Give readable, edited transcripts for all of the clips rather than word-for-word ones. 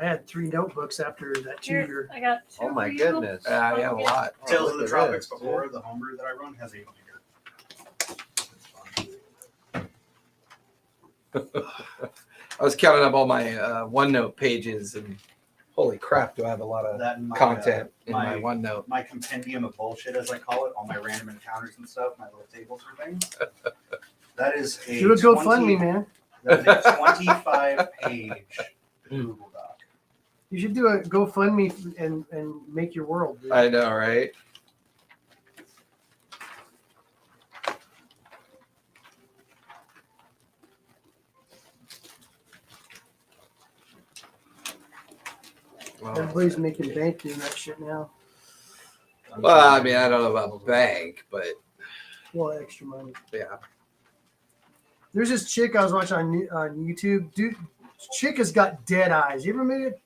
I had 3 notebooks after that 2-year. I got 2. Oh my goodness. Yeah, I got a lot. Tales of look the at Tropics this, before, the homebrew that I run has a binder. I was counting up all my OneNote pages, and holy crap, do I have a lot of That and my, content in my OneNote. My compendium of bullshit, as I call it, all my random encounters and stuff, my little tables for things. That is a Do a GoFundMe, man. That is a 25-page Google Doc. You should do a GoFundMe and make your world. Dude. I know, right? Everybody's making bank doing that shit now. Well, I mean, I don't know about bank, but Well, extra money. yeah. There's this chick I was watching on YouTube. Dude, chick has got dead eyes. You ever made it?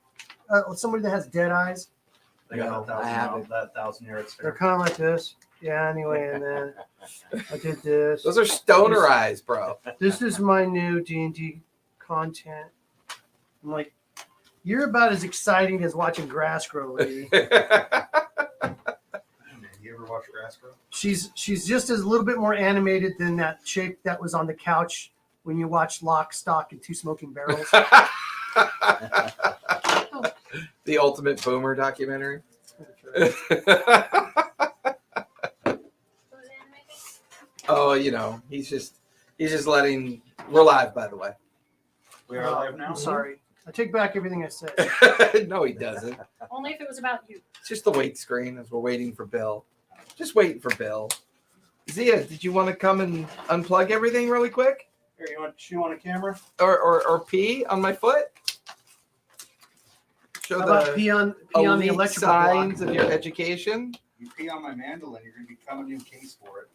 Somebody that has dead eyes? They got No, I haven't. that 1,000-yard They're stare. kind of like this. Yeah, anyway, and then I did this. Those are stoner eyes, bro. This is my new D&D content. I'm like, you're about as exciting as watching grass grow, lady. You ever watch Grass Grow? She's just as a little bit more animated than that chick that was on the couch when you watched Lock, Stock, and Two Smoking Barrels. The Ultimate Boomer documentary. Oh, you know, he's just letting. We're live, by the way. We are live now. I'm sorry. I take back everything I said. No, he doesn't. Only if it was about you. It's just the wait screen as we're waiting for Bill. Just waiting for Bill. Zia, did you want to come and unplug everything really quick? Here, you want a camera? Or pee on my foot? Show How about the pee on the elite electrical signs block? of your education. You pee on my mandolin, you're going to become a new case for it.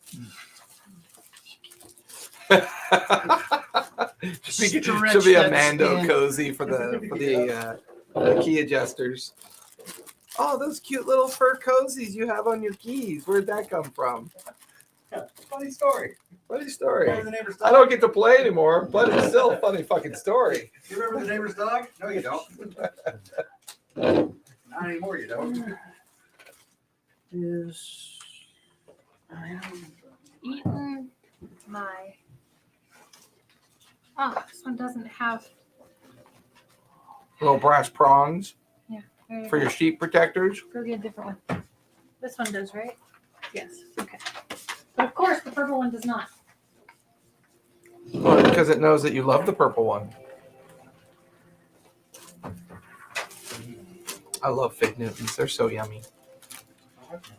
Should be a that Mando skin. cozy for the key adjusters. Oh, those cute little fur cozies you have on your keys. Where'd that come from? Funny story. Funny story. Remember the neighbor's dog? I don't get to play anymore, but it's still a funny fucking story. You remember the neighbor's dog? No, you don't. Not anymore, you don't. Is Eaten my. Oh, this one doesn't have. Little brass prongs There you for go. your sheep protectors. Go get a different one. This one does, right? Yes. Okay. But of course, the purple one does not. Well, because it knows that you love the purple one. I love Fig Newtons. They're so yummy.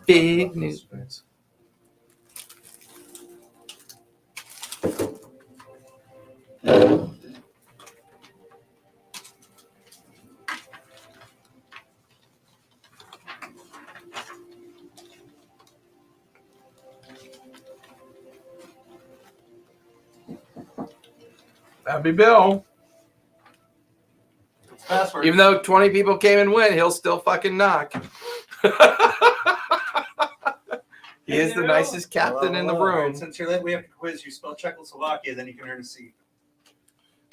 Fig Newtons. That'd be Bill. Password. Even though 20 people came and went, he'll still fucking knock. He is the nicest captain in the room. Since you're late, we have to quiz you. Spell Czechoslovakia, then you can earn a seat.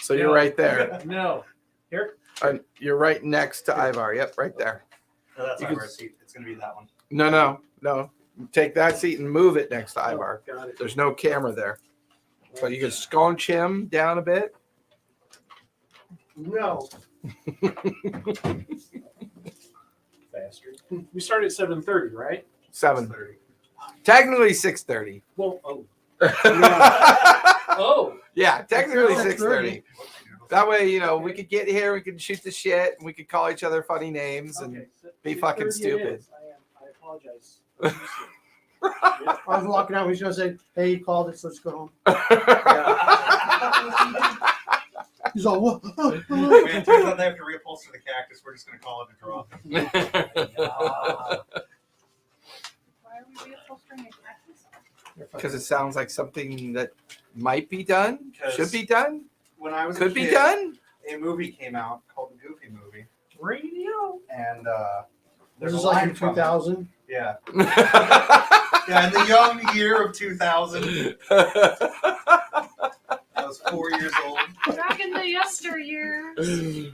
So you're right there. No. Here? You're right next to Ivar. Yep, right there. No, that's You not can- our seat. It's going to be that one. No. Take that seat and move it next to Ivar. Got it. There's no camera there. So you can scunch him down a bit. no. Faster. We started at 7:30, right? 7:30. Technically 6:30. Well, oh. Yeah, Oh. technically That's 6:30. That way, you know, we could get here, we could shoot the shit, and we could call each other funny names and Okay. be fucking 6:30 it stupid. is. I apologize. I was walking out. He's gonna say, "Hey, he called it, so let's go home." He's all, "What?" Man, turns out they have to reupholster the cactus. We're just going to call it a draw. Why are we reupholstering a cactus? Because it sounds like something that might be done, should be done, When I was could a be kid, done. a movie came out called the Goofy Movie. Radio. And This there's a is like line in from it. 2000. Yeah. Yeah, in the young year of 2000. I was 4 years old. Back in the yesteryears.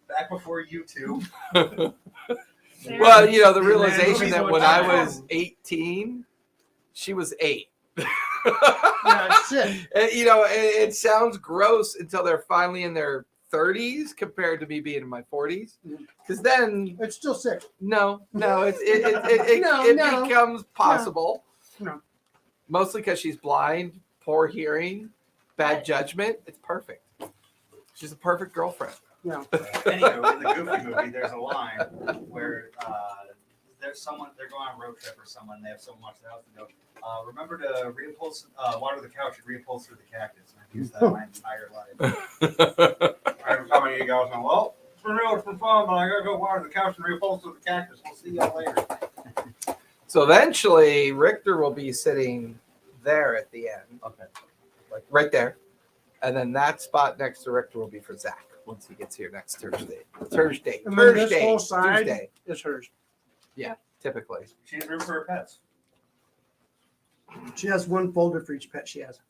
Back before YouTube. Well, you know, the Man, realization movies that went when I down. was 18, she was 8. Yeah, shit. And, you know, it sounds gross until they're finally in their 30s compared to me being in my 40s. Because then, It's still sick. no, it No, becomes possible. No. Mostly because she's blind, poor hearing, bad judgment. It's perfect. She's a perfect girlfriend. Yeah. Anyway, in the Goofy movie, there's a line where there's someone, they're going on a road trip or someone, they have someone watch the house and go, remember to water the couch and reupholster the cactus. And I've used that my entire life. Every time you guys go, well, it's for real, it's for fun, but I gotta go water the couch and reupholster the cactus. We'll see y'all later. So eventually, Richter will be sitting there at the end. Okay. Like right there. And then that spot next to Richter will be for Zach once he gets here next Thursday. Thursday. And then this Thursday. whole side Tuesday. is hers. Typically. She's room for her pets. She has one folder for each pet she has.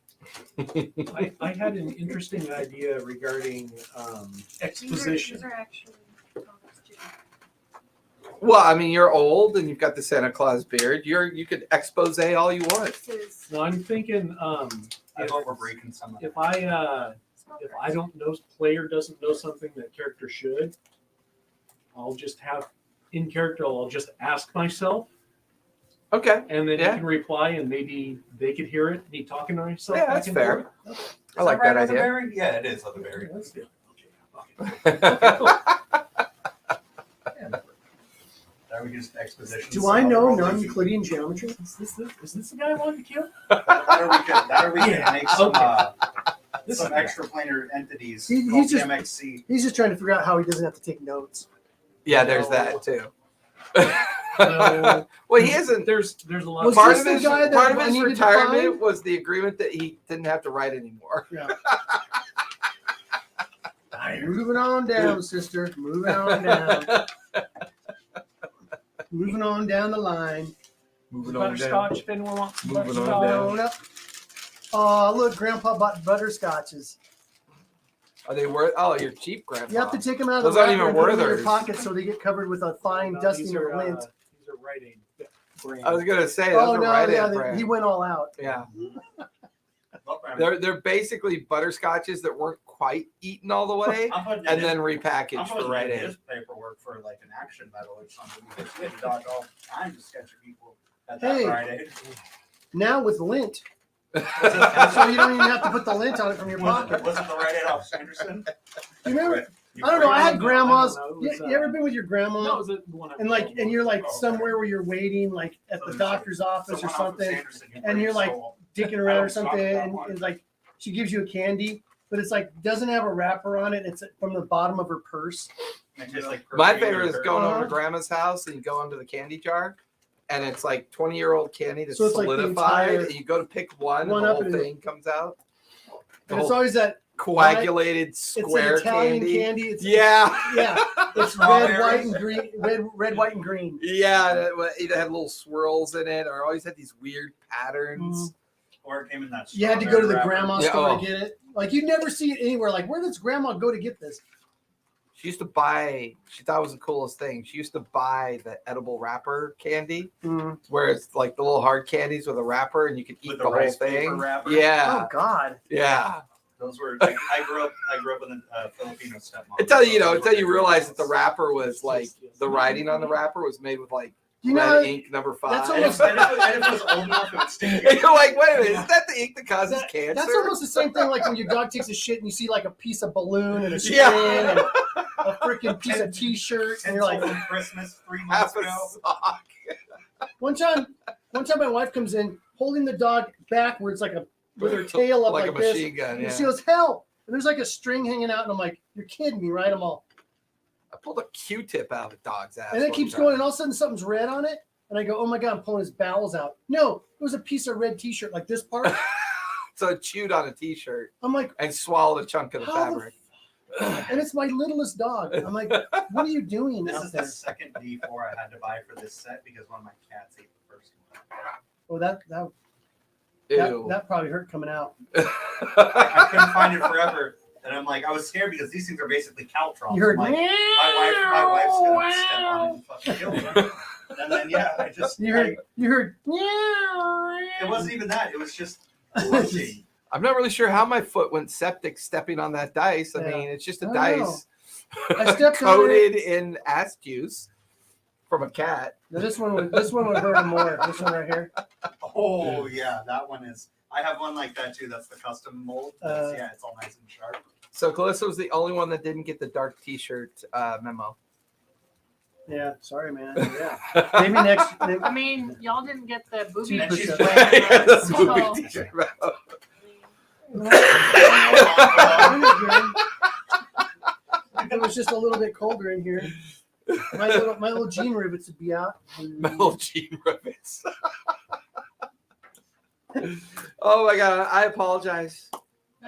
I had an interesting idea regarding exposition. These are actually comics too. Well, I mean, you're old and you've got the Santa Claus beard. You could expose all you want. This is No, I'm thinking I thought we're breaking some of if I don't know, player doesn't know something that character should, I'll just have in character. I'll just ask myself, Okay. and then Yeah. you can reply, and maybe they could hear it. Me talking to myself. Yeah, back that's and fair. forth. I like that idea. Berry? Yeah, it is Leatherberry. Okay, let's do it. There we just exposition. Do I know non-Euclidean geometry? Is this the guy I wanted to kill? That or we could Yeah, make some This some is- extra planar entities He's called just- MXC. He's just trying to figure out how he doesn't have to take notes. Yeah, there's that too. No. Well, he isn't. There's a lot Was of Part this of the his guy that part of I his needed to retirement find? was the agreement that he didn't have to write anymore. Yeah. Moving on down, sister. Moving on down. Moving on down the line. Moving on down. butterscotch. If anyone wants some Moving on butterscotch. down. On up. Oh, look, Grandpa bought butterscotches. Are they worth? Oh, you're cheap, Grandpa. You have to take them out of Those the aren't wrapper even and put them in Werther's. your pockets so they get covered with a fine No, dusting these of are, lint. These are Rite Aid brand. I was gonna say those Oh are no, right yeah, in brand. he went all out. Yeah, they're basically butterscotches that weren't quite eaten all the way, and then repackaged for Rite Aid. his paperwork for like an action medal or something. Because he had dog all kinds of sketchy people at that Hey. Friday. Now with lint. So you don't even have to put the lint on it from your Was pocket. it the right Aid off Sanderson? You remember? You I don't know. I had No, grandmas. I don't know. It You, was, you ever been with your grandma? No, it was the one I- And like, and you're like Oh, okay. somewhere where you're waiting, like at the doctor's office So or one off of something, Sanderson, you and bring you're like so- dicking around I or don't talk something, about and one. it's like she gives you a candy, but it's like doesn't have a wrapper on it. It's from the bottom of her purse. and just, like, My perfume favorite is or- going over to Uh-huh. Grandma's house and you go into the candy jar, and it's like 20-year-old candy that's So it's like the solidified. entire- and you go to pick one, One and the up whole and- thing comes out. The And it's whole always that coagulated it's an square Italian candy. candy. It's, Yeah. yeah. It's red, white, and green. Red, white, and green. Yeah, and it either had little swirls in it or always had these weird patterns. Or it came in that. You had to go to the strawberry grandma Yeah, store oh. to get it. Like you'd never see it anywhere. Like where does grandma go to get this? She used to buy, she thought it was the coolest thing. She used to buy the edible wrapper candy, where it's like the little hard candies with a wrapper and you could eat With the the whole rice paper thing. wrapper? Yeah. Oh God. Yeah. Those were. Like, I grew up in a Filipino stepmom. Until you realize that the wrapper was like, the writing on the wrapper was made with like You red know, ink number 5. that's And almost- if it was old enough, it would stick. And you're like, wait a minute, is that the ink that causes cancer? that's almost the same thing like when your dog takes a shit and you see like a piece of balloon and a string Yeah. and a freaking piece of t-shirt and you're like, on Christmas 3 half months a ago. sock. one time my wife comes in holding the dog backwards like with her tail up like like a this. machine gun. And Yeah. she goes, help. And there's like a string hanging out and I'm like, you're kidding me, right? I'm all, I pulled a Q-tip out of a dog's ass. and it one keeps time. going and all of a sudden something's red on it. And I go, oh my God, I'm pulling his bowels out. No, it was a piece of red t-shirt like this part. So it chewed on a T-shirt I'm like, and swallowed a chunk of the How the fabric. and it's my littlest dog. I'm like, what are you doing This out is there? the second D4 I had to buy for this set because one of my cats ate the first one. Oh, Ew. that probably hurt coming out. I couldn't find it forever. And I'm like, I was scared because these things are basically caltrops. You heard I'm like, my wife's gonna step on it and fucking kill me. And then I just You heard. it wasn't even that. It was just punching. I'm not really sure how my foot went septic stepping on that dice. I Yeah. mean, it's just a I don't dice I stepped on coated in ass juice from a cat. Now this one would hurt him more. This one right here. Oh yeah, that one is. I have one like that too. That's the custom mold. It's all nice and sharp. So Calissa was the only one that didn't get the dark T-shirt memo. Yeah, sorry, man. Yeah, maybe next. I mean, y'all didn't get the booby. 2%. she's Yeah, that's So- movie T-shirt memo. It was just a little bit colder in here. My little jean rivets would be out. Metal Gene rivets. Oh my god, I apologize.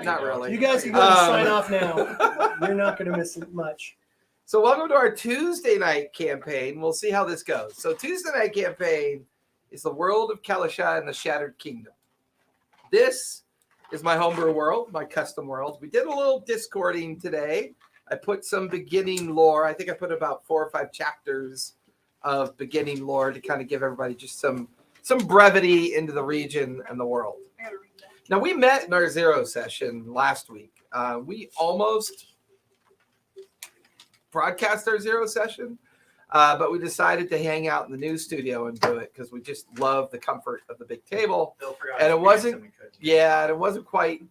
Not really. You guys can go and sign off now. You're not going to miss much. So welcome to our Tuesday night campaign. We'll see how this goes. So Tuesday night campaign is the world of Calisha and the Shattered Kingdom. This is my homebrew world, my custom world. We did a little discording today. I put some beginning lore. I think I put about 4 or 5 chapters of beginning lore to kind of give everybody just some brevity into the region and the world. I gotta read that. Now, we met in our zero session last week. We almost broadcast our zero session, but we decided to hang out in the news studio and do it because we just love the comfort of the big table. Bill forgot And his it wasn't- pants and we couldn't. Yeah, and it wasn't quite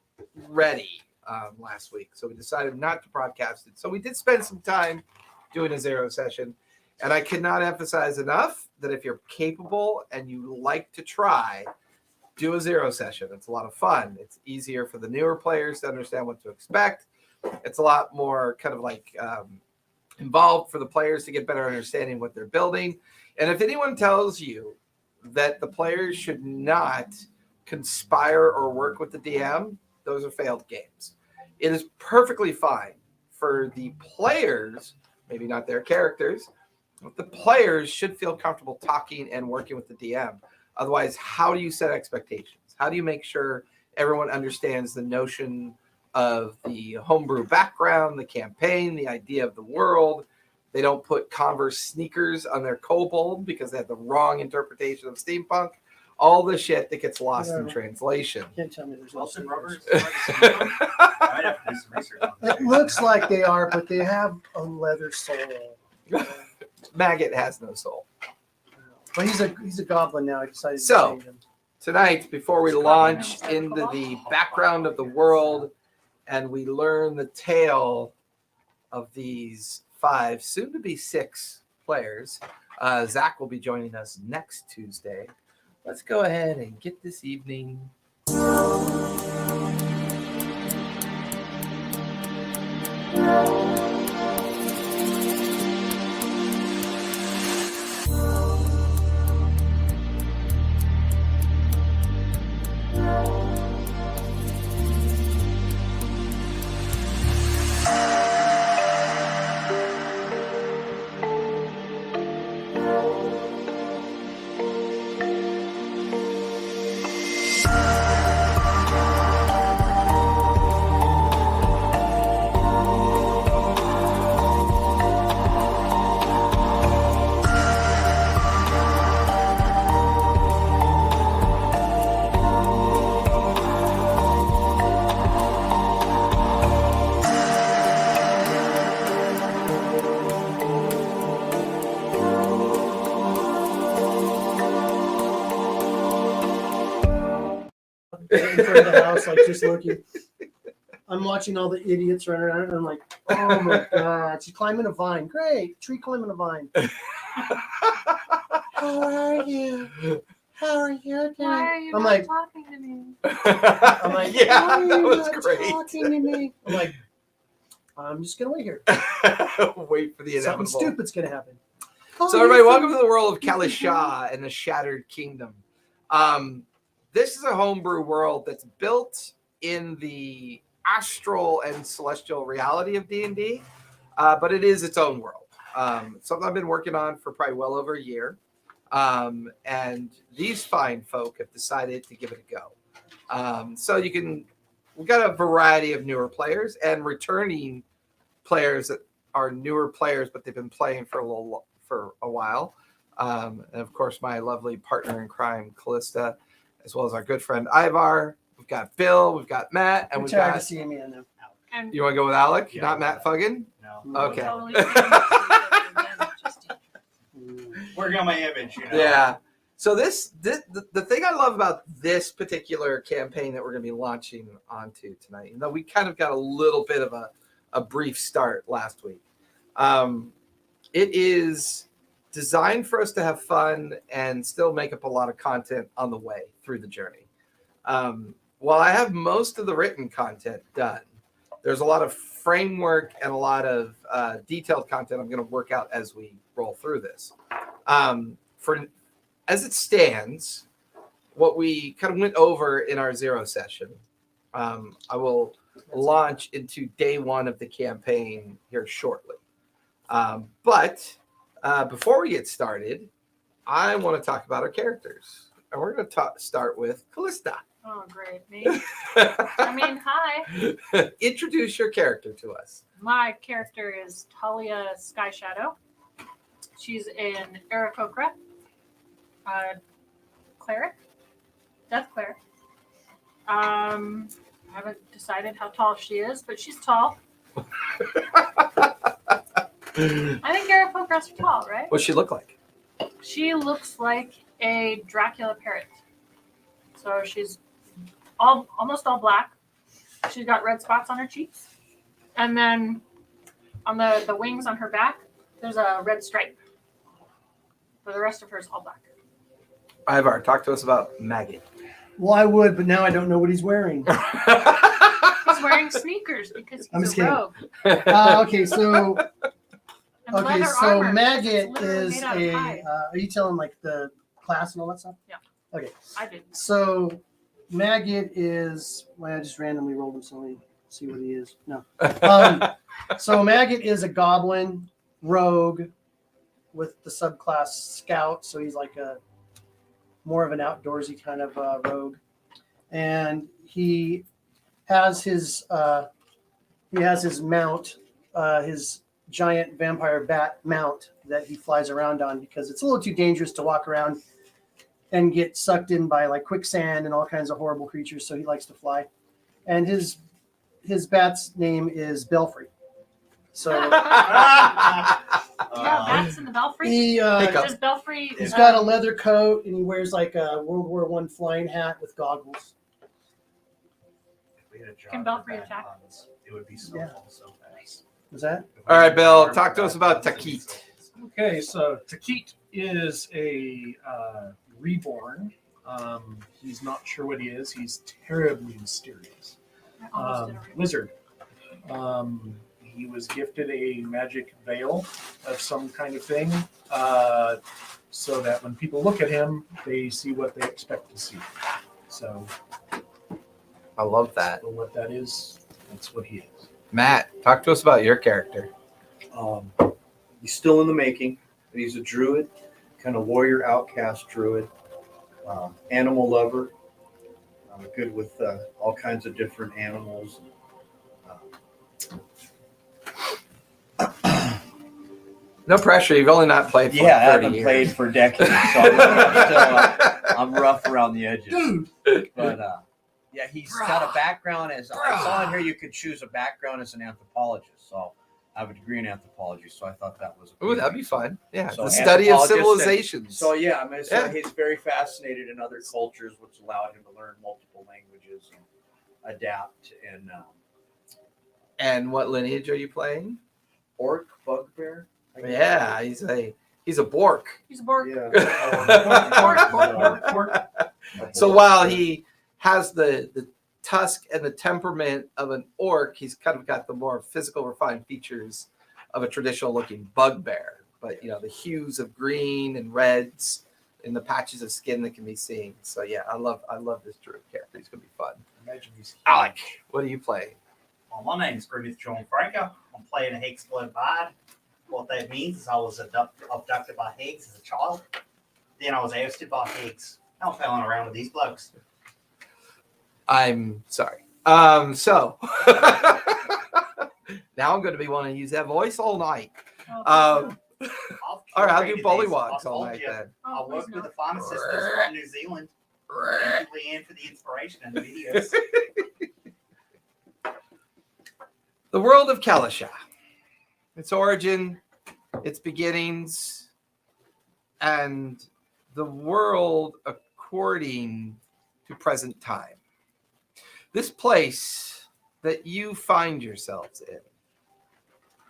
ready last week, so we decided not to broadcast it. So we did spend some time doing a zero session, and I could not emphasize enough that if you're capable and you like to try, do a zero session. It's a lot of fun. It's easier for the newer players to understand what to expect. It's a lot more kind of like involved for the players to get better understanding what they're building. And if anyone tells you that the players should not conspire or work with the DM, those are failed games. It is perfectly fine for the players, maybe not their characters, but the players should feel comfortable talking and working with the DM. Otherwise, how do you set expectations? How do you make sure everyone understands the notion of the homebrew background, the campaign, the idea of the world? They don't put Converse sneakers on their kobold because they have the wrong interpretation of steampunk. All the shit that gets lost in Whatever. translation. Can't tell me there's no Wilson secrets. rubbers. I might have to do some research on this. It looks like they are, but they have a leather sole. Maggot has no soul. But he's a goblin now. I decided to So- change him. Tonight, before we launch into the background of the world and we learn the tale of these 5, soon to be 6 players, Zach will be joining us next Tuesday. Let's go ahead and get this evening. In front of the house, like just looking. I'm watching all the idiots run around, and I'm like, oh my god, she's climbing a vine. Great, tree climbing a vine. How are you? How are you doing? Why are you I'm not like- talking to me? I'm like, yeah, why are that you was not great. talking to me? I'm like, I'm just gonna wait here. Wait for the Something inevitable. stupid's gonna happen. So everybody, welcome to the world of Calisha and the Shattered Kingdom. This is a homebrew world that's built in the astral and celestial reality of D&D, but it is its own world. Something I've been working on for probably well over a year, and these fine folk have decided to give it a go. So you can we've got a variety of newer players and returning players that are newer players, but they've been playing for a while. And of course, my lovely partner in crime, Callista, as well as our good friend Ivar. We've got Bill, we've got Matt, and I'm we've tired got. of seeing me in them. And You want to go with Alec, Yeah, not Matt Fuggin? No. Okay. totally just Working on my image, you know. Yeah. So the thing I love about this particular campaign that we're going to be launching onto tonight, we kind of got a little bit of a brief start last week. It is designed for us to have fun and still make up a lot of content on the way through the journey. While I have most of the written content done, there's a lot of framework and a lot of detailed content I'm going to work out as we roll through this. As it stands, what we kind of went over in our zero session, I will launch into day one of the campaign here shortly. But before we get started, I want to talk about our characters. And we're going to start with Callista. Oh, great. Me? I mean, hi. Introduce your character to us. My character is Talia Sky Shadow. She's an Aarakocra, cleric, death cleric. I haven't decided how tall she is, but she's tall. I think Aarakocras are tall, right? What's she look like? She looks like a Dracula parrot. So she's almost all black. She's got red spots on her cheeks. And then on the wings on her back, there's a red stripe. But the rest of her is all black. Ivar, talk to us about Maggot. Well, I would, but now I don't know what he's wearing. He's wearing sneakers because I'm he's just a kidding. rogue. Okay, so And okay, leather so armor, because Maggot it's literally is made out of a. hide. Are you telling like the class and all that stuff? Yeah. Okay, I did. so Maggot is. Well, I just randomly rolled him, so let me see what he is. No. So Maggot is a goblin rogue with the subclass Scout, so he's like a more of an outdoorsy kind of rogue, and he has his mount, his giant vampire bat mount that he flies around on because it's a little too dangerous to walk around and get sucked in by like quicksand and all kinds of horrible creatures. So he likes to fly, and his bat's name is Belfry. So Yeah, bats in the belfry. he Does belfry? he's got a leather coat and he wears like a World War I flying hat with goggles. If we had a job Can for Belfry bad attack? puns, it would be so Yeah. so nice. Was that? All right, Bill, talk to us about Takit. Okay, so Takit is a reborn. He's not sure what he is. He's terribly mysterious. I almost did a read. Wizard. He was gifted a magic veil of some kind of thing, so that when people look at him, they see what they expect to see. So, I love that. so what that is, that's what he is. Matt, talk to us about your character. He's still in the making. He's a druid, kind of warrior outcast druid, animal lover, good with all kinds of different animals. No pressure. You've only not played for Yeah, I 30 haven't years. played for decades, so I'm rough around the edges. But yeah, he's got a background as I saw in here. You could choose a background as an anthropologist. So I have a degree in anthropology, so I thought that was. Ooh, that'd be fun. Yeah, So the study of anthropologist and- civilizations. So yeah, I mean, so Yeah. he's very fascinated in other cultures, which allowed him to learn multiple languages and adapt. And And what lineage are you playing? orc bugbear. I guess. Yeah, he's a bork. He's a bork. Yeah. So while he has the tusk and the temperament of an orc, he's kind of got the more physical, refined features of a traditional looking bugbear. But the hues of green and reds in the patches of skin that can be seen. So yeah, I love this druid character. He's gonna be fun. Imagine he's Alec, what are you playing? Well, my name is Grimmith John Franco. I'm playing a Hexblood Bard. What that means is I was abducted by Higgs as a child. Then I was ousted by Higgs. I'm failing around with these blokes. I'm sorry. So now I'm going to be wanting to use that voice all night. Oh, All right, I'll do bullywugs all night then. I'll please work with no. the Fauna sisters from New Zealand. Thank you, Leanne, for the inspiration and the videos. The world of Calisha, its origin, its beginnings, and the world according to present time. This place that you find yourselves in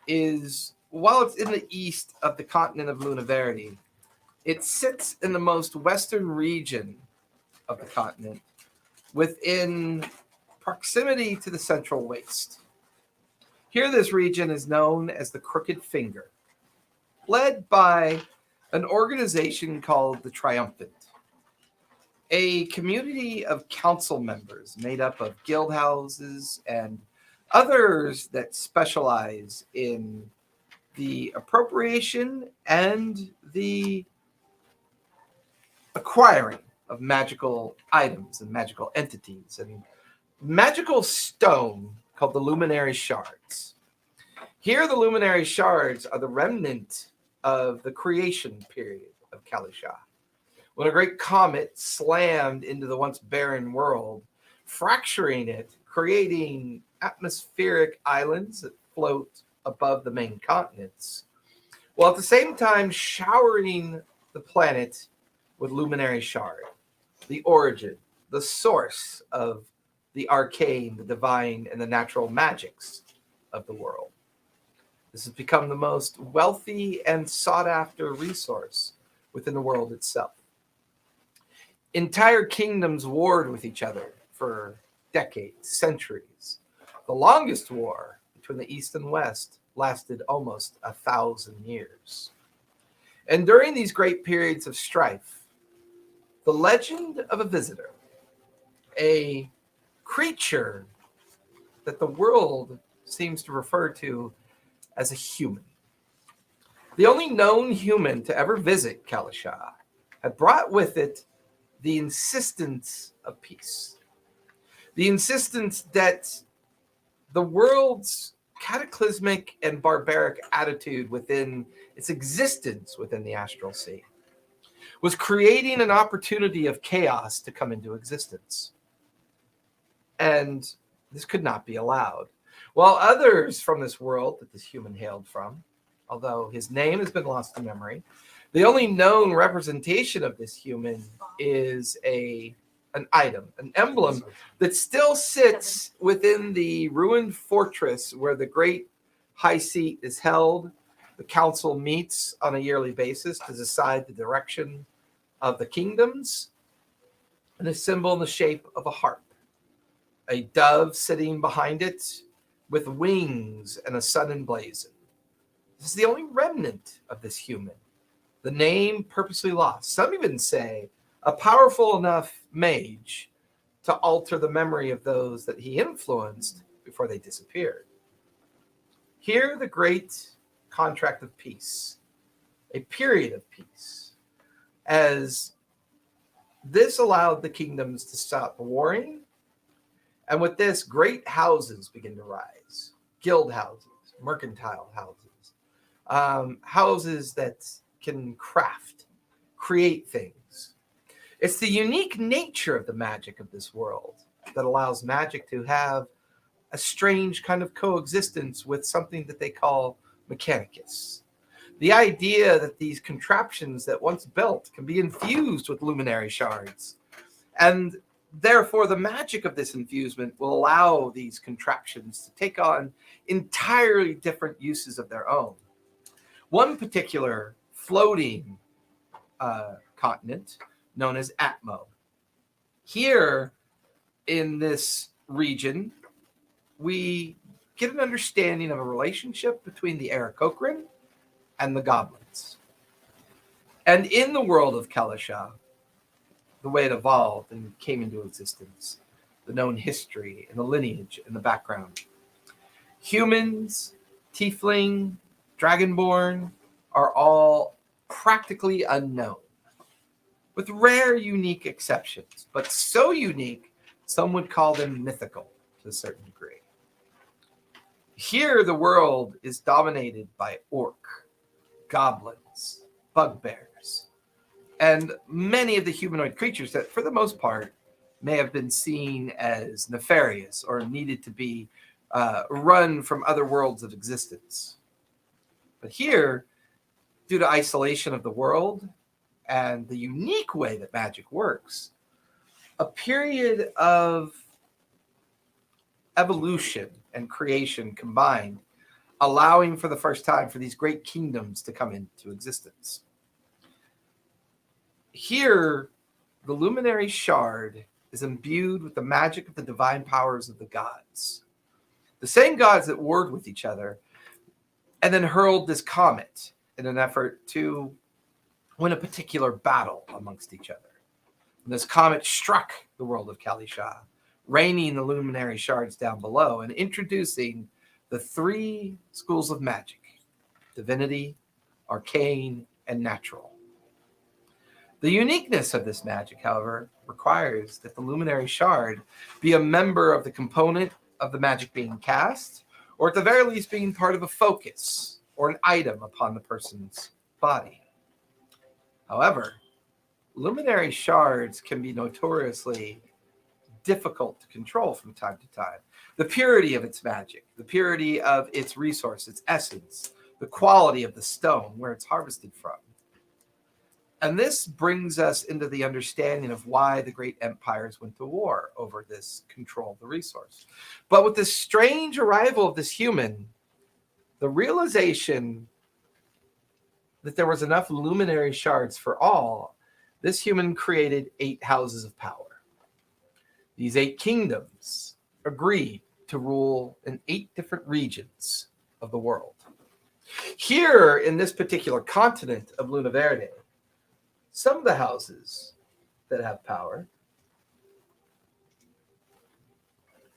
is, while it's in the east of the continent of Lunaverity, it sits in the most western region of the continent within proximity to the Central Waste. Here, this region is known as the Crooked Finger, led by an organization called the Triumphant, a community of council members made up of guild houses and others that specialize in the appropriation and the acquiring of magical items and magical entities and magical stone called the Luminary Shards. Here, the Luminary Shards are the remnant of the creation period of Calisha, when a great comet slammed into the once barren world, fracturing it, creating atmospheric islands that float above the main continents, while at the same time showering the planet with Luminary Shard, the origin, the source of the arcane, the divine, and the natural magics of the world. This has become the most wealthy and sought-after resource within the world itself. Entire kingdoms warred with each other for decades, centuries. The longest war between the East and West lasted almost 1,000 years. And during these great periods of strife, the legend of a visitor, a creature that the world seems to refer to as a human, the only known human to ever visit Calisha, had brought with it the insistence of peace. The insistence that the world's cataclysmic and barbaric attitude within its existence within the astral sea was creating an opportunity of chaos to come into existence. And this could not be allowed. While others from this world that this human hailed from, although his name has been lost to memory, the only known representation of this human is an item, an emblem that still sits within the ruined fortress where the great high seat is held. The council meets on a yearly basis to decide the direction of the kingdoms, and a symbol in the shape of a harp, a dove sitting behind it with wings and a sun emblazoned. This is the only remnant of this human, the name purposely lost. Some even say a powerful enough mage to alter the memory of those that he influenced before they disappeared. Here, the great contract of peace, a period of peace, as this allowed the kingdoms to stop warring, and with this, great houses begin to rise, guild houses, mercantile houses, houses that can craft, create things. It's the unique nature of the magic of this world that allows magic to have a strange kind of coexistence with something that they call mechanicus. The idea that these contraptions that once built can be infused with luminary shards. And therefore, the magic of this infusement will allow these contraptions to take on entirely different uses of their own. One particular floating continent known as Atmo. Here in this region, we get an understanding of a relationship between the Aarakocran and the goblins. And in the world of Calisha, the way it evolved and came into existence, the known history and the lineage and the background. Humans, tiefling, dragonborn are all practically unknown, with rare, unique exceptions, but so unique, some would call them mythical. to a certain degree. Here, the world is dominated by orc, goblins, bugbears, and many of the humanoid creatures that, for the most part, may have been seen as nefarious or needed to be run from other worlds of existence. But here, due to isolation of the world and the unique way that magic works, a period of evolution and creation combined, allowing for the first time for these great kingdoms to come into existence. Here, the luminary shard is imbued with the magic of the divine powers of the gods. The same gods that warred with each other and then hurled this comet in an effort to win a particular battle amongst each other. And this comet struck the world of Calisha, raining the luminary shards down below and introducing the three schools of magic: divinity, arcane, and natural. The uniqueness of this magic, however, requires that the luminary shard be a member of the component of the magic being cast, or at the very least being part of a focus or an item upon the person's body. However, luminary shards can be notoriously difficult to control from time to time. The purity of its magic, the purity of its resource, its essence, the quality of the stone where it's harvested from. And this brings us into the understanding of why the great empires went to war over this control of the resource. But with the strange arrival of this human, the realization that there was enough luminary shards for all, this human created 8 houses of power. These 8 kingdoms agreed to rule in 8 different regions of the world. Here in this particular continent of Luna Verde, some of the houses that have power,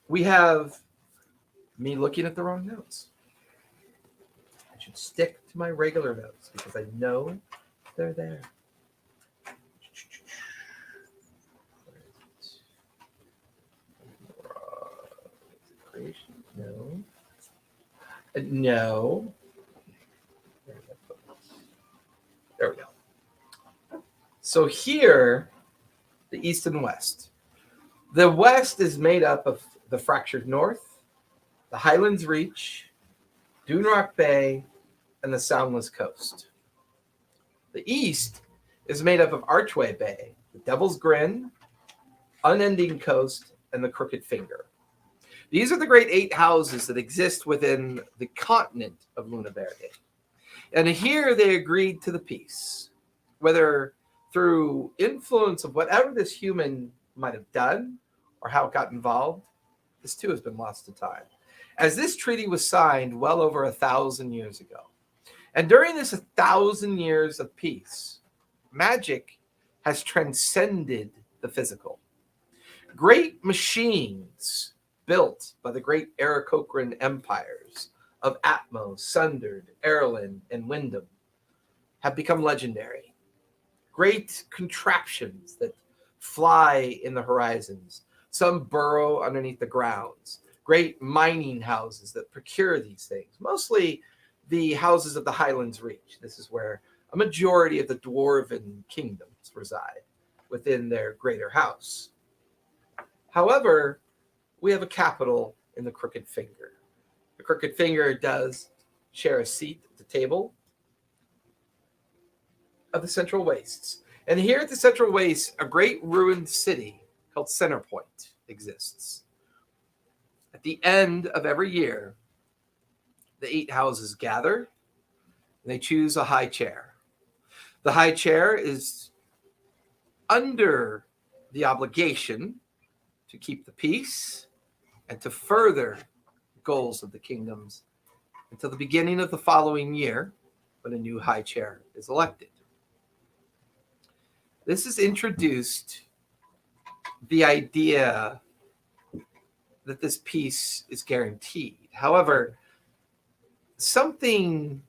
we have me looking at the wrong notes. I should stick to my regular notes because I know they're there. Creation? No. No. There we go. So here, the east and west. The west is made up of the fractured north, the Highlands Reach, Doonrock Bay, and the Soundless Coast. The east is made up of Archway Bay, the Devil's Grin, Unending Coast, and the Crooked Finger. These are the great 8 houses that exist within the continent of Luna Verde. And here they agreed to the peace, whether through influence of whatever this human might have done or how it got involved. This too has been lost to time, as this treaty was signed well over 1,000 years ago. And during this 1,000 years of peace, magic has transcended the physical. Great machines built by the great Aarakocran empires of Atmos, Sundered, Erlin, and Wyndham have become legendary. Great contraptions that fly in the horizons. Some burrow underneath the grounds. Great mining houses that procure these things. Mostly the houses of the Highlands Reach. This is where a majority of the dwarven kingdoms reside within their greater house. However, we have a capital in the Crooked Finger. The Crooked Finger does share a seat at the table of the Central Wastes. And here at the Central Wastes, a great ruined city called Centerpoint exists. At the end of every year, the 8 houses gather and they choose a high chair. The high chair is under the obligation to keep the peace and to further goals of the kingdoms until the beginning of the following year when a new high chair is elected. This has introduced the idea that this peace is guaranteed. However, something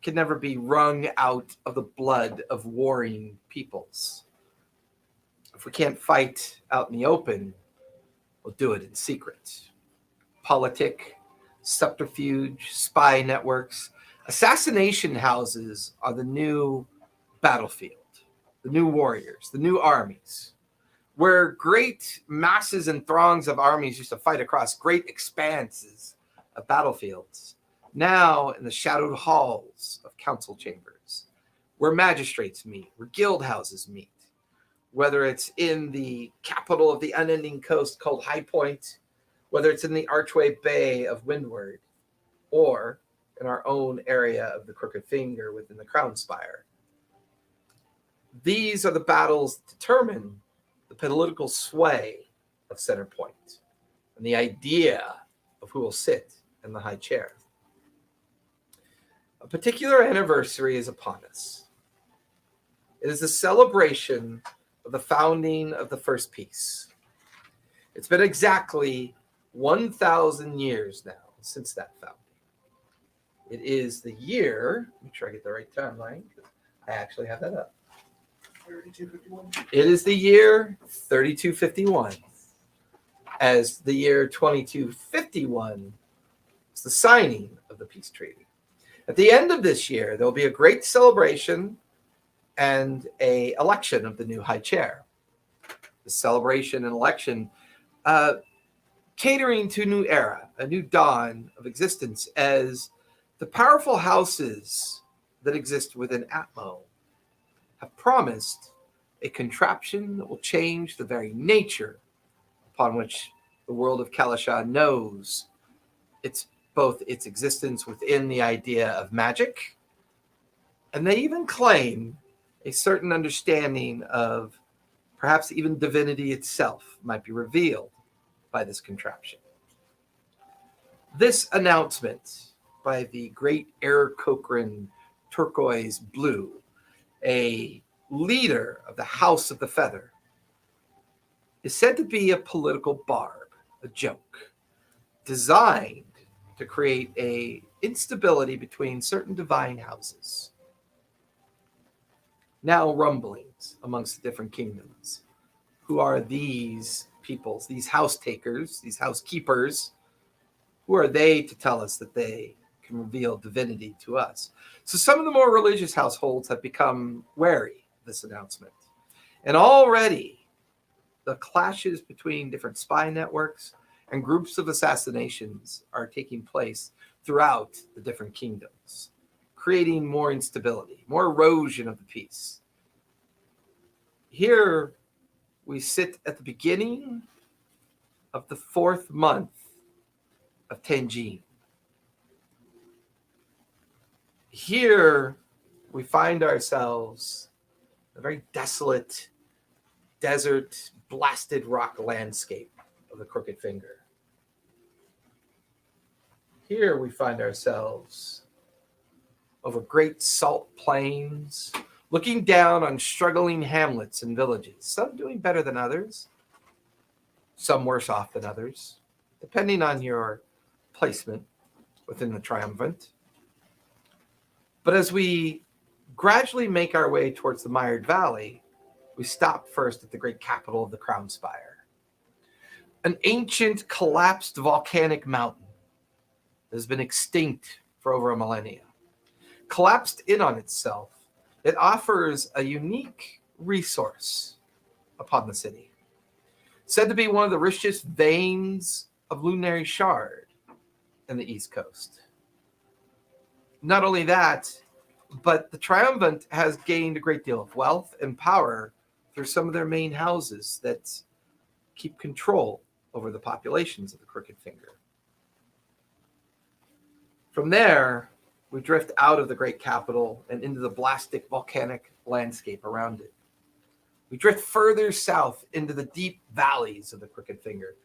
can never be wrung out of the blood of warring peoples. If we can't fight out in the open, we'll do it in secret. politic, subterfuge, spy networks. Assassination houses are the new battlefield, the new warriors, the new armies, where great masses and throngs of armies used to fight across great expanses of battlefields. Now in the shadowed halls of council chambers, where magistrates meet, where guild houses meet, whether it's in the capital of the unending coast called High Point, whether it's in the Archway Bay of Windward, or in our own area of the Crooked Finger within the Crown Spire. These are the battles that determine the political sway of Center Point and the idea of who will sit in the high chair. A particular anniversary is upon us. It is the celebration of the founding of the first peace. It's been exactly 1,000 years now since that founding. It is the year, make sure I get the right timeline, because I actually have that up. 3251. It is the year 3251, as the year 2251 is the signing of the peace treaty. At the end of this year, there will be a great celebration and an election of the new high chair. The celebration and election catering to a new era, a new dawn of existence, as the powerful houses that exist within Atmo have promised a contraption that will change the very nature upon which the world of Calisha knows both its existence within the idea of magic, and they even claim a certain understanding of perhaps even divinity itself might be revealed by this contraption. This announcement by the great Air Cochrane Turquoise Blue, a leader of the House of the Feather, is said to be a political barb, a joke, designed to create a instability between certain divine houses. Now rumblings amongst the different kingdoms. Who are these peoples, these house takers, these housekeepers? Who are they to tell us that they can reveal divinity to us? So some of the more religious households have become wary of this announcement. And already the clashes between different spy networks and groups of assassinations are taking place throughout the different kingdoms, creating more instability, more erosion of the peace. Here we sit at the beginning of the 4th month of Tenjin. Here we find ourselves in a very desolate, desert, blasted rock landscape of the Crooked Finger. Here we find ourselves over great salt plains, looking down on struggling hamlets and villages, some doing better than others, some worse off than others, depending on your placement within the triumvirate. But as we gradually make our way towards the Mired Valley, we stop first at the great capital of the Crown Spire. An ancient collapsed volcanic mountain that has been extinct for over a millennia. Collapsed in on itself, it offers a unique resource upon the city. Said to be one of the richest veins of Lunary Shard in the East Coast. Not only that, but the Triumvirate has gained a great deal of wealth and power through some of their main houses that keep control over the populations of the Crooked Finger. From there, we drift out of the great capital and into the blastic volcanic landscape around it. We drift further south into the deep valleys of the Crooked Finger,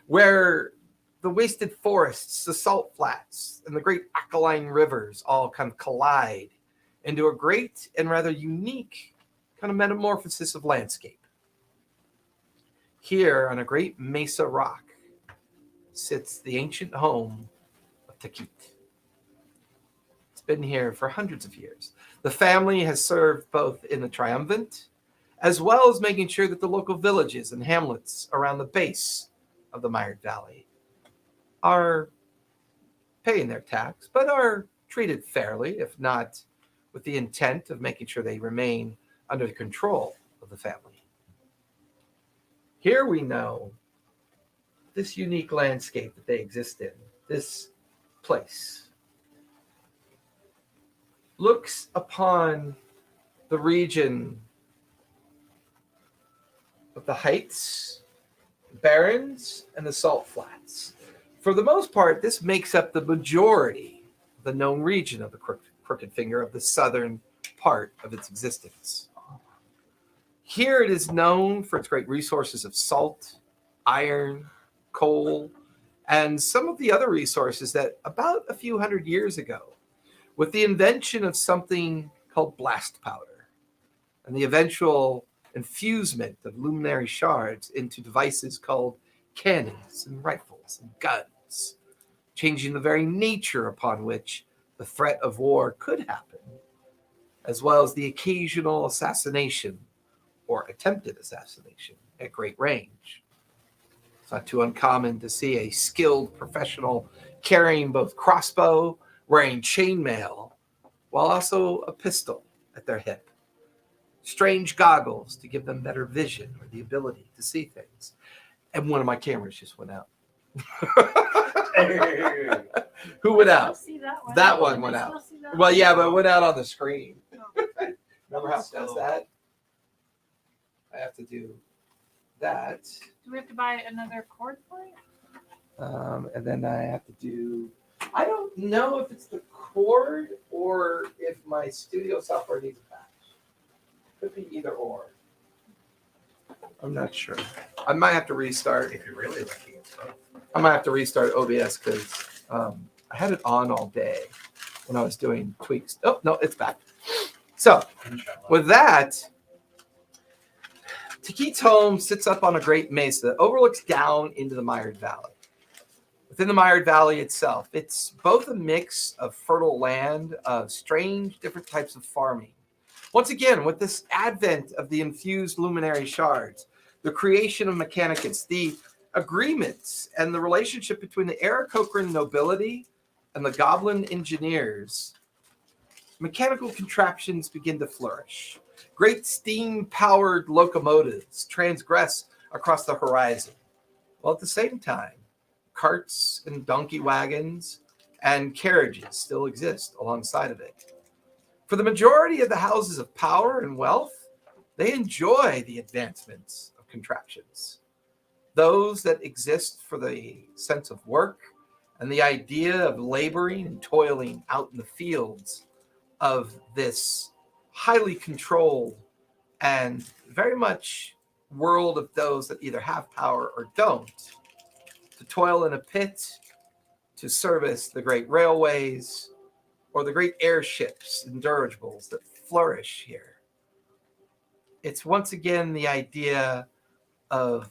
where the wasted forests, the salt flats, and the great alkaline rivers all kind of collide into a great and rather unique kind of metamorphosis of landscape. Here on a great mesa rock sits the ancient home of Takit. It's been here for hundreds of years. The family has served both in the Triumvirate as well as making sure that the local villages and hamlets around the base of the Mired Valley are paying their tax, but are treated fairly, if not with the intent of making sure they remain under the control of the family. Here we know this unique landscape that they exist in, this place, looks upon the region of the heights, barrens, and the salt flats. For the most part, this makes up the majority of the known region of the Crooked Finger, of the southern part of its existence. Here it is known for its great resources of salt, iron, coal, and some of the other resources that about a few hundred years ago, with the invention of something called blast powder and the eventual infusement of luminary shards into devices called cannons and rifles and guns, changing the very nature upon which the threat of war could happen, as well as the occasional assassination or attempted assassination at great range. It's not too uncommon to see a skilled professional carrying both crossbow, wearing chainmail, while also a pistol at their hip. Strange goggles to give them better vision or the ability to see things. And one of my cameras just went out. Who went out? See that one. That one I went still out. see that Well, one. yeah, but it went out on the screen. Oh. Remember how it does that? I have to do that. Do we have to buy another cord for it? And then I have to do, I don't know if it's the cord or if my studio software needs a patch. Could be either or. I'm not sure. I might have to restart. If you're really lucky, it's both. I might have to restart OBS because I had it on all day when I was doing tweaks. Oh, no, it's back. So with that, Tikit's home sits up on a great mesa that overlooks down into the mired valley. Within the mired valley itself, it's both a mix of fertile land, of strange different types of farming. Once again, with this advent of the infused luminary shards, the creation of mechanicus, the agreements and the relationship between the Aarakocran nobility and the goblin engineers, mechanical contraptions begin to flourish. Great steam-powered locomotives transgress across the horizon, while at the same time, carts and donkey wagons and carriages still exist alongside of it. For the majority of the houses of power and wealth, they enjoy the advancements of contraptions. Those that exist for the sense of work and the idea of laboring and toiling out in the fields of this highly controlled and very much world of those that either have power or don't, to toil in a pit, to service the great railways, or the great airships and dirigibles that flourish here. It's once again the idea of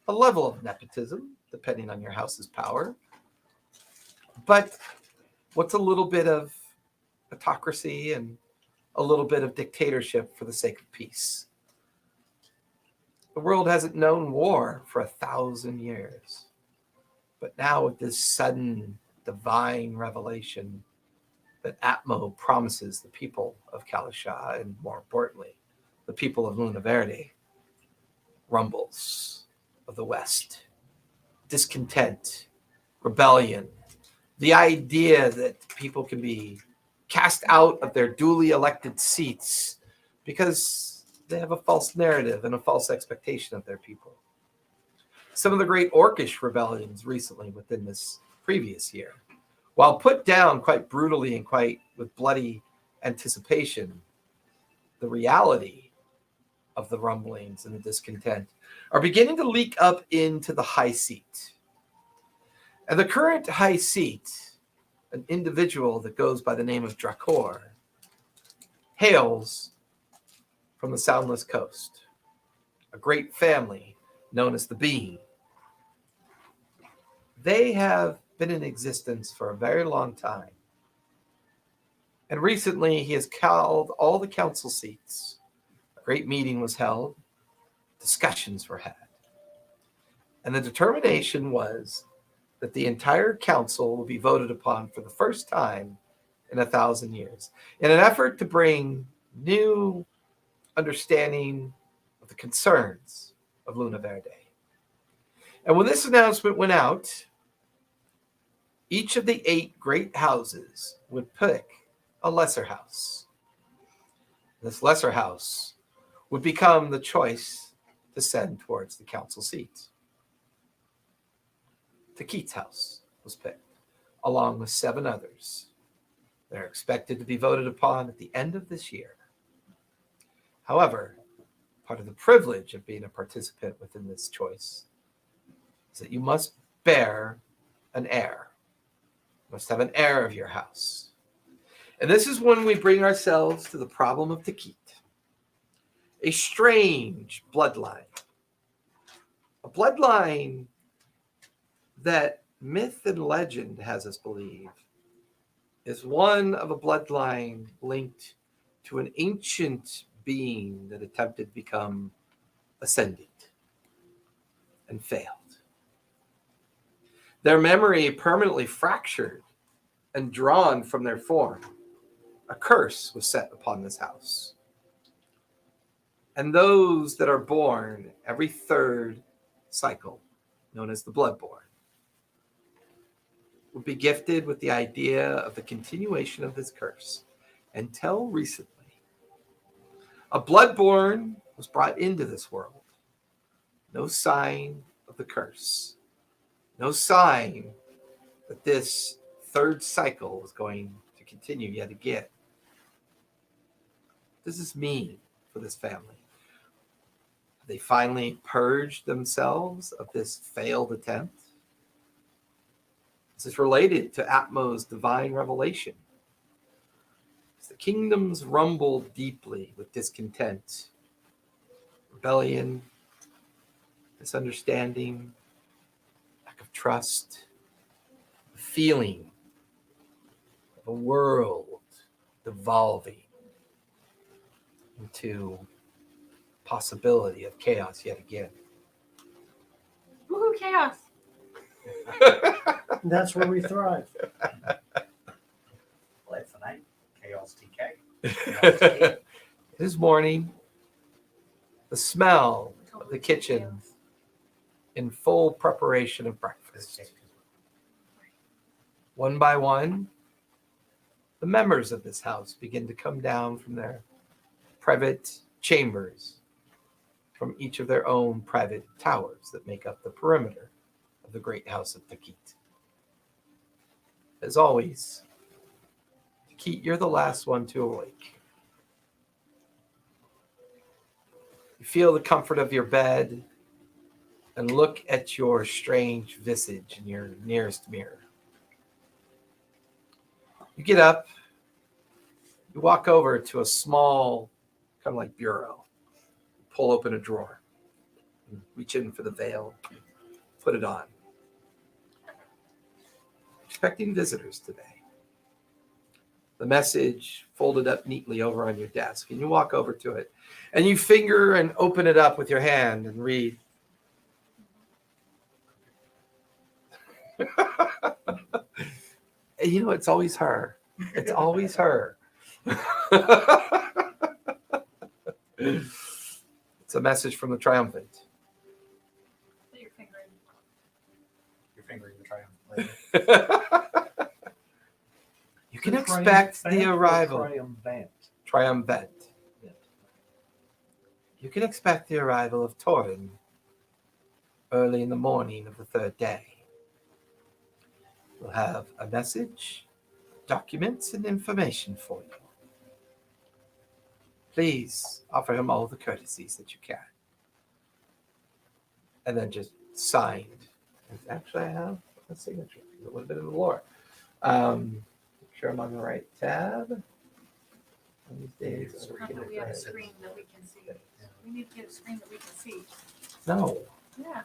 a level of nepotism, depending on your house's power, but what's a little bit of autocracy and a little bit of dictatorship for the sake of peace. The world hasn't known war for 1,000 years, but now with this sudden divine revelation that Atmo promises the people of Calisha, and more importantly, the people of Luna Verde, rumbles of the West, discontent, rebellion, the idea that people can be cast out of their duly elected seats because they have a false narrative and a false expectation of their people. Some of the great Orcish rebellions recently within this previous year, while put down quite brutally and quite with bloody anticipation, the reality of the rumblings and the discontent are beginning to leak up into the high seat. And the current high seat, an individual that goes by the name of Drakor, hails from the Soundless Coast, a great family known as the Bean. They have been in existence for a very long time. And recently he has called all the council seats. A great meeting was held, discussions were had. And the determination was that the entire council will be voted upon for the first time in 1,000 years, in an effort to bring new understanding of the concerns of Luna Verde. And when this announcement went out, each of the 8 great houses would pick a lesser house. This lesser house would become the choice to send towards the council seat. Takit's house was picked, along with 7 others. They're expected to be voted upon at the end of this year. However, part of the privilege of being a participant within this choice is that you must bear an heir. You must have an heir of your house. And this is when we bring ourselves to the problem of Takit. A strange bloodline. A bloodline that myth and legend has us believe is one of a bloodline linked to an ancient being that attempted to become ascendant and failed. Their memory permanently fractured and drawn from their form. A curse was set upon this house. And those that are born every 3rd cycle, known as the Bloodborn, would be gifted with the idea of the continuation of this curse. Until recently, a Bloodborn was brought into this world. No sign of the curse. No sign that this 3rd cycle was going to continue yet again. What does this mean for this family? Have they finally purged themselves of this failed attempt? This is related to Atmo's divine revelation. As the kingdoms rumbled deeply with discontent, rebellion, misunderstanding, lack of trust, the feeling of a world devolving into possibility of chaos yet again. Woohoo, chaos! That's where we thrive. Well, it's tonight. Chaos TK. It is morning. The smell of the kitchen in full preparation of breakfast. One by one, the members of this house begin to come down from their private chambers, from each of their own private towers that make up the perimeter of the great house of Takit. As always, Takit, you're the last one to awake. You feel the comfort of your bed and look at your strange visage in your nearest mirror. You get up, you walk over to a small, kind of like bureau, pull open a drawer, and reach in for the veil, put it on. Expecting visitors today. The message folded up neatly over on your desk, and you walk over to it, and you finger and open it up with your hand and read. You know, it's always her. It's always her. It's a message from the triumphant. Put your finger in. You're fingering the triumph. You can expect the Triumphant or arrival. Triumphant. Triumphant. You can expect the arrival of Torin early in the morning of the 3rd day. We'll have a message, documents, and information for you. Please offer him all the courtesies that you can. And then just signed. Actually, I have a signature. A little bit of the lore. Make sure I'm on the right tab. These days, How do we have a screen that we can see? We need to get a screen that we can see. No, Yeah.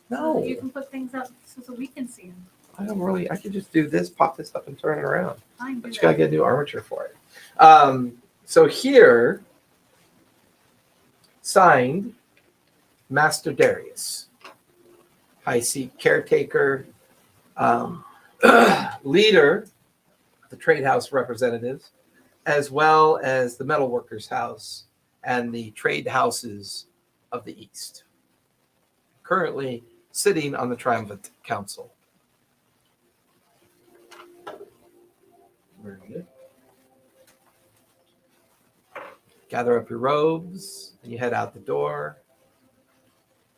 So no. that you can put things up so that we can see them. I don't really. I could just do this, pop this up, and turn it around. Fine, do But you that. gotta get new armature for it. So here, signed, Master Darius, High Seat Caretaker, leader, the trade house representatives, as well as the metalworkers house and the trade houses of the East. Currently sitting on the Triumvirate Council. Very good. Gather up your robes and you head out the door.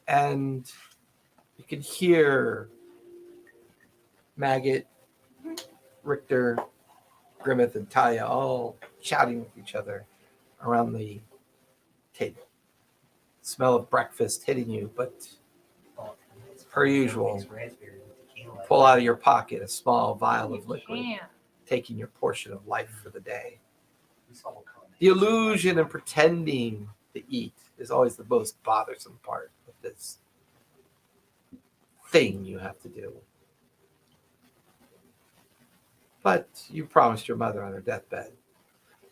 And you can hear Maggot, Richter, Grimmeth, and Talia all chatting with each other around the table. Smell of breakfast hitting you, but per usual, pull out of your pocket a small vial of liquid, Can. taking your portion of life for the day. The illusion of pretending to eat is always the most bothersome part of this thing you have to do. But you promised your mother on her deathbed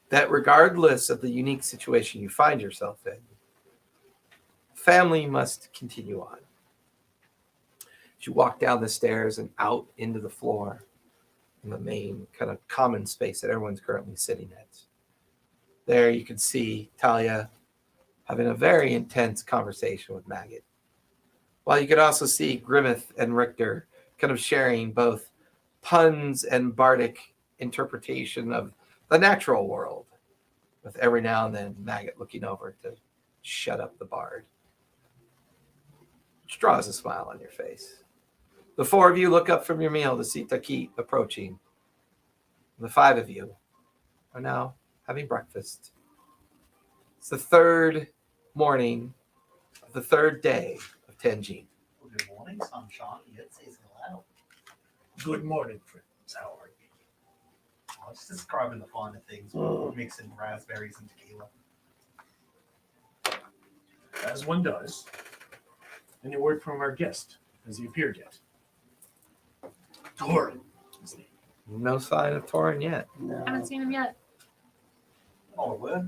that regardless of the unique situation you find yourself in, family must continue on. As you walk down the stairs and out into the floor in the main kind of common space that everyone's currently sitting at. There you can see Talia having a very intense conversation with Maggot. While you could also see Grimmeth and Richter kind of sharing both puns and bardic interpretation of the natural world, with every now and then Maggot looking over to shut up the bard, which draws a smile on your face. The four of you look up from your meal to see Takit approaching. The five of you are now having breakfast. It's the third morning of the third day of Tenjin. Good morning, sunshine. It says hello. Good morning, friends. How are you? I was just describing the finer things. We're mixing raspberries and tequila. As one does. Any word from our guest? Has he appeared yet? Torin. His name. No sign of Torin yet. No. Haven't seen him yet. Oh, what?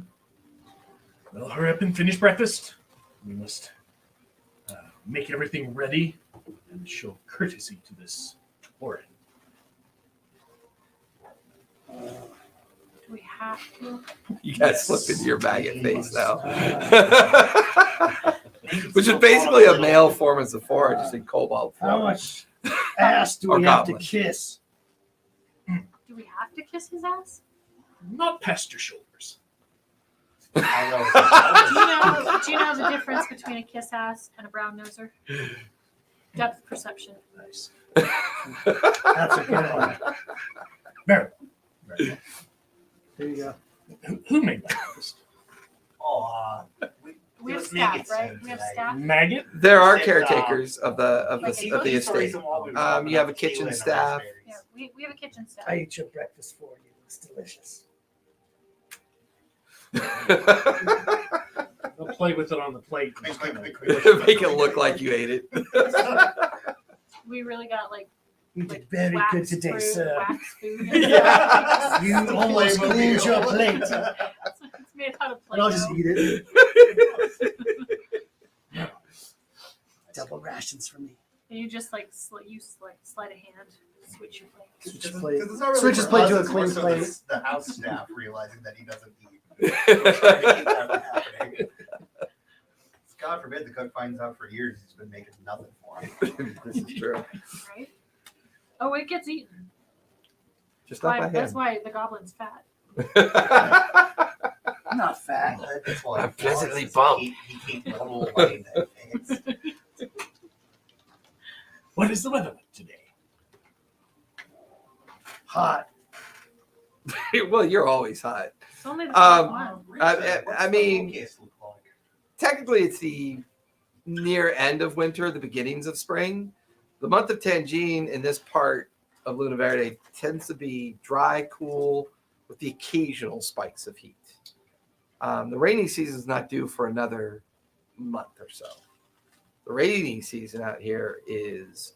Well, hurry up and finish breakfast. We must make everything ready and show courtesy to this Torin. Do we have to? You guys slip into your Maggot face now. Which is basically a male form of Sephora, just in cobalt How form. much ass do Or we have to goblin. kiss? Do we have to kiss his ass? Not past your shoulders. Do you know the difference between a kiss ass and a brown noser? Depth perception. Nice. That's a good one. Very well. Very well. There you go. Who made breakfast? Oh, We have Let's make staff, it right? soon We have today. staff. Maggot? There are Sit caretakers of the Like a of the estate. You have a kitchen staff. Yeah, we have a kitchen staff. I ate your breakfast for you. It's delicious. They'll play with it on the plate. and just kinda Make Make it look like you ate it. We really got like You did very wax good today, fruit, sir. wax food. Yeah. You almost cleaned your plate. It's made out of And I'll just Play-Doh. eat it. Double rations for me. And you just like slide a hand, switch your plate. Switch your plate. It's not really Switch his for plate us, to a it's more clean so plate. The house staff realizing that he doesn't eat. We're trying to keep that from happening. God forbid the cook finds out for years he's been making nothing for him. This is true. Right? Oh, it gets eaten. Just not by That's him. why the goblin's fat. I'm not fat. That's why I'm pleasantly Wallace is bumped. He can't level away that face. What is the weather like today? Hot. Well, you're always hot. It's only the first one. I mean- What's the look like? Technically, it's the near end of winter, the beginnings of spring. The month of Tenjin in this part of Luna Verde tends to be dry, cool, with the occasional spikes of heat. The rainy season is not due for another month or so. The rainy season out here is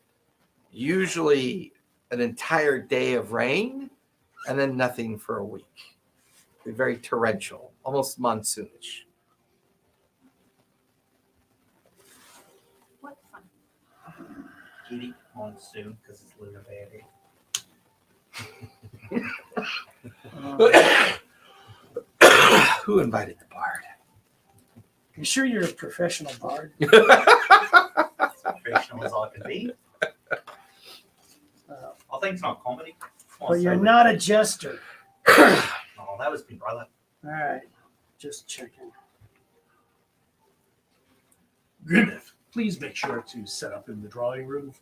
usually an entire day of rain and then nothing for a week. Be very torrential, almost monsoonish. What fun. Katie, on soon because it's Lunar Baby. Who invited the bard? You sure you're a professional bard? Professional as I can be. I think it's not comedy. Come on, But you're sober. not a jester. Oh, that was me, brother. All right, just checking. Grimmeth, please make sure to set up in the drawing room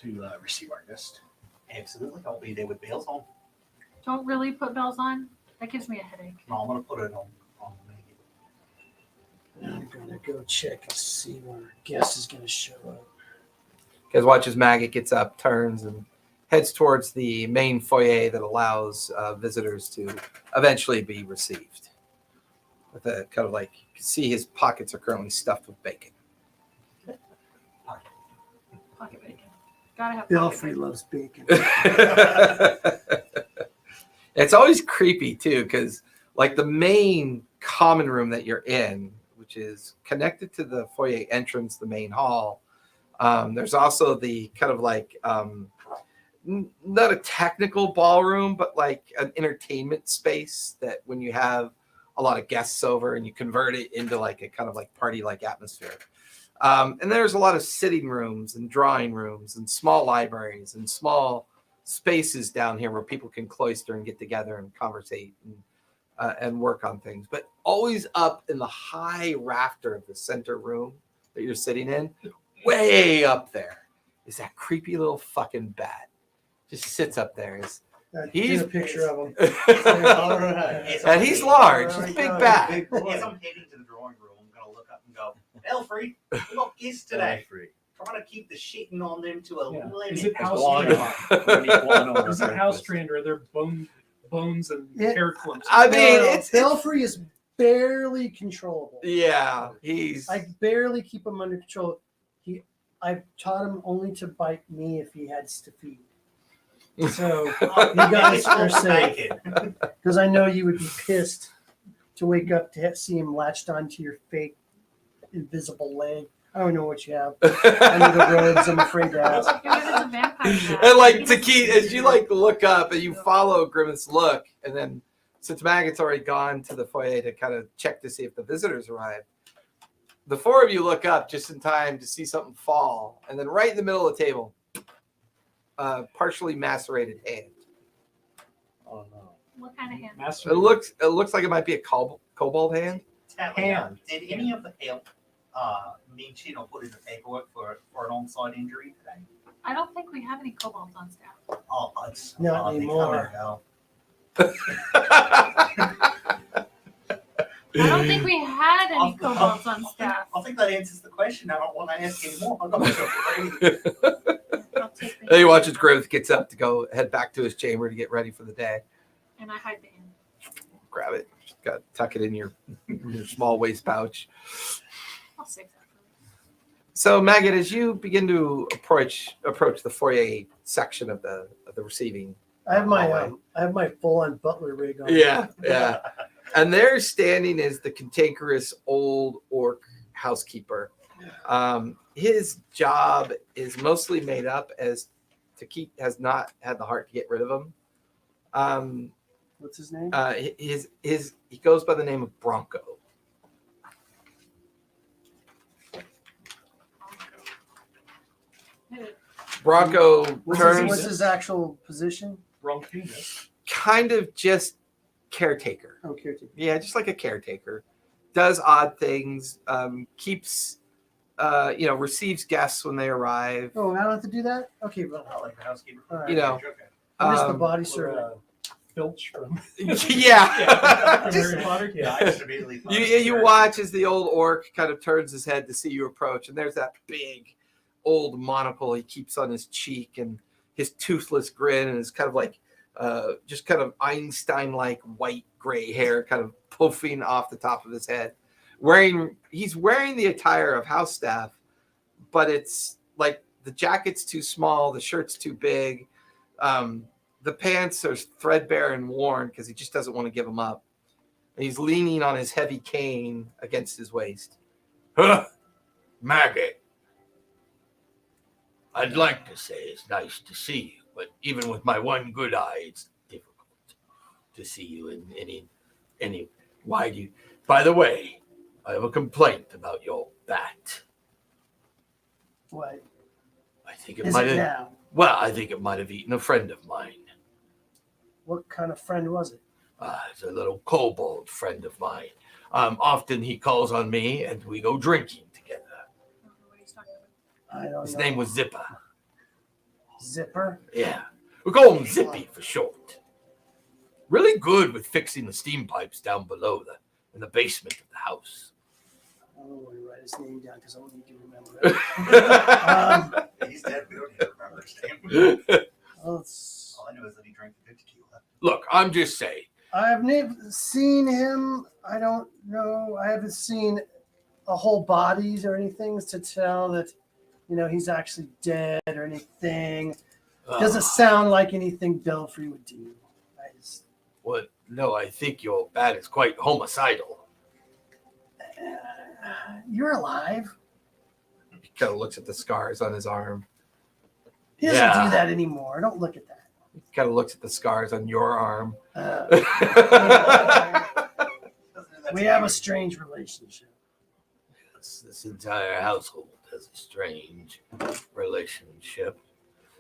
to receive our guest. Absolutely. I'll be there with bells on. Don't really put bells on. That gives me a headache. No, I'm going to put it on me. I'm gonna go check and see when our guest is gonna show up. You guys watch as Maggot gets up, turns, and heads towards the main foyer that allows visitors to eventually be received. With a kind of like, you can see his pockets are currently stuffed with bacon. Pocket bacon. Gotta have pocket Ghelfi bacon. loves bacon. It's always creepy too, because like the main common room that you're in, which is connected to the foyer entrance, the main hall, there's also the kind of like not a technical ballroom, but like an entertainment space that when you have a lot of guests over and you convert it into like a kind of like party like atmosphere. And there's a lot of sitting rooms and drawing rooms and small libraries and small spaces down here where people can cloister and get together and conversate and work on things. But always up in the high rafter of the center room that you're sitting in, way up there, is that creepy little fucking bat. Just sits up there. He's a picture of him. All right. And he's large. He's a big bat. As I'm heading to the drawing room, I'm going to look up and go, Elfrey, we got guests today. Trying to keep the shitting on them to a Yeah. limit. Is it house Guano. trained? Is it house trained, or are there bones and Yeah. hair clumps? I mean, No, it's Ghelfi is barely controllable. yeah. He's I barely keep him under control. I've taught him only to bite me if he has to feed. So you guys are safe, because I know you would be pissed to wake up to see him latched onto your fake invisible leg. I don't know what you have under the robes. I'm afraid to ask. If it is a vampire bat, and like he to doesn't keep as you like look up and you follow Grimace's look, and then since Maggot's already gone to the foyer to kind of check to see if the visitors arrived, the four of you look up just in time to see something fall, and then right in the middle of the table, partially macerated hand. Oh no. What kind of hand? Master. It looks like it might be a kobold hand. Hand. Did any of the help mention or put in the paperwork for an on-site injury today? I don't think we have any kobolds on staff. Oh, it's Not they anymore. come and go. I don't think we had any kobolds on staff. I think that answers the question. I don't want to ask anymore. I'm not sure. I'll take the Then you hand. watch as Grimace gets up to go head back to his chamber to get ready for the day. And I hide the hand. Grab it, tuck it in your small waist pouch. I'll save that for later. So Maggot, as you begin to approach the foyer section of the receiving, I have my full-on butler rig on. yeah, and there standing is the cantankerous old orc housekeeper. His job is mostly made up has not had the heart to get rid of him. What's his name? He goes by the name of Bronco. Bronco turns What's his actual position? Wrong penis. kind of just caretaker. Oh, caretaker. Yeah, just like a caretaker. Does odd things. Keeps, receives guests when they arrive. Oh, I don't have to do that? Okay, well, I like the housekeeper. all right. You know, I'm just the um, body Or, servant. Filch from yeah. from Just- Harry Potter. Yeah, I just immediately thought you watch as the old orc kind of turns his head to see you approach, and there's that big old monocle he keeps on his cheek, and his toothless grin, and his kind of like just kind of Einstein-like white gray hair kind of puffing off the top of his head. He's wearing the attire of house staff, but it's like the jacket's too small, the shirt's too big, the pants are threadbare and worn because he just doesn't want to give them up. And he's leaning on his heavy cane against his waist. Huh, Maggot. I'd like to say it's nice to see you, but even with my one good eye, it's difficult to see you in any. Why do you? By the way, I have a complaint about your bat. What I think it is might it have. now? Well, I think it might have eaten a friend of mine. What kind of friend was it? It's a little kobold friend of mine. Often he calls on me, and we go drinking together. I don't know what he's talking about. I don't His know. name was Zipper. Zipper. Yeah, we call him Zippy for short. Really good with fixing the steam pipes down below in the basement of the house. I don't want to write his name down because I don't need to remember it. He's dead. We don't need to remember his name. Let's- All I know is that he drank the good tequila. Look, I'm just saying. I have never seen him. I don't know. I haven't seen a whole bodies or anything to tell that, he's actually dead or anything. Doesn't sound like anything Belfry would do. I just, What? No, I think your bat is quite homicidal. you're alive. He kind of looks at the scars on his arm. He doesn't Yeah. do that anymore. Don't look at that. He kind of looks at the scars on your arm. We have a strange relationship. This entire household has a strange relationship.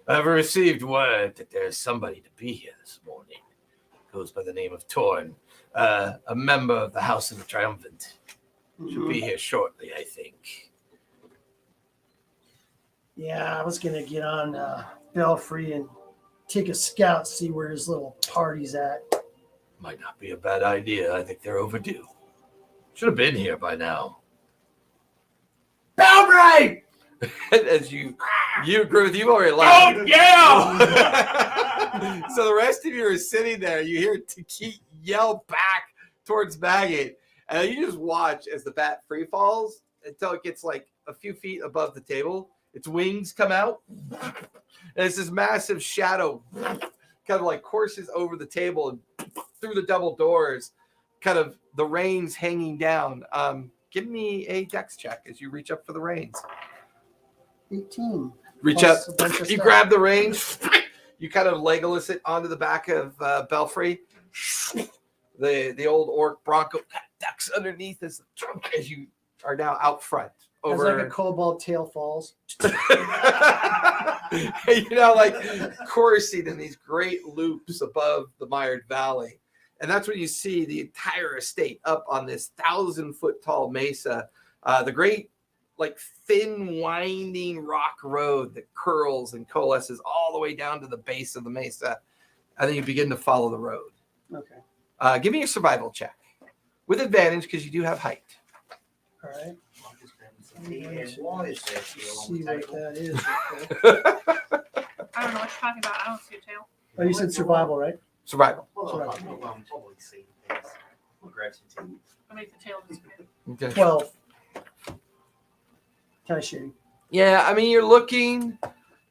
I've received word that there's somebody to be here this morning. Goes by the name of Torn, a member of the House of the Triumphant. Should be here shortly, I think. Yeah, I was gonna get on Belfry and take a scout, see where his little party's at. Might not be a bad idea. I think they're overdue. Should have been here by now. Belgrade! As you agree with you already laughed. Oh, yeah! So the rest of you are sitting there. You hear Taki yell back towards Maggot, and you just watch as the bat free falls until it gets like a few feet above the table. Its wings come out, and it's this massive shadow kind of like courses over the table and through the double doors, kind of the reins hanging down. Give me a dex check as you reach up for the reins. 18. Reach Plus up, a bunch of you stuff. grab the reins, you kind of Legolas it onto the back of Belfry. The old orc Bronco ducks underneath his trunk as you are now out front. As Over, like a cobalt tail falls. like coursing in these great loops above the mired valley. And that's when you see the entire estate up on this 1,000-foot tall mesa. The great, like, thin, winding rock road that curls and coalesces all the way down to the base of the mesa. And then you begin to follow the road. Okay. Give me a survival check with advantage because you do have height. All right. And why is there See on the what table? that is. Okay. I don't know what you're talking about. I don't see a tail. Oh, you said survival, right? Survival. Hold on, probably see things. We'll grab some tea. I'll make the tail disappear. Okay. 12. Kind of shitty. Yeah, I mean, you're looking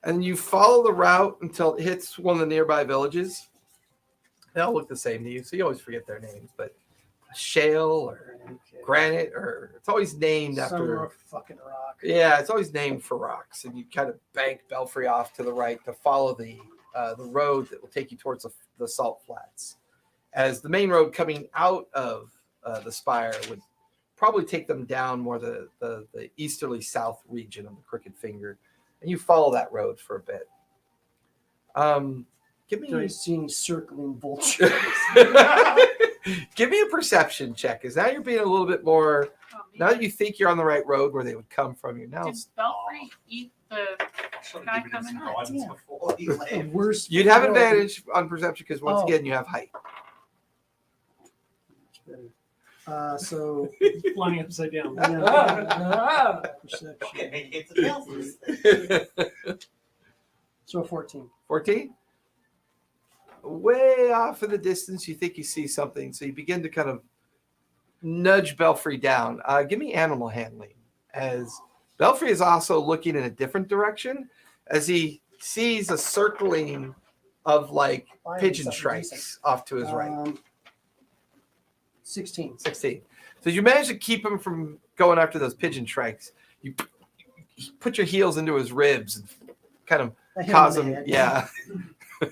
and you follow the route until it hits one of the nearby villages. They all look the same to you, so you always forget their names, but shale or Okay. granite, or it's always named Some after. fucking rock. Yeah, it's always named for rocks, and you kind of bank Belfry off to the right to follow the road that will take you towards the salt flats. As the main road coming out of the spire would probably take them down more the easterly south region of the Crooked Finger, and you follow that road for a bit. Give Do I me see any circling vultures? give me a perception check, because now you're being a little bit more. Oh, me. Now that you think you're on the right road where they would come from, you now Did Belfry eat the Should've guy given him some coming? guidance Yeah. before he The left. worst. you'd have no, advantage on perception because once Oh. again you have height. So Flying upside down. yeah, perception. Okay, it's a tail. So 14. 14. Way off in the distance, you think you see something, so you begin to kind of nudge Belfry down. Give me animal handling, as Belfry is also looking in a different direction as he sees a circling of like Fine, pigeon something shrikes decent. off to his right. 16. 16. So you manage to keep him from going after those pigeon shrikes. You put your heels into his ribs and kind of I hit cause him in him, the head.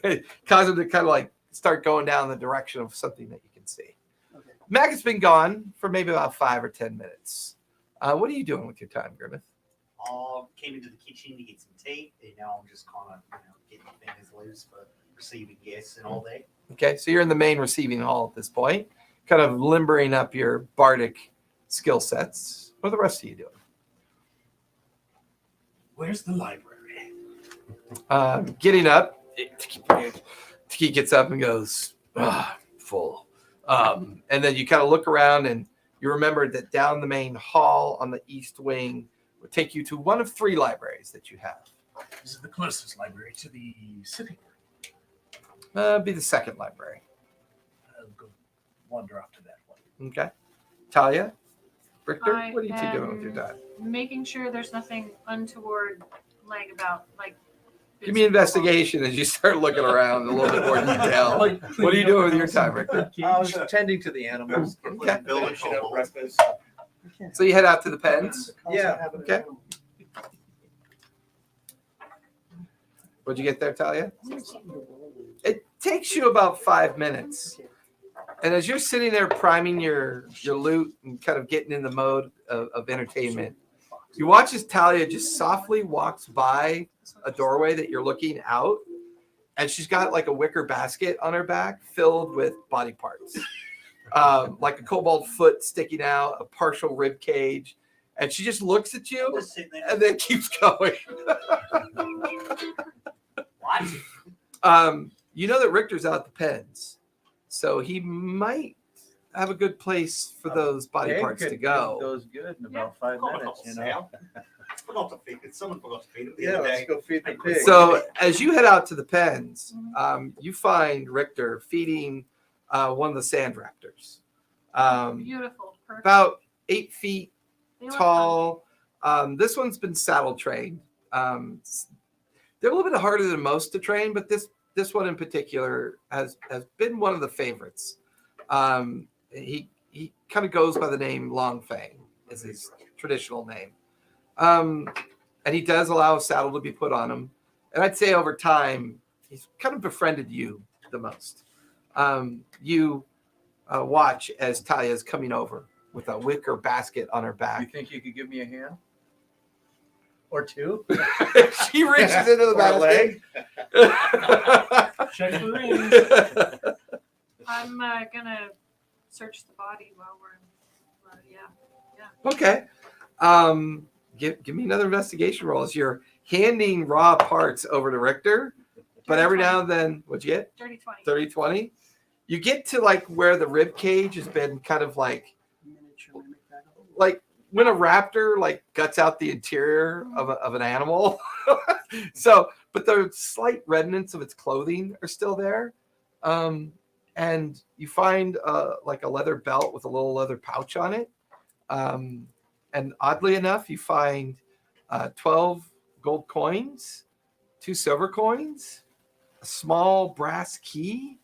yeah, cause him to kind of like start going down the direction of something that you can see. Okay. Maggot's been gone for maybe about 5 or 10 minutes. What are you doing with your time, Grimmeth? Came into the kitchen to get some tea, and now I'm just kind of getting my fingers loose for receiving guests and all day. Okay, so you're in the main receiving hall at this point, kind of limbering up your bardic skill sets. What are the rest of you doing? Where's the library? Getting up, Tiki gets up and goes, full. And then you kind of look around and you remember that down the main hall on the east wing would take you to one of 3 libraries that you have. This is the closest library to the city. Be the second library. I'll go wander off to that one. Okay. Talia, Richter, I what are you two doing with your am time? Making sure there's nothing untoward lying about, like. Give me investigation as you start looking around in a little bit more detail. What are you doing with your time, Richter? I was tending to the animals. Okay. Finishing up breakfast. So you head out to the pens. Yeah, okay. What'd you get there, Talia? It takes you about 5 minutes. And as you're sitting there priming your loot and kind of getting in the mode of entertainment, you watch as Talia just softly walks by a doorway that you're looking out, and she's got like a wicker basket on her back filled with body parts. Like a kobold foot sticking out, a partial rib cage, and she just looks at you Just sitting there. and then keeps going. What? You know that Richter's out the pens, so he might have a good place for those body parts to go. Goes good in Yeah. about 5 minutes, you know. Forgot to feed it. Someone forgot to feed it the Yeah, other let's day. go feed the pig. So as you head out to the pens, you find Richter feeding one of the sand raptors, Beautiful. Perfect. about 8 feet They look tall. This one's been saddle trained. They're a little bit harder than most to train, but this one in particular has been one of the favorites. He kind of goes by the name Longfang, is his traditional name. And he does allow a saddle to be put on him. And I'd say over time, he's kind of befriended you the most. You watch as Talia is coming over with a wicker basket on her You back. think you could give me a hand? Or 2. She reaches into the Or a leg? basket. Check the range. I'm gonna search the body while we're. Okay. Give me another investigation roll as you're handing raw parts over to Richter. But every now and then, what'd you get? Dirty 20. 30, 20. You get to like where the rib cage has been kind of like when a raptor like guts out the interior of an animal. So, but the slight remnants of its clothing are still there. And you find like a leather belt with a little leather pouch on it. And oddly enough, you find 12 gold coins, 2 silver coins, a small brass key,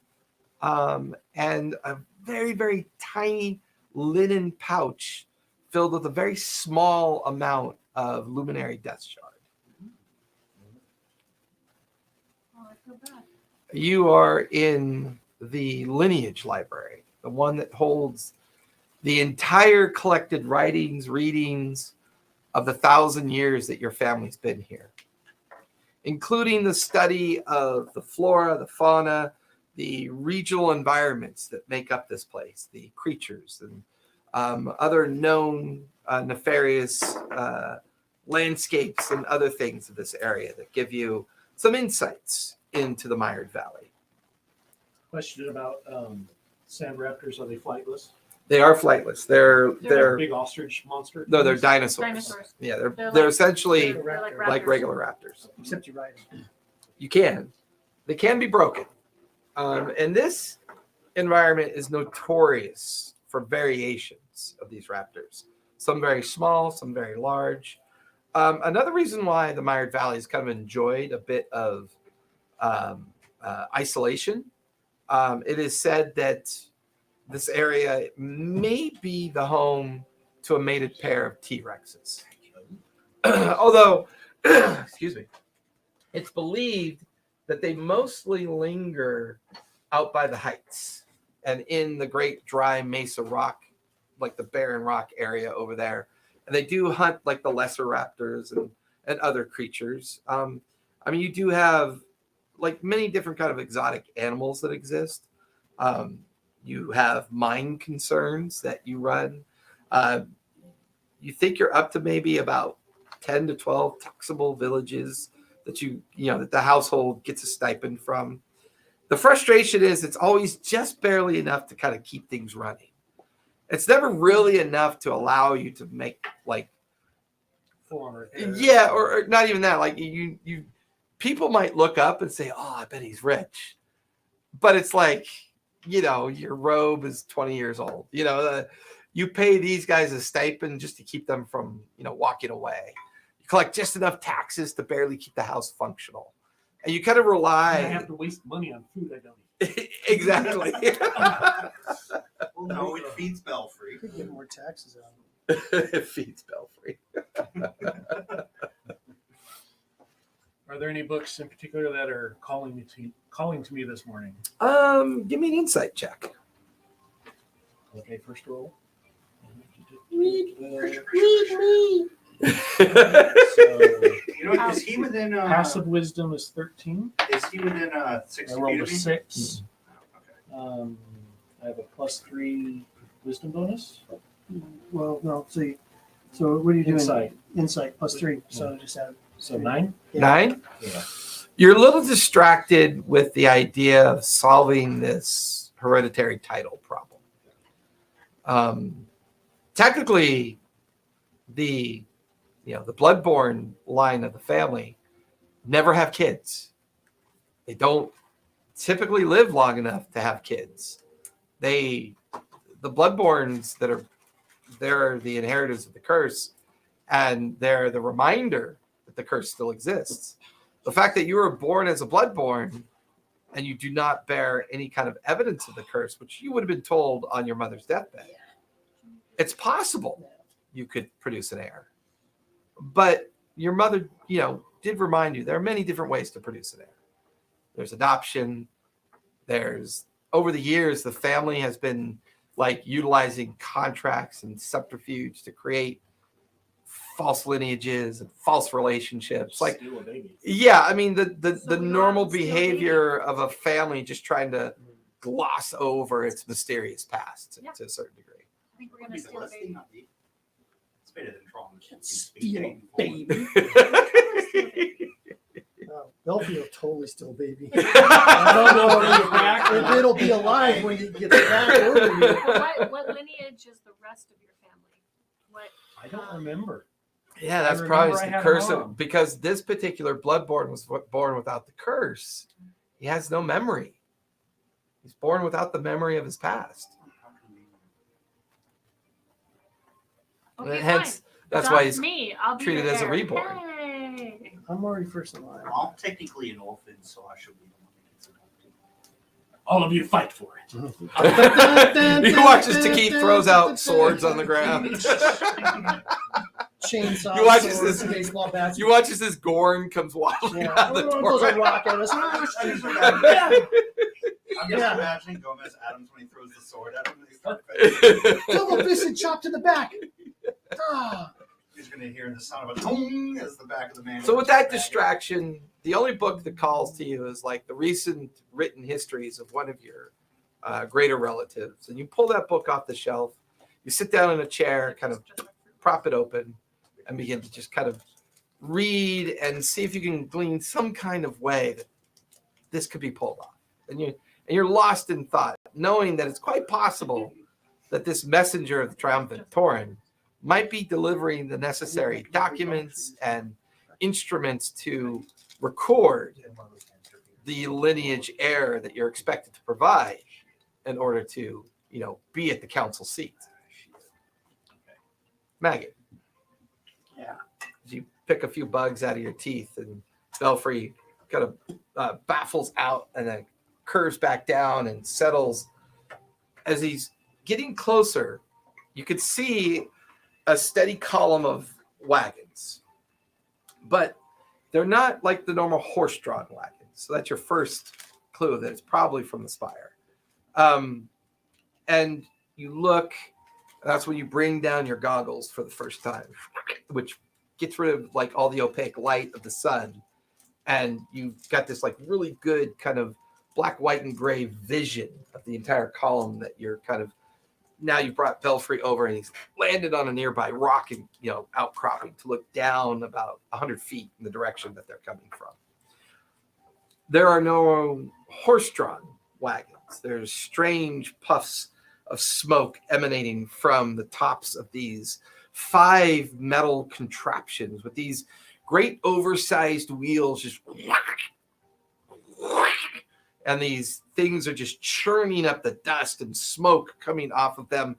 and a very, very tiny linen pouch filled with a very small amount of luminary death shard. Oh, I feel bad. You are in the lineage library, the one that holds the entire collected writings, readings of the 1,000 years that your family's been here, including the study of the flora, the fauna, the regional environments that make up this place, the creatures and other known nefarious landscapes and other things of this area that give you some insights into the Mired Valley. Question about sand raptors. Are they flightless? They are flightless. They're Big ostrich monster? no, they're dinosaurs. Dinosaurs. Yeah, They're they're like- essentially They're like like raptors. regular raptors. Except you ride them. You can. They can be broken. And this environment is notorious for variations of these raptors. Some very small, some very large. Another reason why the Mired Valley has kind of enjoyed a bit of isolation. It is said that this area may be the home to a mated pair of T-Rexes. Although, excuse me, It's believed that they mostly linger out by the heights and in the great dry mesa rock, like the barren rock area over there. And they do hunt like the lesser raptors and other creatures. I mean, you do have like many different kind of exotic animals that exist. You have mine concerns that you run. You think you're up to maybe about 10 to 12 taxable villages that that the household gets a stipend from. The frustration is it's always just barely enough to kind of keep things running. It's never really enough to allow you to make like, yeah, or not even that. Like you people might look up and say, "Oh, I bet he's rich," but it's like, your robe is 20 years old. You pay these guys a stipend just to keep them from, walking away. You collect just enough taxes to barely keep the house functional, and you kind of rely. I have to waste money on food I don't eat. Exactly. Well, no, it feeds Belfry. Could get more taxes out. It feeds Belfry. Are there any books in particular that are calling to me this morning? Give me an insight check. Okay, first roll. So Is he within? passive wisdom is 13. Is he within 60 I feet rolled a of me? 6. Okay. I have a +3 wisdom bonus. Well, no. So what are you doing? Insight. Insight +3. So just add. So 9. Yeah. 9? Yeah. You're a little distracted with the idea of solving this hereditary title problem. Technically, the bloodborne line of the family never have kids. They don't typically live long enough to have kids. The bloodborns they're the inheritors of the curse, and they're the reminder that the curse still exists. The fact that you were born as a bloodborne and you do not bear any kind of evidence of the curse, which you would have been told on your mother's deathbed, it's possible you could produce an heir. But your mother, did remind you there are many different ways to produce an heir. There's adoption. There's, over the years, the family has been like utilizing contracts and subterfuge to create false lineages and false relationships. Like, Steal a baby. yeah, I mean the So we normal all steal behavior of a family just trying to gloss over its mysterious past Yeah. to a certain degree. I think we're gonna steal a baby. It's better than drawing. Steal a baby. Belfry will totally steal a baby. I don't know when you back. If it'll be alive when it gets back over you. But what lineage is the rest of your family? What? I don't remember. Yeah, that's I probably remember I the had curse a of, mom. because this particular bloodborne was born without the curse. He has no memory. He's born without the memory of his past. Okay, Hence, fine. that's Adopt why he's me. I'll be treated the as a heir. reborn. Hey. I'm already first in line. I'm technically an orphan, so I should be the one that gets adopted. All of you fight for it. He watches Takith throws out swords on the ground. Chainsaw. You watch swords, this- baseball bats. You watch as this Gorn comes waddling Yeah. out the Throws a door. rock at us. I'm just Yeah. imagining Gomez Adams when he throws the sword at him and they start fighting. Double fisted chop to the back. Ah. He's going to hear the sound of a tong as the back of the man. So with that distraction, the only book that calls to you is like the recent written histories of one of your greater relatives. And you pull that book off the shelf, you sit down in a chair, kind of prop it open, and begin to just kind of read and see if you can glean some kind of way that this could be pulled off. And you're lost in thought, knowing that it's quite possible that this messenger of the triumphant Tauren might be delivering the necessary documents and instruments to record the lineage heir that you're expected to provide in order to, be at the council seat. Maggot. Yeah. You pick a few bugs out of your teeth, and Belfry kind of baffles out and then curves back down and settles. As he's getting closer, you could see a steady column of wagons. But They're not like the normal horse-drawn wagons. So that's your first clue that it's probably from the spire. And you look, that's when you bring down your goggles for the first time, which gets rid of like all the opaque light of the sun. And you've got this like really good kind of black, white, and gray vision of the entire column that you're kind of, now you've brought Belfry over and he's landed on a nearby rock and, outcropping to look down about 100 feet in the direction that they're coming from. There are no horse-drawn wagons. There's strange puffs of smoke emanating from the tops of these 5 metal contraptions with these great oversized wheels just and these things are just churning up the dust and smoke coming off of them.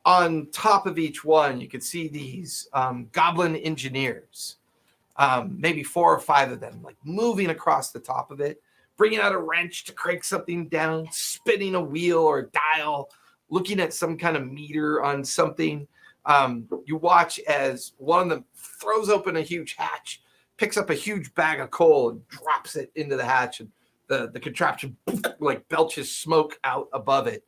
On top of each one, you can see these goblin engineers, maybe 4 or 5 of them, like moving across the top of it, bringing out a wrench to crank something down, spinning a wheel or a dial, looking at some kind of meter on something. You watch as one of them throws open a huge hatch, picks up a huge bag of coal and drops it into the hatch, and the contraption like belches smoke out above it.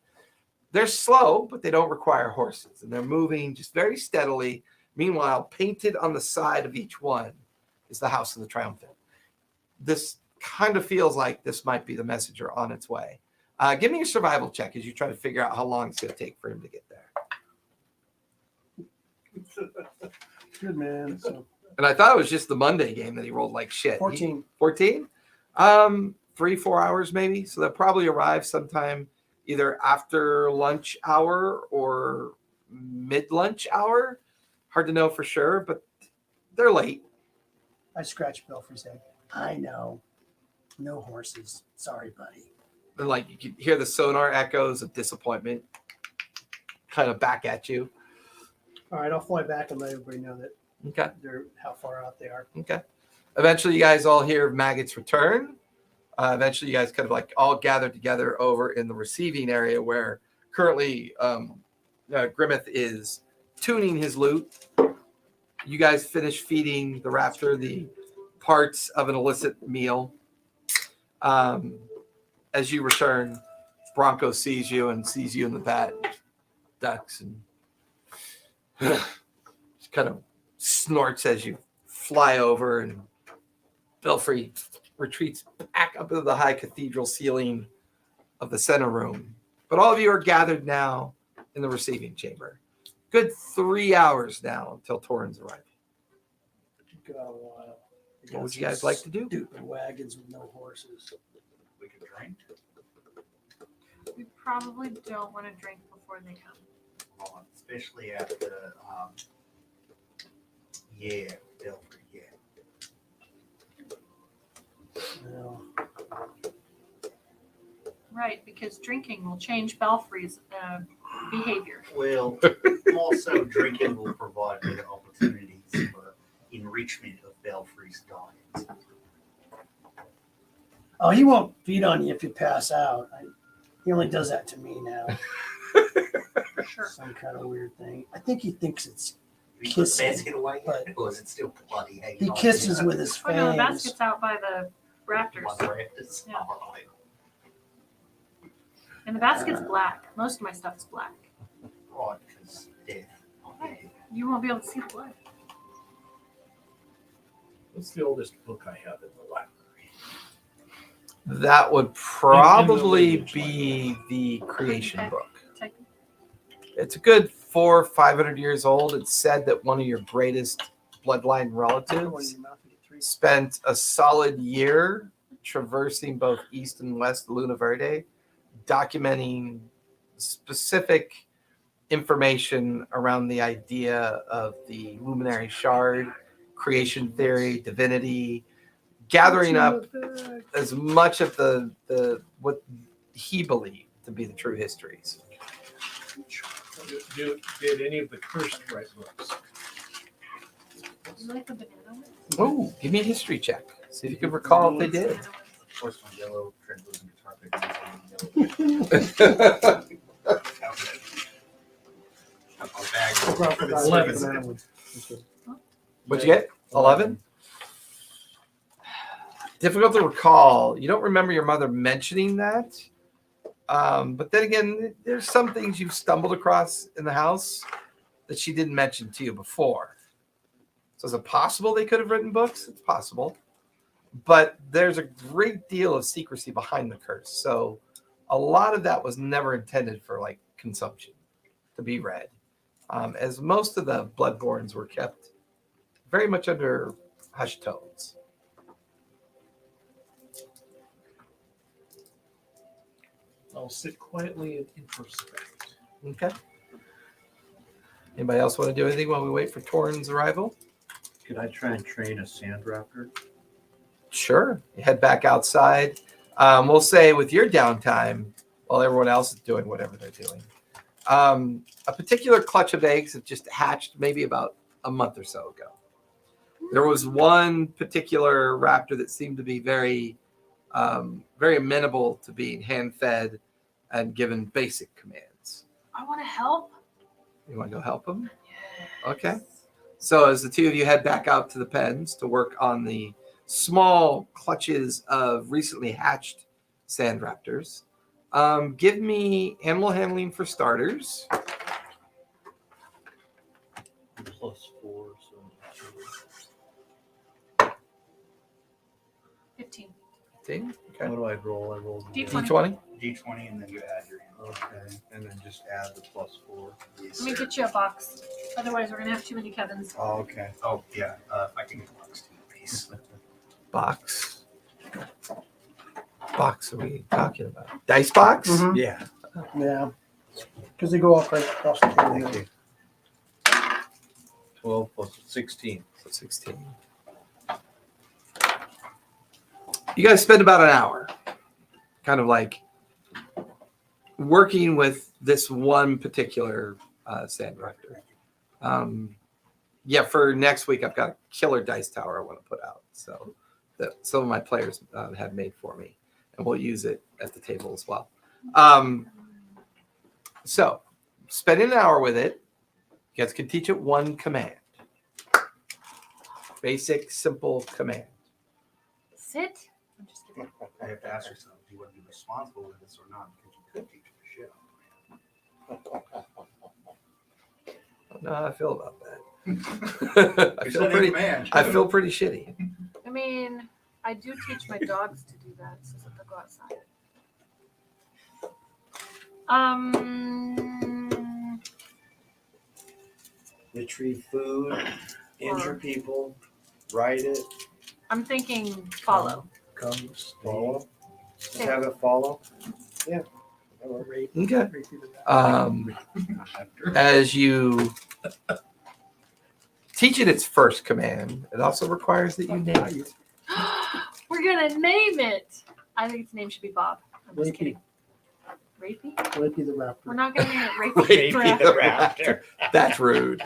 They're slow, but they don't require horses, and they're moving just very steadily. Meanwhile, painted on the side of each one is the House of the Triumphant. This kind of feels like this might be the messenger on its way. Give me a survival check as you try to figure out how long it's going to take for him to get there. Good man. So And I thought it was just the Monday game that he rolled like shit. 14. 14? 3-4 hours maybe. So they'll probably arrive sometime either after lunch hour or mid-lunch hour. Hard to know for sure, but they're late. I scratched Belfry's head. I know. No horses. Sorry, buddy. And like you can hear the sonar echoes of disappointment kind of back at you. All right, I'll fly back and let everybody know that Okay. they're how far out they are. Okay. Eventually, you guys all hear Maggot's return. Eventually, you guys kind of like all gather together over in the receiving area where currently Grimmeth is tuning his lute. You guys finish feeding the raptor the parts of an illicit meal. As you return, Bronco sees you in the bat, ducks, and just kind of snorts as you fly over, and Belfry retreats back up into the high cathedral ceiling of the center room. But all of you are gathered now in the receiving chamber. Good 3 hours now until Torrin's arrival. Got a while. They What got would you some guys like to do? Stupid wagons with no horses. We could drink. We probably don't want to drink before they come. Well, especially after, Belfry, yeah. No. Right, because drinking will change Belfry's behavior. Well, also drinking will provide better opportunities for enrichment of Belfry's diet. Oh, he won't feed on you if you pass out. He only does that to me now. For sure. Some kind of weird thing. I think he thinks it's Have you put the Kissing, basket away but- yet? Or is it still bloody hanging he on? kisses with his Oh no, the fangs. basket's out by the raptors. One raptors? Yeah. All right. And the basket's black. Most of my stuff's black. Right, because death. Right. You won't be able to see the blood. What's the oldest book I have in the library? That would probably be the creation book. Take- It's a good 400 or 500 years old. It's said that one of your greatest bloodline relatives spent a solid year traversing both east and west Luna Verde, documenting specific information around the idea of the luminary shard, creation theory, divinity, gathering up as much of the what he believed to be the true histories. Did any of the cursed write books? You like the banana? Oh, give me a history check. See if you can recall if they did. First one yellow, translucent guitar pick. Crocodile 11. banana wood. What'd you get? 11? Difficult to recall. You don't remember your mother mentioning that. But then again, there's some things you've stumbled across in the house that she didn't mention to you before. So is it possible they could have written books? It's possible. But there's a great deal of secrecy behind the curse. So a lot of that was never intended for like consumption to be read. As most of the Bloodborns were kept very much under hushed tones. I'll sit quietly and introspect. Okay. Anybody else want to do anything while we wait for Torrin's arrival? Could I try and train a sand raptor? Sure. You head back outside. We'll say with your downtime, while everyone else is doing whatever they're doing, a particular clutch of eggs have just hatched maybe about a month or so ago. There was one particular raptor that seemed to be very amenable to being hand-fed and given basic commands. I want to help. You want to go help him? Yes. Okay. So as the two of you head back out to the pens to work on the small clutches of recently hatched sand raptors, give me animal handling for starters. +4, so 15. 15. Okay. what do I roll? I roll D20. D20. D20 and then you add your animal. Okay, and then just add the +4. Yes, Let me sir. get you a box. Otherwise, we're going to have too many Kevins. Oh, okay. Oh yeah, if I can get box too, please. Box. Box are we talking about? Dice box? Mhm. Yeah. Yeah. Because they go off right across the table. Thank you. 12 plus 16. So 16. You guys spend about an hour kind of like working with this one particular sand raptor. Yeah, for next week, I've got a killer dice tower I want to put out. So that some of my players had made for me, and we'll use it at the table as well. So spending an hour with it, you guys can teach it one command. Basic, simple command. Sit. I'm just kidding. I have to ask yourself, do you want to be responsible with this or not? Because you could teach the shit out I don't know how I feel about that. I feel pretty shitty. I mean, I do teach my dogs to do that so that they'll go outside. Retrieve food, injure people, ride it, I'm thinking follow. Come, follow. Just Okay. have it follow. Yeah. that works. rape, Okay. rape you to death. As you teach it its first command, it also requires that you name it. We're gonna name it. I think its name should be Bob. I'm just Rapey. kidding. Rapey? Rapey the raptor. We're not gonna name it Rapey. Rapey the raptor. That's rude.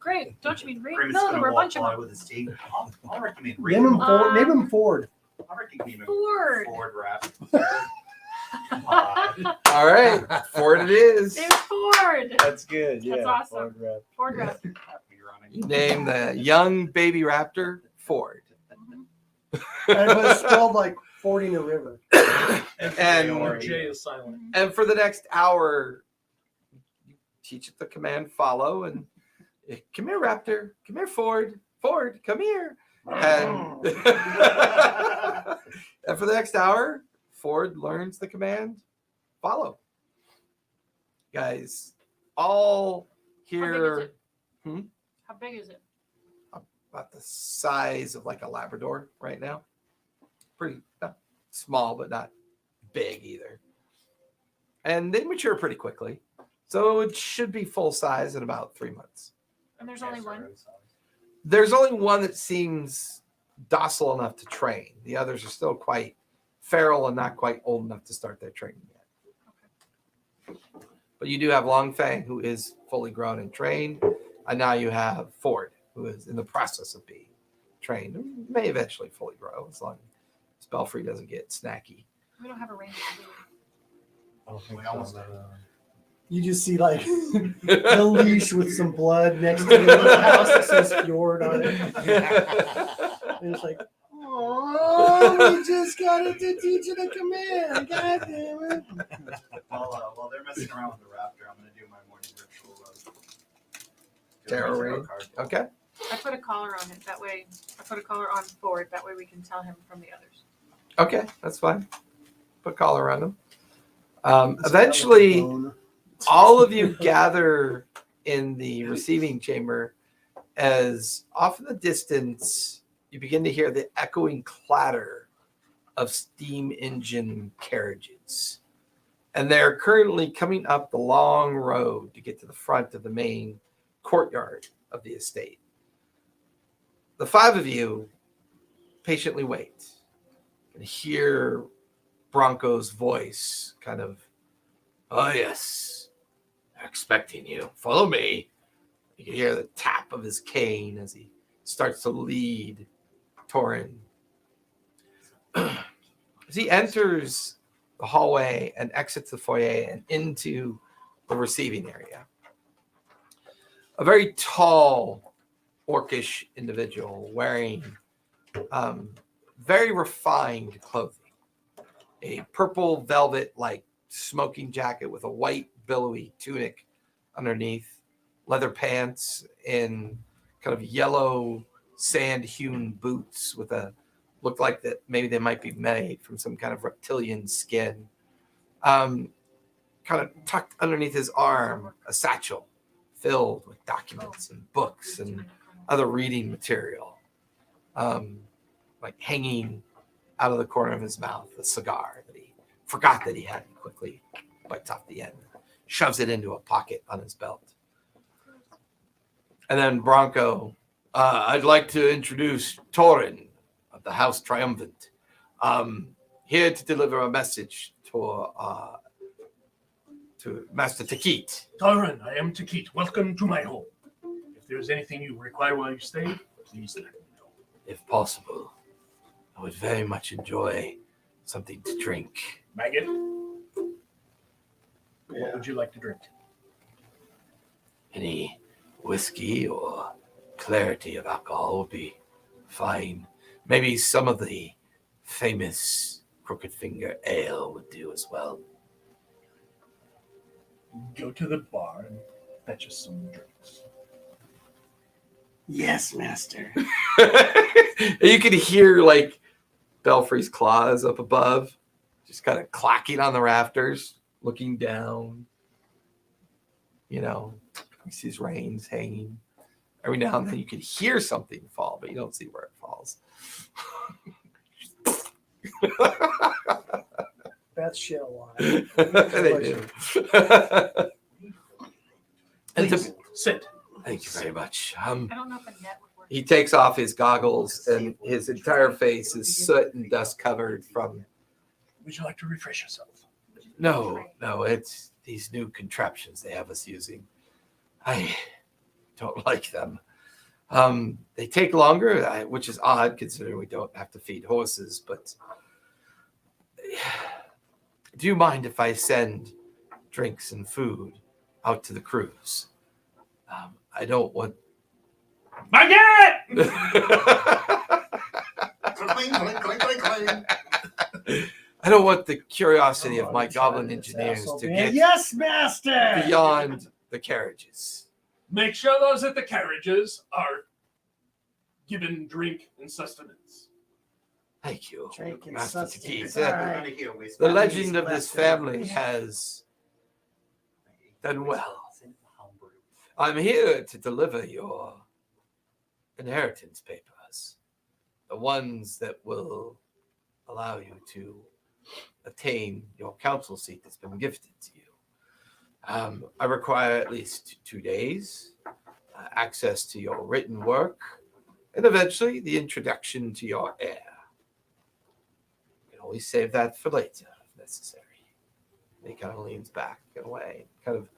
Grape. Don't you mean rape? Grimace No, gonna there were a walk bunch of by them. with his teeth. I'll recommend Name him Raven. Ford. Name him Ford. I reckon name him Ford. Ford rap. All right, Ford it is. Name it Ford. That's good. Yeah. That's awesome. Ford rap. Ford rap. You name the young baby raptor Ford. And it was spelled like fording a river. And The J is silent. And for the next hour, you teach it the command follow and come here, Raptor. Come here, Ford. Ford, come here. And, and for the next hour, Ford learns the command follow. Guys, all here How big is it? about the size of like a Labrador right now. Pretty not small, but not big either. And they mature pretty quickly. So it should be full size in about 3 months. And there's only one. There's only one that seems docile enough to train. The others are still quite feral and not quite old enough to start their training yet. But you do have Longfang, who is fully grown and trained. And now you have Ford, who is in the process of being trained. May eventually fully grow as long as Belfry doesn't get snacky. We don't have a range. I don't think We almost so, but, You just see like the leash with some blood next to the little house that says Fjord on it. And it's like, oh, we just got it to teach it a command. God damn it. While they're messing around with the raptor, I'm going to do my morning ritual of Tarot tarot reading. card. Okay. I put a collar on it. That way, I put a collar on Ford. That way we can tell him from the others. Okay, that's fine. Put collar on them. Eventually, all of you gather in the receiving chamber as off in the distance you begin to hear the echoing clatter of steam engine carriages. And they're currently coming up the long road to get to the front of the main courtyard of the estate. The five of you patiently wait and hear Bronco's voice kind of, Oh, yes. They're expecting you. Follow me. you can hear the tap of his cane as he starts to lead Torin. As he enters the hallway and exits the foyer and into the receiving area, a very tall, orcish individual wearing very refined clothing, a purple velvet-like smoking jacket with a white billowy tunic underneath, leather pants, and kind of yellow sand-hewn boots with a look like that maybe they might be made from some kind of reptilian skin. Kind of tucked underneath his arm, a satchel filled with documents and books and other reading material. Like hanging out of the corner of his mouth, a cigar that he forgot that he had, and quickly bites off the end, shoves it into a pocket on his belt. And then Bronco, I'd like to introduce Torin of the House Triumphant. Here to deliver a message to Master Takit. Torin, I am Takit. Welcome to my home. If there's anything you require while you stay, please let me know. If possible, I would very much enjoy something to drink. Maggot, what would you like to drink? Any whiskey or clarity of alcohol would be fine. Maybe some of the famous Crooked Finger Ale would do as well. Go to the bar and fetch us some drinks. Yes, master. You can hear like Belfry's claws up above, just kind of clacking on the rafters, looking down. You know, he sees reins hanging. Every now and then you can hear something fall, but you don't see where it falls. That's shit a lot. They do. And Please, sit. Thank you very much. I don't know if a net would work. he takes off his goggles, and his entire face is soot and dust covered from. Would you like to refresh yourself? No, it's these new contraptions they have us using. I don't like them. They take longer, which is odd considering we don't have to feed horses, but do you mind if I send drinks and food out to the crews? I don't want... Maggot! I don't want the curiosity of my goblin engineers to get Yes, master. beyond the carriages. Make sure those at the carriages are given drink and sustenance. Thank you, Drink and Master sustenance. Takit. All right. The legend of this family has done well. I'm here to deliver your inheritance papers, the ones that will allow you to attain your council seat that's been gifted to you. I require at least 2 days, access to your written work, and eventually the introduction to your heir. You can always save that for later if necessary. And he kind of leans back and away. Kind of,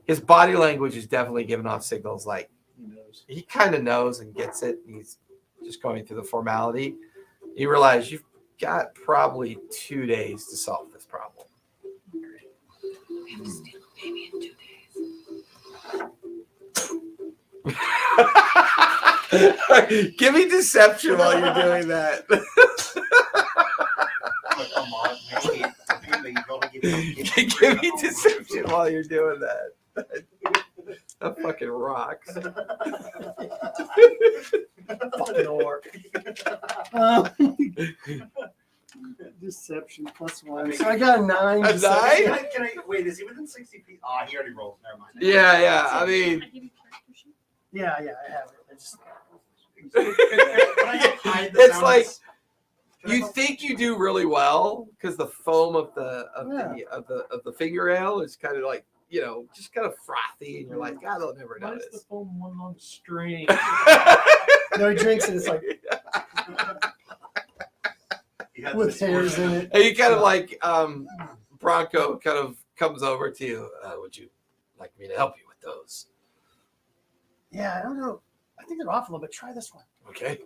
his body language is definitely giving off signals like He knows. he kind of knows and gets it. And he's just going through the formality. You realize you've got probably 2 days to solve this problem. Maybe in 2 days. Give me deception while you're doing that. Oh, come on, maybe. Maybe you gotta get Give me deception while you're doing that. That fucking rocks. Fucking orc. Deception +1. So I got a 9. A deception. 9? Can I wait? Is he within 60 feet? Oh, he already rolled. Never mind. Yeah. I mean, I give you character sheet. Yeah, I have it. I just, Can I hide the It's sound like- of- Can I you go- think you do really well because the foam of the Yeah. of the finger ale is kind of like, you know, just kind of frothy, and you're like, God, they'll never Why is the notice. foam one long string? no, he drinks it. It's like He had with this hairs in portion. it. And you kind of like Bronco kind of comes over to you. Would you like me to help you with those? Yeah, I don't know. I think they're off a little bit. Try this one. Okay.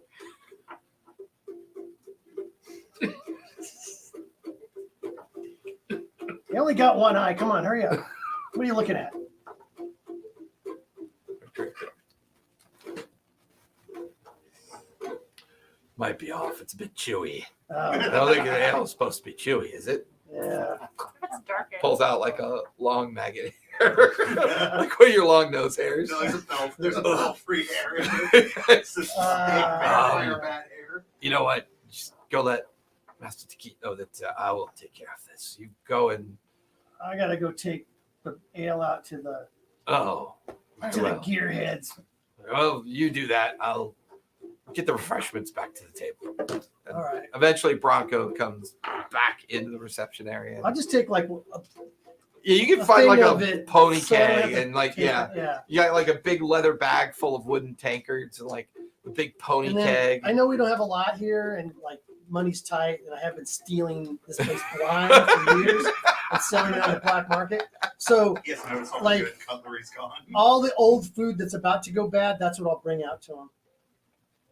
You only got one eye. Come on, hurry up. What are you looking at? Might be off. It's a bit chewy. I Oh, don't think the ale is supposed to be chewy, is it? yeah. That's dark. Ale. Pulls out like a long maggot hair, like one of your long nose hairs. No, there's a bell-free hair. It's this big vampire bat hair. You know what? Just go let Master Taki know that I will take care of this. You go and I gotta go take the ale out to the well, gearheads. well, you do that. I'll get the refreshments back to the table. And All right. eventually, Bronco comes back into the reception area. I'll just take like a Yeah, you can a find thing like of a it, pony so I don't have keg to and like take yeah, it. Yeah. you got like a big leather bag full of wooden tankards and like a big pony And then keg. I know we don't have a lot here, and like money's tight, and I have been stealing this place blind for years and selling it on the black market. So Yes, I noticed all Like- the good cutlery's gone. all the old food that's about to go bad, that's what I'll bring out to them.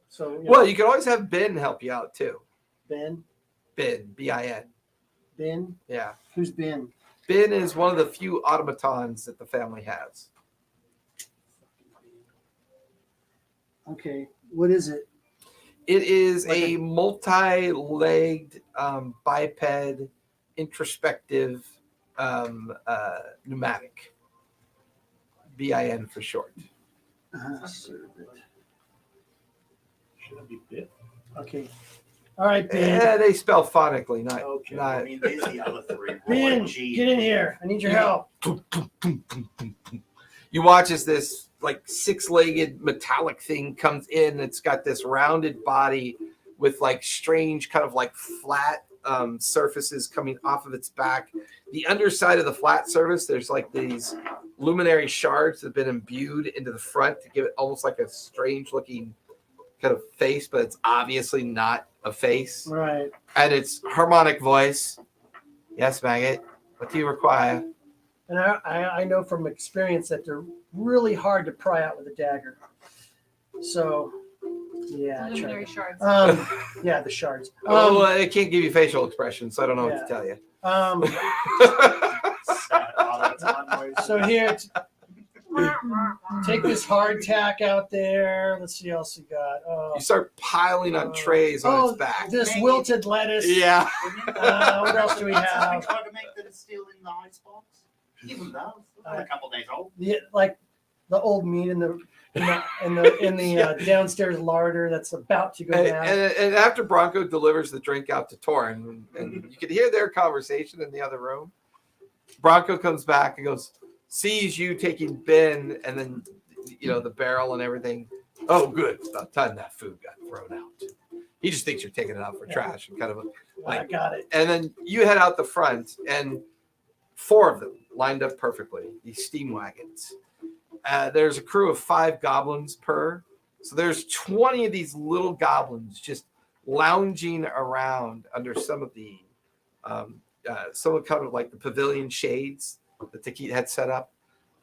So Well, you can always have Ben help you out too. Ben, Ben, B-I-N. Yeah. who's Ben? Ben is one of the few automatons that the family has. Okay, what is it? It is Like a multi-legged biped introspective pneumatic. BIN for short. Serve it. Should it be bit? Okay, all right, Ben. Yeah, they spell phonically, not Okay. I not. mean, there's the other three. Ben, G. get in here. I need your help. You watch as this like six-legged metallic thing comes in. It's got this rounded body with like strange kind of like flat surfaces coming off of its back. The underside of the flat surface, there's like these luminary shards that have been imbued into the front to give it almost like a strange looking kind of face, but it's obviously not a face. Right. And it's harmonic voice. Yes, maggot. What do you require? And I know from experience that they're really hard to pry out with a dagger. So, yeah. I Luminary tried. shards. Yeah, the shards. Oh, well, it can't give you facial expressions, so I don't know what to tell you. Sad automaton voice. So here, take this hardtack out there. Let's see what else you got. Oh, You start piling on trays on its back. this wilted lettuce. Yeah. What else do we Something have? tried to make that is still in the icebox. Even though it's only a couple days old. Like the old meat in the downstairs larder that's about to go And, bad. and after Bronco delivers the drink out to Torin, and you can hear their conversation in the other room, Bronco comes back and goes, sees you taking Ben and then, you know, the barrel and everything. Oh, good. It's about time that food got thrown out. He just thinks you're taking it out for trash and kind of I got it. and then you head out the front, and 4 of them lined up perfectly, these steam wagons. There's a crew of 5 goblins per. So there's 20 of these little goblins just lounging around under some of the, some kind of like the pavilion shades that Takit had set up.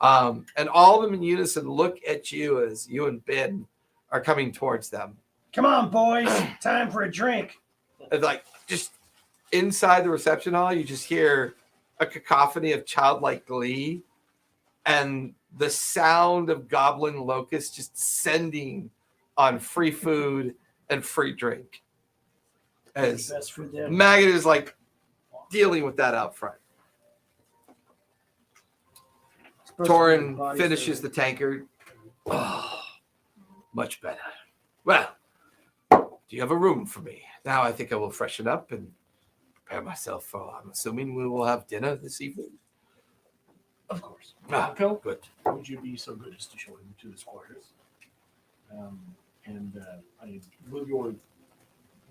And all of them in unison look at you as you and Ben are coming towards them. Come on, boys. Time for a drink. And like just inside the reception hall, you just hear a cacophony of childlike glee and the sound of goblin locusts just sending on free food and free drink. As Best for them. Maggot is like dealing with that out front. Supposed to be Torin body finishes surgery. the tankard. Oh, much better. Well, do you have a room for me? Now I think I will freshen up and prepare myself for, I'm assuming we will have dinner this evening. Of course. Ah, Phil, good. would you be so good as to show him to his quarters? Will your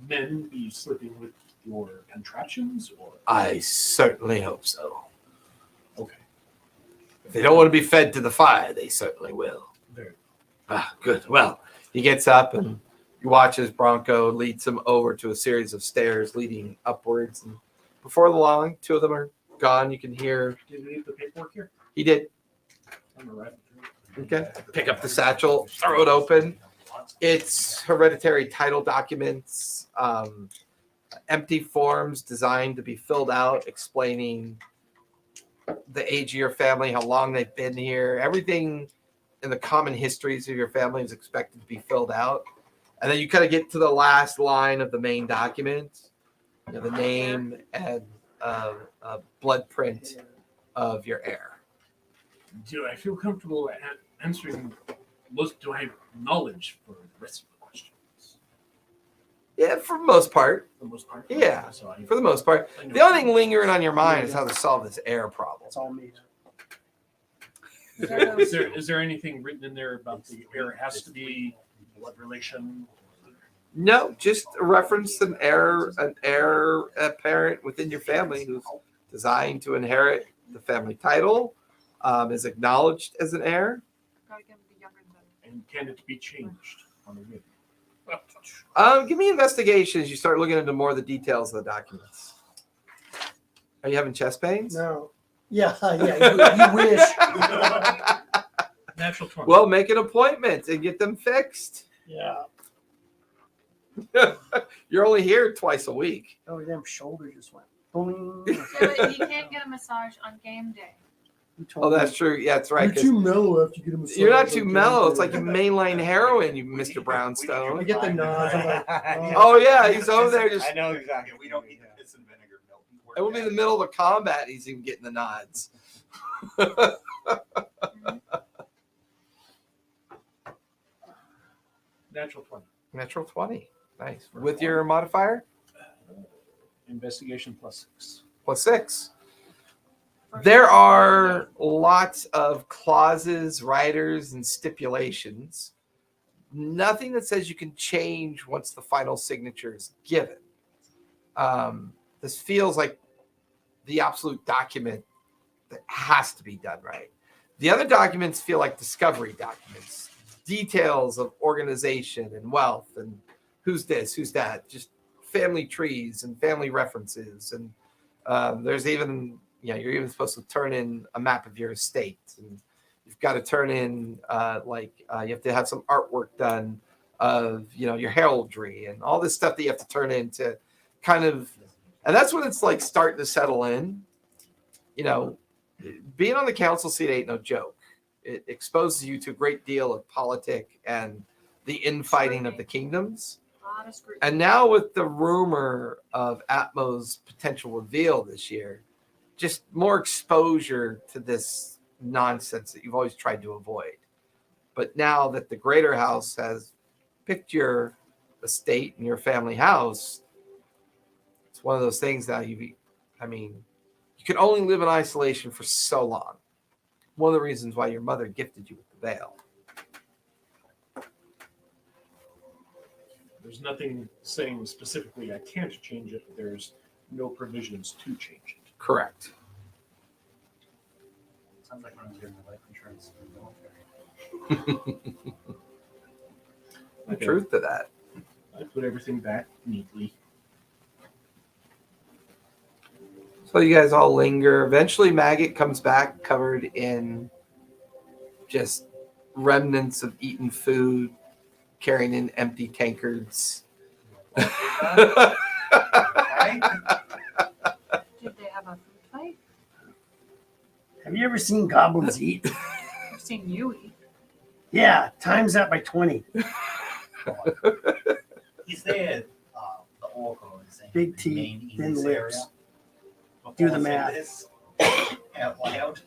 men be sleeping with your contraptions, or I certainly hope so. okay? If they don't want to be fed to the fire, they certainly will. Very Ah, good. Well, he gets up and he watches Bronco leads him over to a series of stairs leading upwards. And before long, two of them are gone. You can hear Did we leave the paperwork here? he did. I'm gonna write it through. Okay. Pick up the satchel, throw it open. It's hereditary title documents, empty forms designed to be filled out, explaining the age of your family, how long they've been here, everything in the common histories of your family is expected to be filled out. And then you kind of get to the last line of the main document, you know, the name and blood print of your heir. Do I feel comfortable answering most? Do I have knowledge for the rest of the questions? Yeah, for the most part. For the most part. Yeah, So I, For the most part. I know- The only thing lingering on your mind is how to solve this heir problem. That's all me. Is there anything written in there about the heir has to be blood relation? No, just a reference to an heir apparent within your family who's designed to inherit the family title, is acknowledged as an heir. Gotta get him the younger than better. And can it be changed on the whim? Give me investigations. You start looking into more of the details of the documents. Are you having chest pains? No. Yeah, you wish. Natural 20. Well, make an appointment and get them fixed. Yeah. You're only here twice a week. Oh, damn shoulder just went. Boing. Yeah, but he can't get a massage on game day. Who told Oh, me? that's true. Yeah, that's right. You're 'Cause too mellow after you get a massage. you're not too on mellow. game It's like day. you mainline heroin, you Mr. Brownstone. I get the nods. I'm like, Oh, yeah, he's over there just. I know exactly. We don't need the piss and vinegar milk. It will be in the middle of a combat. He's even getting the nods. Natural 20. Natural 20. Nice. With your modifier? Investigation +6. +6. There are lots of clauses, riders, and stipulations. Nothing that says you can change once the final signature is given. This feels like the absolute document that has to be done right. The other documents feel like discovery documents, details of organization and wealth and who's this, who's that, just family trees and family references. And there's even, you're even supposed to turn in a map of your estate. And you've got to turn in, you have to have some artwork done of, your heraldry and all this stuff that you have to turn in to kind of, and that's when it's like starting to settle in. Being on the council seat ain't no joke. It exposes you to a great deal of politic and the infighting of the kingdoms. A lot of scrutiny. And now with the rumor of Atmo's potential reveal this year, just more exposure to this nonsense that you've always tried to avoid. But now that the greater house has picked your estate and your family house, it's one of those things that you can only live in isolation for so long. One of the reasons why your mother gifted you with the veil. There's nothing saying specifically I can't change it. There's no provisions to change it. Correct. Sounds like when I was getting my life insurance in the military. The truth to that. I put everything back neatly. So you guys all linger. Eventually, Maggot comes back covered in just remnants of eaten food, carrying in empty tankards. Did they have a food fight? Have you ever seen goblins eat? I've seen you eat. Yeah, times that by 20. Is there the oracle is in Big the teeth, main thin English lips. area? Do the Before I say math. this out loud.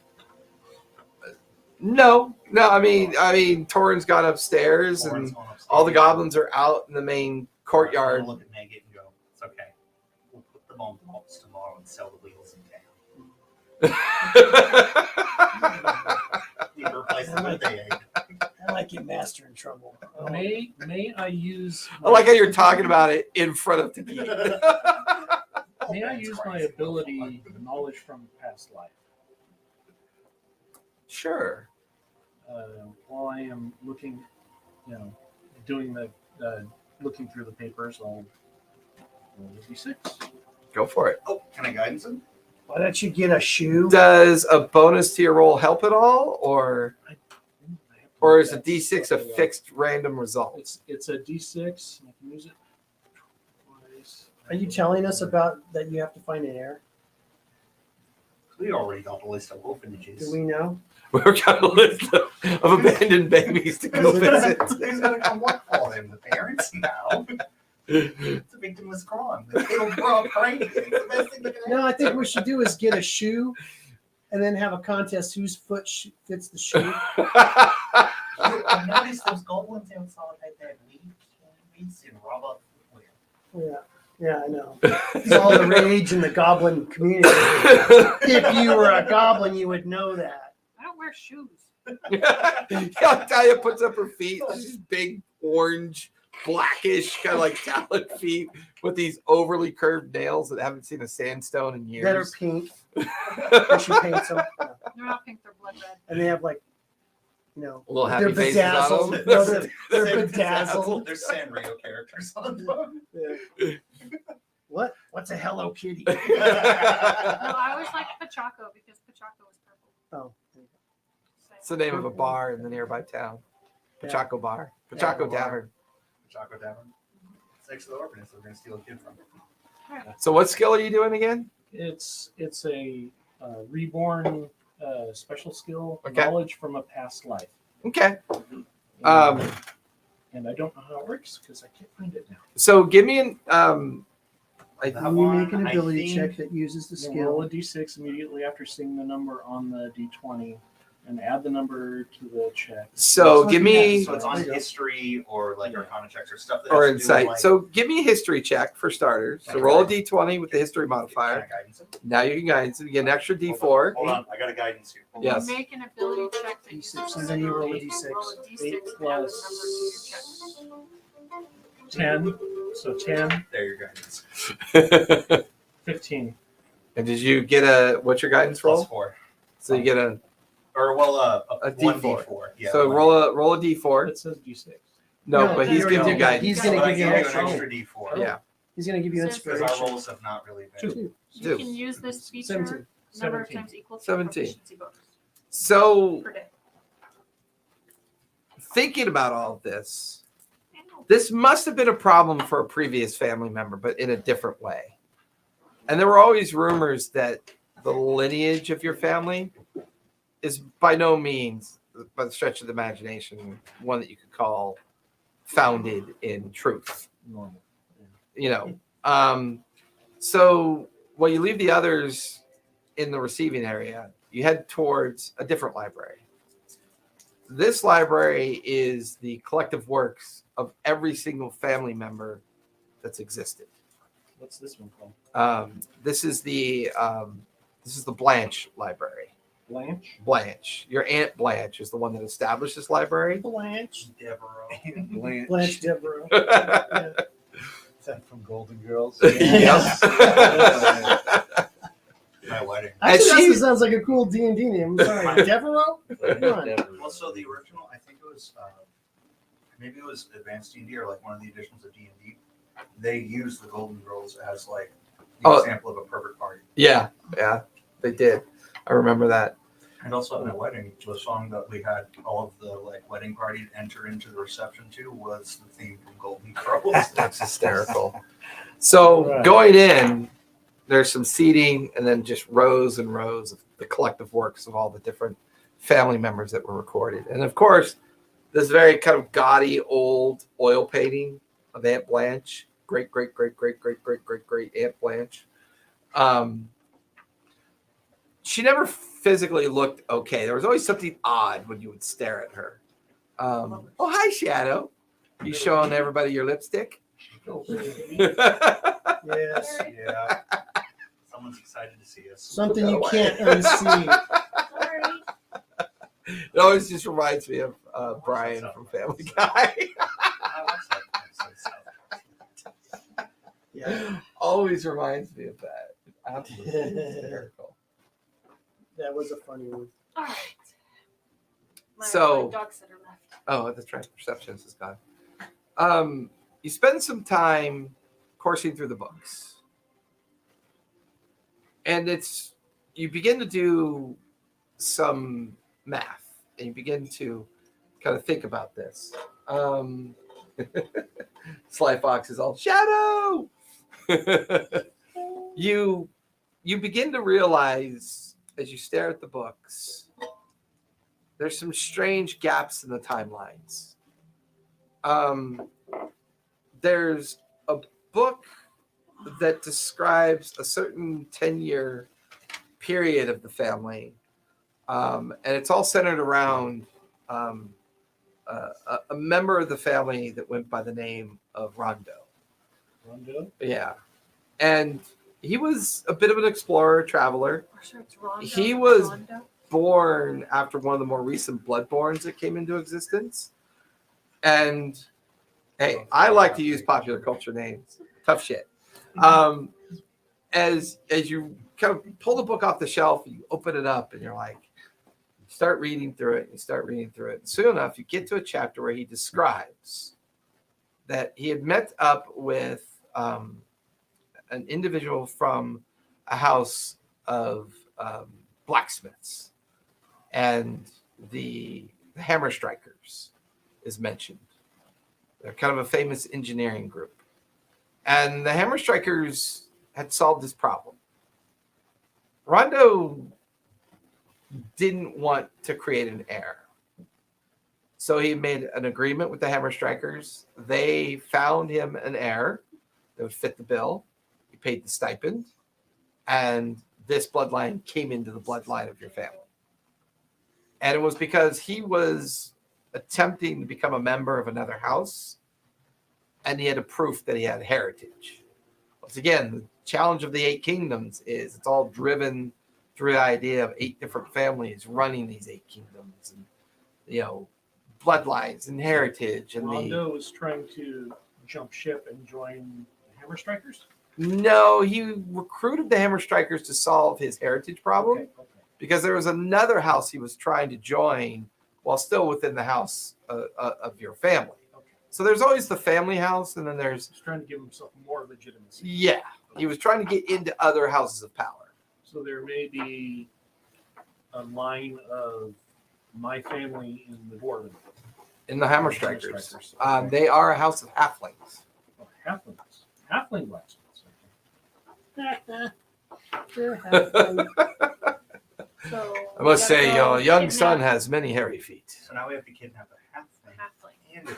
No. I mean, Torin's gone upstairs, Lauren's and going upstairs. all the goblins are out in the main courtyard. I'm gonna look at Maggot and go, it's okay. We'll put them on blocks tomorrow and sell the wheels in town. We replace them with the egg. I like your master in trouble. May I use? I like how you're talking about it in front of the geek. May I use my ability, knowledge from past life, Sure. while I am looking, doing the looking through the papers? I'll roll a d6. Go for it. Oh, can I guidance him? Why don't you get a shoe? Does a bonus to your roll help at all, or is a d6 a fixed random result? It's a d6. I can use it twice. Are you telling us about that you have to find an heir? We already got the list of orphanages. Do we know? We're got a list of abandoned babies to go visit. Who's gonna come work for them? The parents? No. It's a victimless crime. The kid will grow up crazy. It's the best thing that can happen. No, I think what we should do is get a shoe and then have a contest whose foot fits the shoe. I noticed those goblins outside had that weeds and rubber footwear. Yeah, I know. It's all the rage in the goblin community. If you were a goblin, you would know that. I don't wear shoes. Talia puts up her feet. These big orange, blackish, kind of like talon feet with these overly curved nails that haven't seen a sandstone in years. That are pink. And she paints them. They're not pink, they're blood red. And they have like, Little they're happy faces on bedazzled. them. No, they're bedazzled. There's Sanrio characters on them. Yeah. What's a Hello Kitty? No, I always liked Pachaco because Pachaco was purple. Oh, It's the name of a bar in the nearby town. Pachaco Bar. Pachaco Yeah. Tavern. Choco Tavern. It's next to the orphanage, so we're gonna steal a kid from it. So what skill are you doing again? It's a reborn special skill, Okay. knowledge from a past life. Okay. And I don't know how it works because I can't find it now. So give me an That Can you make an one, I ability think- check that uses the You roll skill? a d6 immediately after seeing the number on the d20 and add the number to the check. so give me So it's on There you go. history or like Arcana checks or stuff that or has to do with, insight. like, So give me a history check for starters. So roll a d20 with the history Can I modifier. guidance him? Now you can guidance. You get an extra d4. Hold on, I got a guidance here. When Yes. you make an ability check that uses D6, the and then you roll a skill, D6. roll a D6 8 and add the plus number to your check. 10. So 10, There, your guidance. 15. And did you get a what's your guidance Plus roll? 4. So you get a Or well, A one D4. D4. Yeah. so one roll a d4. It says d6. No, No, but he's no, giving no. you guidance. He's D4. gonna But I give you gave an an extra. extra D4. Yeah. He's going to give you Says- Because inspiration. our rolls have not really been. Two. You Two. can use this feature 17. number of 17. times equal to 17. your proficiency bonus So per day. thinking about all of this, this must have been a problem for a previous family member, but in a different way. And there were always rumors that the lineage of your family is by no means, by the stretch of the imagination, one that you could call founded in truth. Normal. So while you leave the others in the receiving area, you head towards a different library. This library is the collective works of every single family member that's existed. What's this one called? This is the Blanche Library. Blanche? Blanche, your aunt Blanche is the one that established this library. Blanche. Devereaux. Blanche Devereaux. Is that from Golden Girls? Yep. My wedding. Actually, she- that sounds like a cool D&D name. I'm sorry. Devereaux? Come on. Well, so the original, I think it was, maybe it was Advanced D&D or like one of the editions of D&D. They used the Golden Girls as like the Oh. example of a perfect party. Yeah, they did. I remember that. And also at my wedding, the song that we had all of the like wedding party enter into the reception to was the theme from Golden Girls. That's hysterical. So Right. going in, there's some seating and then just rows and rows of the collective works of all the different family members that were recorded. And of course, this very kind of gaudy old oil painting of Aunt Blanche, great Aunt Blanche. She never physically looked okay. There was always something odd when you would stare at her. Oh, hi, Shadow. You showing everybody your lipstick? Yes. Yeah. Someone's excited to see us. Something you can't unsee. Sorry. It always just reminds me of Brian from Family Guy. I watched that episode. Yeah. Always reminds me of that. Absolutely hysterical. That was a funny one. All right. My So- dog sitter left. Oh, that's right. Receptionist is gone. You spend some time coursing through the books. And you begin to do some math and you begin to kind of think about this. Sly Fox is all shadow. You begin to realize as you stare at the books, there's some strange gaps in the timelines. There's a book that describes a certain 10-year period of the family. And it's all centered around a member of the family that went by the name of Rondo. Rondo? Yeah. And he was a bit of an explorer, traveler. We're sure it's Rondo. He was- Rondo. Born after one of the more recent Bloodborns that came into existence. And hey, I like to use popular culture names. Tough shit. As you kind of pull the book off the shelf, you open it up and you're like, you start reading through it. And soon enough, you get to a chapter where he describes that he had met up with an individual from a house of blacksmiths, and the Hammer Strikers is mentioned. They're kind of a famous engineering group. And the Hammer Strikers had solved this problem. Rondo didn't want to create an heir. So he made an agreement with the Hammer Strikers. They found him an heir that would fit the bill. He paid the stipend. And this bloodline came into the bloodline of your family. And it was because he was attempting to become a member of another house, and he had a proof that he had heritage. Once again, the challenge of the 8 kingdoms is it's all driven through the idea of 8 different families running these 8 kingdoms, and bloodlines and heritage. And Rondo was trying to jump ship and join the Hammer Strikers? no, he recruited the Hammer Strikers to solve his heritage problem. Okay. Because there was another house he was trying to join while still within the house of your family. Okay. So there's always the family house, and then there's, He's trying to give himself more legitimacy. yeah, he was trying to get into other houses of power. So there may be a line of my family in the Dwarven. In the Hammer Hammer Strikers. Strikers, okay. They are a house of halflings. Oh, halflings. Halfling blacksmiths. They're halfway. So I must we gotta say, go your young son kidnap has many hairy feet. So now we have to kidnap a halfling halfling. and a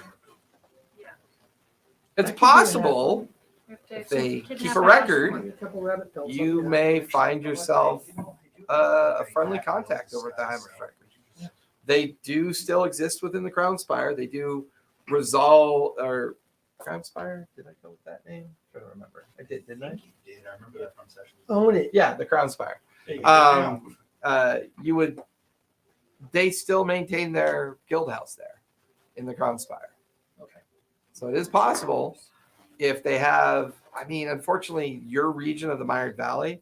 It's I could do possible, We have to if they kidnap keep a halfling. record, A couple rabbit pelts. you may find yourself a friendly contact over at the Hammer Strikers. They do still exist within the Crown Spire. They do resolve, or Crown Spire? Did I go with that name? I'm trying to remember. I did, didn't I? You did. I remember that from sessions. Own it. Yeah, the Crown Spire. There you go. They still maintain their guild house there in the Crown Spire. Okay. So it is possible if they have, unfortunately, your region of the Mired Valley,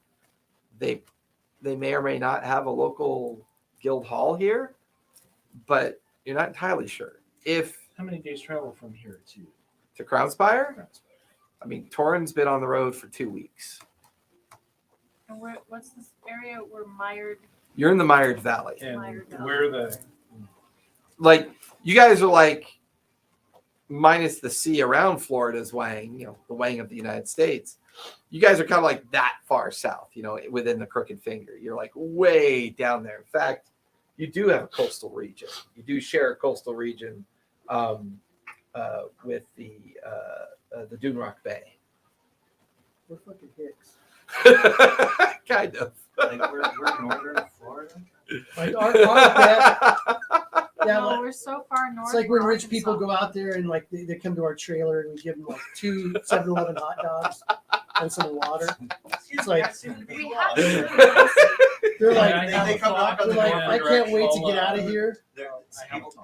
they may or may not have a local guild hall here, but you're not entirely sure. If How many days travel from here to Crown Spire, to Torrin's been on the road for 2 weeks. And what's this area where mired? You're in the Mired Valley. And Mired Valley. where the Like, you guys are like, minus the sea around Florida's Wang, the Wang of the United States. You guys are kind of like that far south, within the crooked finger. You're like way down there. In fact, you do have a coastal region. You do share a coastal region with the Dune Rock Bay. We're fucking hicks. Kind of. Like we're northern Florida. Like our bad, yeah, No, like, we're so far north. it's like when we're rich people Arkansas. go out there and like they come to our trailer and we give them like 2 7-Eleven hot dogs and some water. It's like We have they're Yeah, like, I They come knock on the they're door. like, for I can't wait to directions. get out of here.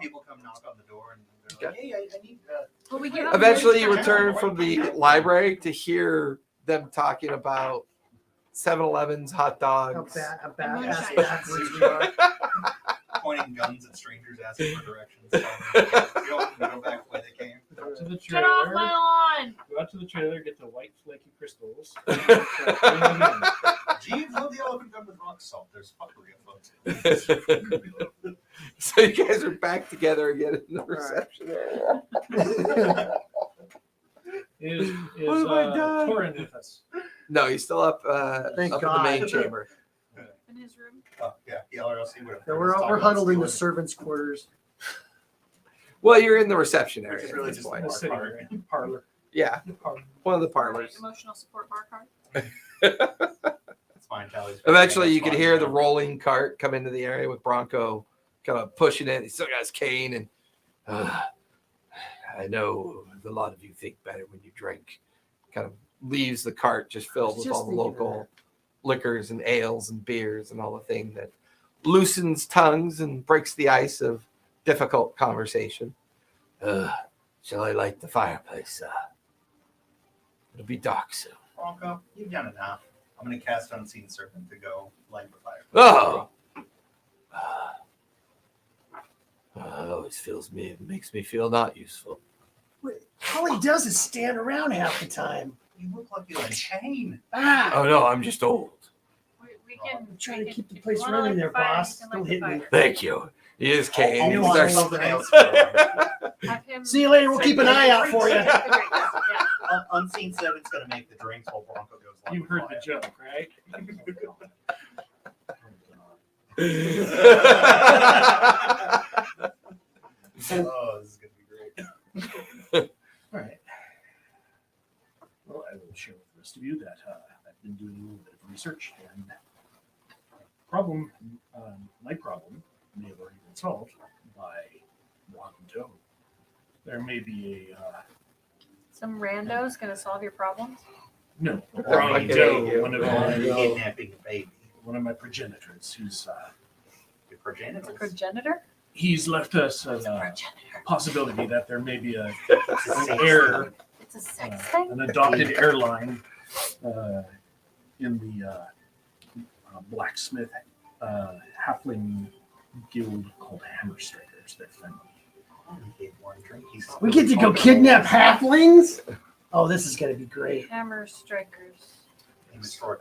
People come knock on the door and they're like, hey, I need. But we give Eventually, you them return from the library to hear them talking about 7-Elevens, hot How dogs. bad, how And bad, moonshine. backwards we are. Pointing guns at strangers asking for directions. You don't go back the way they came. Go out to the Get off trailer. my lawn! Go out to the trailer, get the white flaky crystals. Gee, fill the elephant gun with rock salt. There's fuckery afoot. So you guys are back together again in the reception area. Is Oh my God. Torin with us? No, he's still up, Thank up God. in the main chamber. In his room. Oh, yeah, or else he would have. Yeah, we're huddled in the servants' quarters. Well, you're in the reception Which area. is at really this just point. In the sitting area, parlor. Yeah, one of the parlors. Emotional support bar card. That's fine, Tally's. Eventually, you could hear the rolling cart come into the area with Bronco kind of pushing it. He still got his cane, and I know a lot of you think better when you drink. Kind of leaves the cart just filled with Just all the thinking of local liquors and ales and beers and all the thing that loosens tongues and breaks the ice of difficult conversation. Shall I light the fireplace? It'll be dark soon. Bronco, you've done enough. I'm going to cast Unseen Serpent to go light the fire. Oh. It makes me feel not useful. All he does is stand around half the time. You look like you're in chain. Ah! Oh no, I'm just old. We can. I'm trying we to can- keep the if place you wanna running light there, the fire, boss. you can Don't light hit the me. fire. Thank you. He is cane. You He want starts- to know Have him. See you later. We'll keep an eye out for you. Yeah. Unseen Serpent's going to make the drinks while Bronco goes light You the heard fire. the joke, right? Oh, this is going to be great. All right. Well, I will share with the rest of you that I've been doing a little bit of research, and my problem may have already been solved by Rotten Doe. There may be Some rando's gonna solve your problems. no Fucking Rotten hate Doe, you. Kidnapping a baby. one of my progenitors, who's Your progenitors. It's a progenitor. he's left us a Progenitor. possibility that there may be an Sex heir, thing. It's a sex thing. an adopted airline in the blacksmith halfling guild called Hammer Strikers. That family. He gave one drink. He's We get to go kidnap halflings? Oh, this is going to be great. Hammer strikers.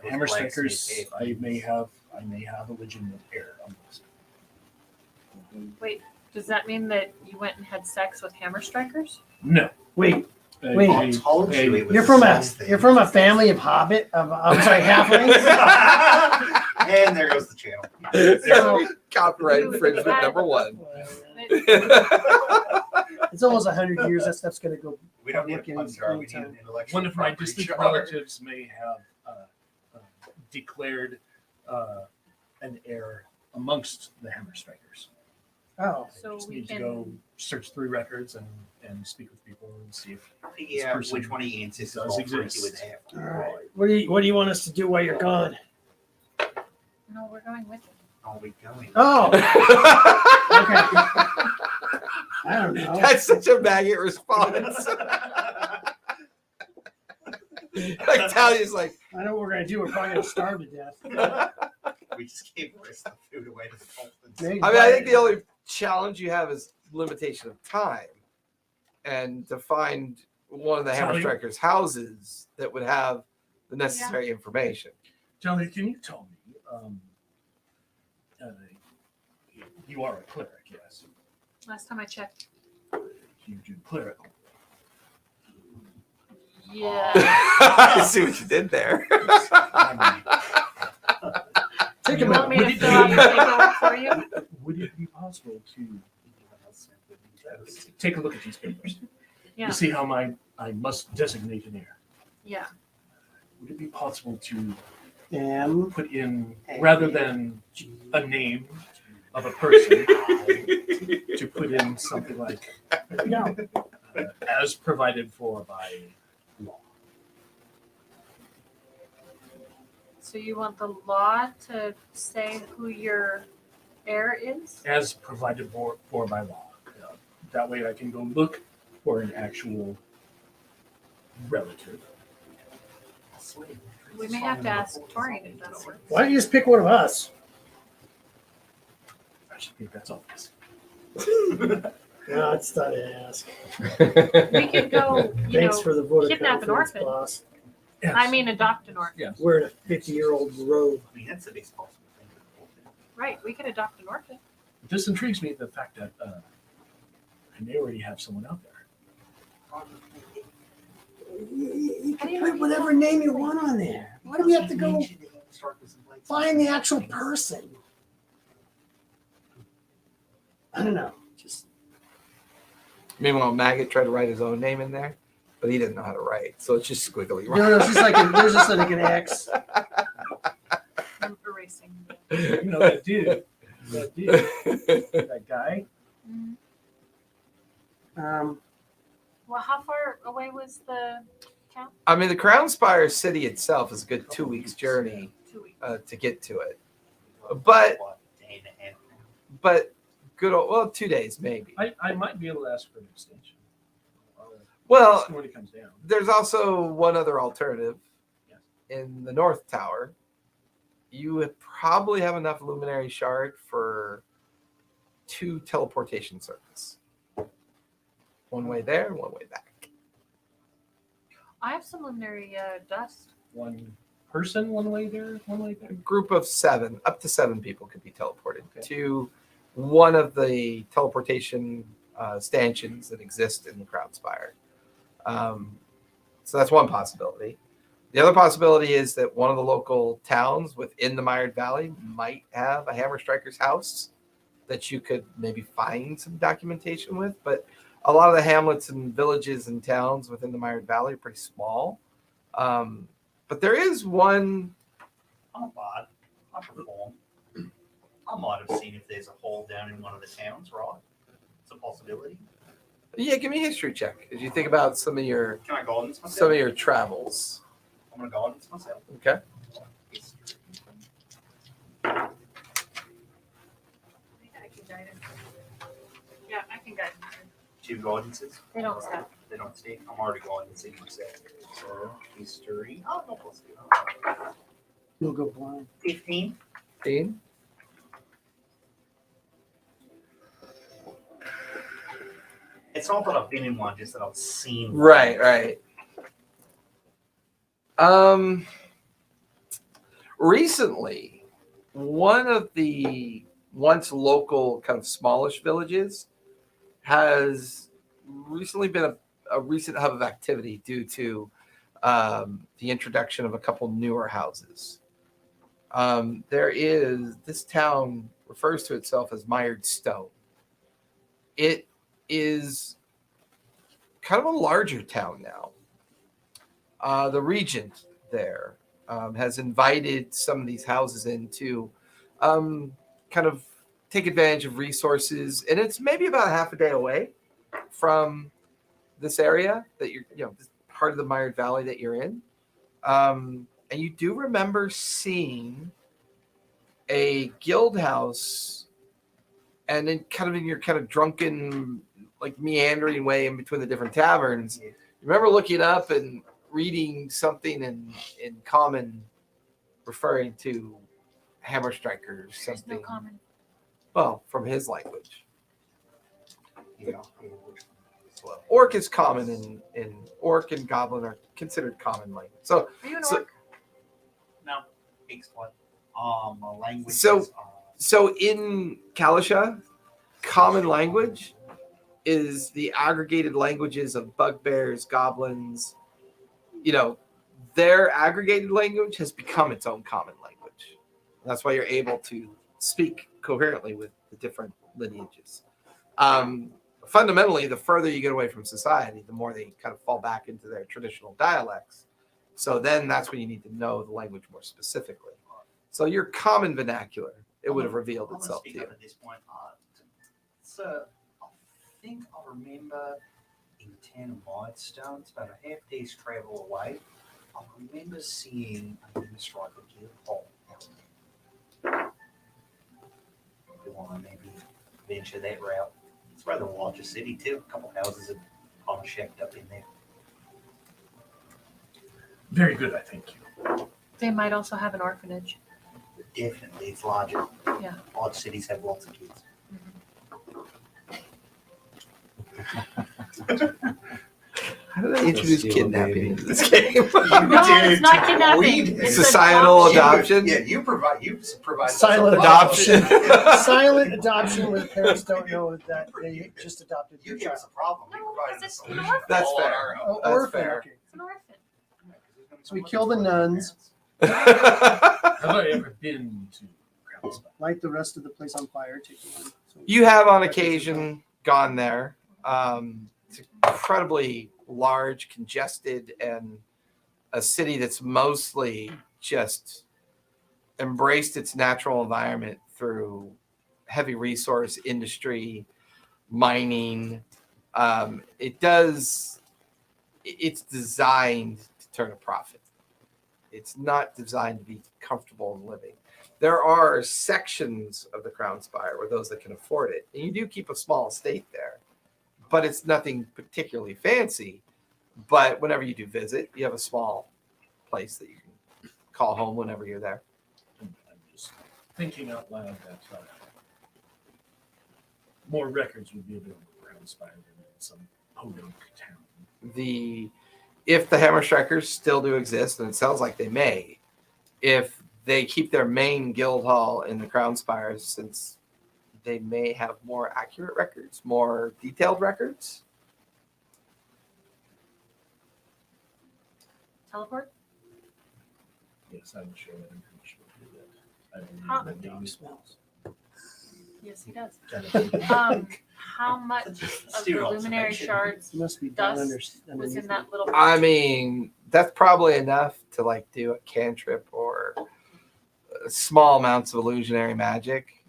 Hammer Strikers. I may have a legitimate heir on this. Wait, does that mean that you went and had sex with hammer strikers? No. Wait, A- Wait. I told you it was you're from sex thing. a family of hobbit. I'm sorry, halflings. And there goes the channel. Copyright You infringement had- number one. It's almost 100 years. That stuff's going to go. We don't need a Public punch jar. We need anytime. an intellectual One of my property distant jar. relatives may have declared an heir amongst the Hammer Strikers. Oh, So Just we need to can. go search through records and speak with people and see if Yeah, person which one he insists does all three he exist. would have. all right. What do you want us to do while you're gone? No, we're going with it. Are we going? Oh, okay. I don't know. That's such a maggot response. Like Talia's like, I know what we're going to do. We're probably going to starve to death. We just gave the rest of the food away to the dolphins. Maybe. I mean, I think the only challenge you have is limitation of time, and to find one of the Hammer Talia? Strikers' houses that would have the necessary information. Johnny, can you tell me? You are a cleric, yes. Last time I checked. You do clerical. Yeah. I see what you did there. Take You a want minute. me to fill out the paperwork for you? Would it be possible to take a look at these papers Yeah. to see how I must designate an heir. Yeah. Would it be possible to M put in, rather than a name of a person, to put in something like, as provided for by law? So you want the law to say who your heir is? As provided for by law. That way I can go look for an actual relative. We may have to ask Torian if that'll work. Why don't you just pick one of us? I should think that's obvious. No, it's not to ask. We could go, Thanks for the vote of kidnap an confidence, orphan. boss. Yes. I mean, adopt an orphan. Yes. We're in a 50-year-old road. I mean, that's the biggest possible thing. Right, we could adopt an orphan. This intrigues me, the fact that I may already have someone out there. You can put whatever name you want on there. Why do we have to go find the actual person? I don't know. Just Meanwhile, Maggot tried to write his own name in there, but he didn't know how to write, so it's just squiggly. no, it's just like there's just like an X. I'm erasing. You know, that dude, that guy. Mhm. Um, Well, how far away was the camp? I mean, the Crown Spire city itself is a good 2 weeks journey 2 weeks. to get to it. But Day and a half. but good old, well, 2 days maybe. I might be able to ask for an extension. Well, when it comes down. there's also one other alternative. Yes. In the North Tower, you would probably have enough luminary shard for 2 teleportation circuits. One way there, one way back. I have some luminary dust. One person, one way there, one way A there. group of 7, up to 7 people could be teleported Okay. to one of the teleportation stanchions that exist in the Crown Spire. So that's one possibility. The other possibility is that one of the local towns within the Mired Valley might have a Hammer Striker's house that you could maybe find some documentation with. But a lot of the hamlets and villages and towns within the Mired Valley are pretty small. But there is one. I'm a bot. I perform. I might have seen if there's a hole down in one of the towns, right? It's a possibility. Yeah, give me a history check as you think about some of your Can I guidance myself? travels. I'm gonna guidance myself. Okay. I think I can guide him. Yeah, I can guide him. 2 guidances. They don't stack. They don't stick. I'm already guidancing myself. So history. Oh, no plus 2. you'll go blind. 15. 15. It's not that I've been in one, just that I've seen one. Right. Recently, one of the once local kind of smallish villages has recently been a recent hub of activity due to the introduction of a couple newer houses. This town refers to itself as Mired Stone. It is kind of a larger town now. The regent there has invited some of these houses in to kind of take advantage of resources, and it's maybe about a half a day away from this area that this part of the Mired Valley that you're in. And you do remember seeing a guild house, and then kind of in your kind of drunken, like meandering way in between the different taverns, you remember looking up and reading something in common referring to Hammer Striker or There's something. no common. Well, from his language. Yeah. Orc is common in Orc and Goblin are considered common language. So Are you an So- orc? No. Explain. My language So- is, So in Calisha, common language is the aggregated languages of bugbears, goblins. Their aggregated language has become its own common language. That's why you're able to speak coherently with the different lineages. fundamentally, the further you get away from society, the more they kind of fall back into their traditional dialects. So then that's when you need to know the language more specifically. So your common vernacular, it would have revealed I'm gonna itself to speak you. up at this point. So I think I remember in Town of Whitestone, it's about a half day's travel away. I remember seeing a new striker Ghelfi out there. You want to maybe venture that route? It's rather a larger city too. A couple houses are kind of shacked up in there. Very good, I think. They might also have an orphanage. Definitely, it's larger. Yeah. Large cities have lots of kids. How did I introduce steal a kidnapping baby. into this game? No, it's not kidnapping. It's Societal adoption? Yeah, you provide Silent Adoption. Silent adoption where parents don't know that they just adopted You their give child. us a problem. We No, provide because the it's an solution. orphan. That's All on fair. our own. Oh, That's orphan, fair. okay. It's an orphan. So we kill the nuns. Have I ever been to Crownspire? Light the rest of the place on fire. Take one. So You have on occasion gone there. It's incredibly large, congested, and a city that's mostly just embraced its natural environment through heavy resource industry, mining. It's designed to turn a profit. It's not designed to be comfortable in living. There are sections of the Crown Spire where those that can afford it, and you do keep a small estate there, but it's nothing particularly fancy. But whenever you do visit, you have a small place that you can call home whenever you're there. I'm just thinking out loud that more records would be available around Spire than in some podunk town. If the Hammer Strikers still do exist, and it sounds like they may, if they keep their main guild hall in the Crown Spires, since they may have more accurate records, more detailed records. Teleport? Yes, I'm sure that information would do that. I believe Huh. that dog they smells. Yes, he does. kind How much of the Astute luminary observation. shards You must be down Dust under, was underneath in that little I mean, that's probably enough to like do a cantrip or small amounts of illusionary magic,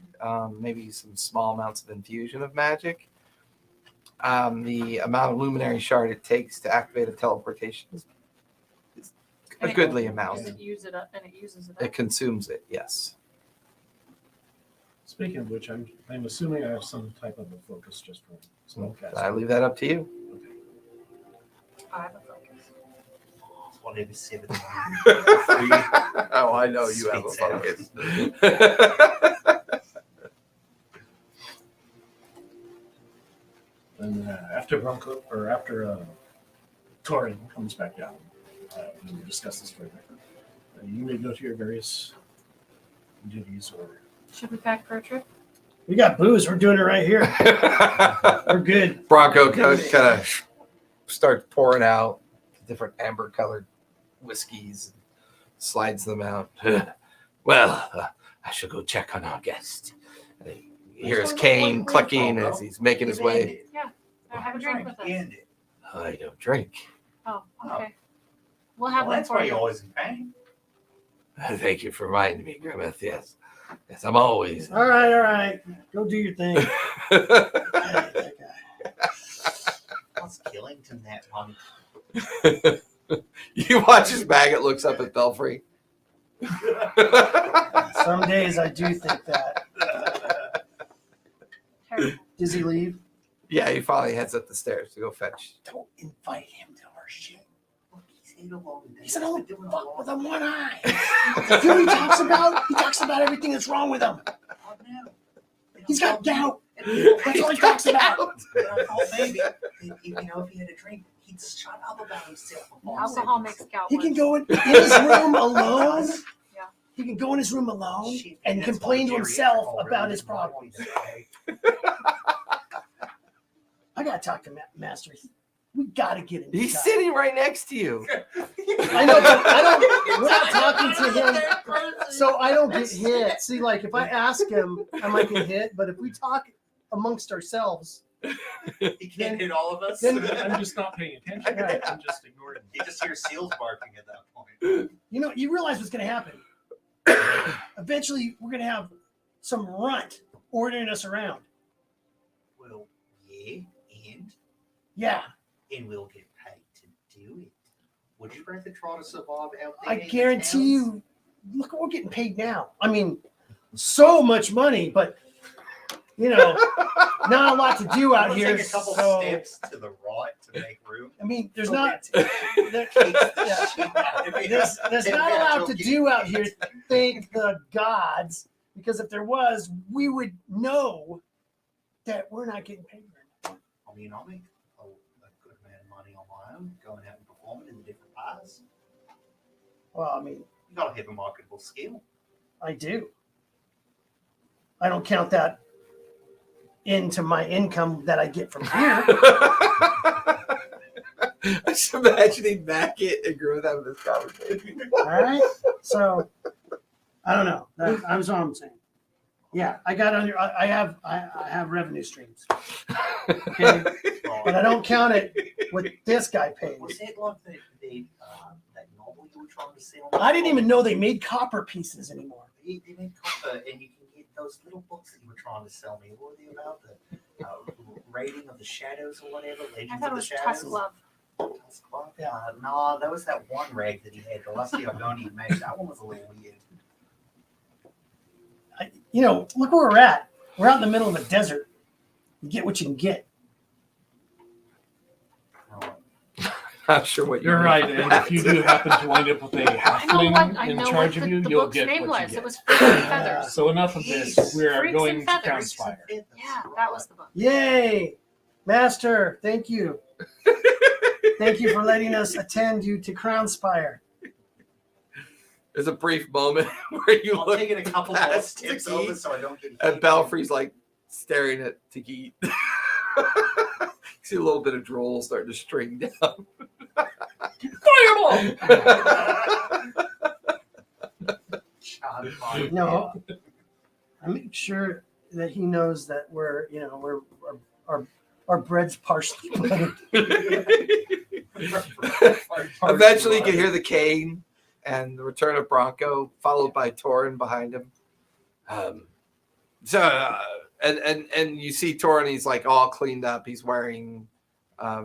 maybe some small amounts of infusion of magic. The amount of luminary shard it takes to activate a teleportation is a And it- goodly and amount. it uses it up. It consumes it, yes. Speaking of which, I'm assuming I have some type of a focus just for spellcasting. I leave that up to you. I have a focus. It's whatever 7. Oh, I know you have a Spits out. focus. And after Bronco or after Torin comes back down, we will discuss this further. You may go to your various duties or. Should we pack for a trip? We got booze. We're doing it right here. We're good. Bronco kind of starts pouring out different amber-colored whiskeys, slides them out. Well, I shall go check on our guest. Here's Kane clucking as he's making his way. Have a drink with us. End it. I don't drink. Oh, okay. We'll have Well, one that's for why you. you're always in pain. Thank you for reminding me, Grimmeth. Yes. Yes, I'm always. All right. Go do your thing. That guy. What's Killington that one? You watch as Baggett looks up at Belfry. Some days I do think that. Terrible. Does he leave? Yeah, he finally heads up the stairs to go fetch. Don't invite him to our shit. Look, he's ate along with He said, "Oh, doing fuck with him one eye." eye. You know what he talks about? He talks about everything that's wrong with him. He's got gout. That's all he talks about. Oh, baby. If he had a drink, he'd shut up about himself. Alcohol makes gout He can worse. go in his room alone. Yeah. He can go in his room alone Shit, and that's complain to why himself geriatric about really his is not problems. what I gotta talk to Master. We gotta get him. He's sitting right next to you. I know, but I don't. We're not talking to him, so I don't get hit. See, like if I ask him, I might get hit. But if we talk amongst ourselves, He can't hit all of us. I'm just not paying attention. Right. I'm just ignoring. You just hear seals barking at that point. You know, you realize what's going to happen. Eventually, we're going to have some runt ordering us around. Well, yeah, Yeah, and we'll get paid to do it. Would you rather try to survive out there? I in the guarantee towns? you. Look what we're getting paid now. I mean, so much money, but you know, not a lot to do out We'll here. take a couple so, steps to the right to make room. I mean, there's So not. we There, take the yeah. shit out of it. There's not a lot to do out here. Thank the gods, because if there was, we would know that we're not getting paid very much. I mean, I make a good amount of money on my own, going out and performing in the different bars. Well, I mean, You gotta have a marketable skill. I do. I don't count that into my income that I get from here. I'm just imagining Mackett and Groove having this conversation. All right. So I don't know. That's what I'm saying. Yeah, I got under. I have revenue streams. Okay, but I don't count it what this guy pays. Was it like that novel you were trying to sell? I didn't even know they made copper pieces anymore. They made copper, and you can get those little books that you were trying to sell me. What were they about? The rating of the shadows or whatever? Legends I thought it of was the Tusk Shadows. Love. Tusk Love? No, that was that one rag that he had. The lusty Argonian mage. That one was a little weird. You know, look where we're at. We're out in the middle of a desert. You get what you can get. Not sure what You're mean. right, and if you do happen to wind up with a I know what halfling I in know charge what of you, the you'll book's get name what was. you It get. was Freaks and Feathers. So enough of this. Yes. We are Freaks going and to Feathers. Crownspire. Yeah, that was the book. Yay, Master! Thank you. Thank you for letting us attend you to Crownspire. There's a brief moment where you I'm look taking a couple more past steps Tequila, over so I don't get and hit. Belfry's like staring at Tequila. See a little bit of drool starting to string down. Fireball! Child mind. No, I make sure that he knows that we're our bread's partially buttered. Eventually, you can hear the cane and the return of Bronco, followed by Torin behind him. And you see Torin. He's like all cleaned up. He's wearing.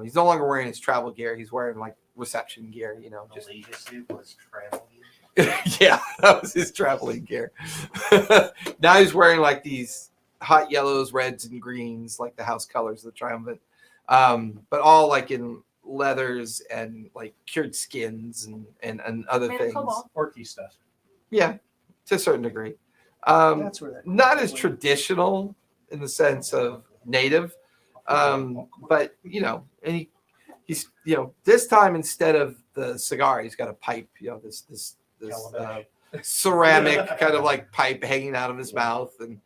He's no longer wearing his travel gear. He's wearing like reception gear. You know, The just leisure suit was travel gear. yeah, that was his traveling gear. Now he's wearing like these hot yellows, reds, and greens, like the house colors of the Triumvirate, but all like in leathers and like cured skins and other Made of things. cobalt. Orky stuff. Yeah, to a certain degree. That's where that Not as traditional in the sense of native, but you know, and he's this time instead of the cigar, he's got a pipe. You know, this ceramic kind of like pipe hanging out of his mouth. And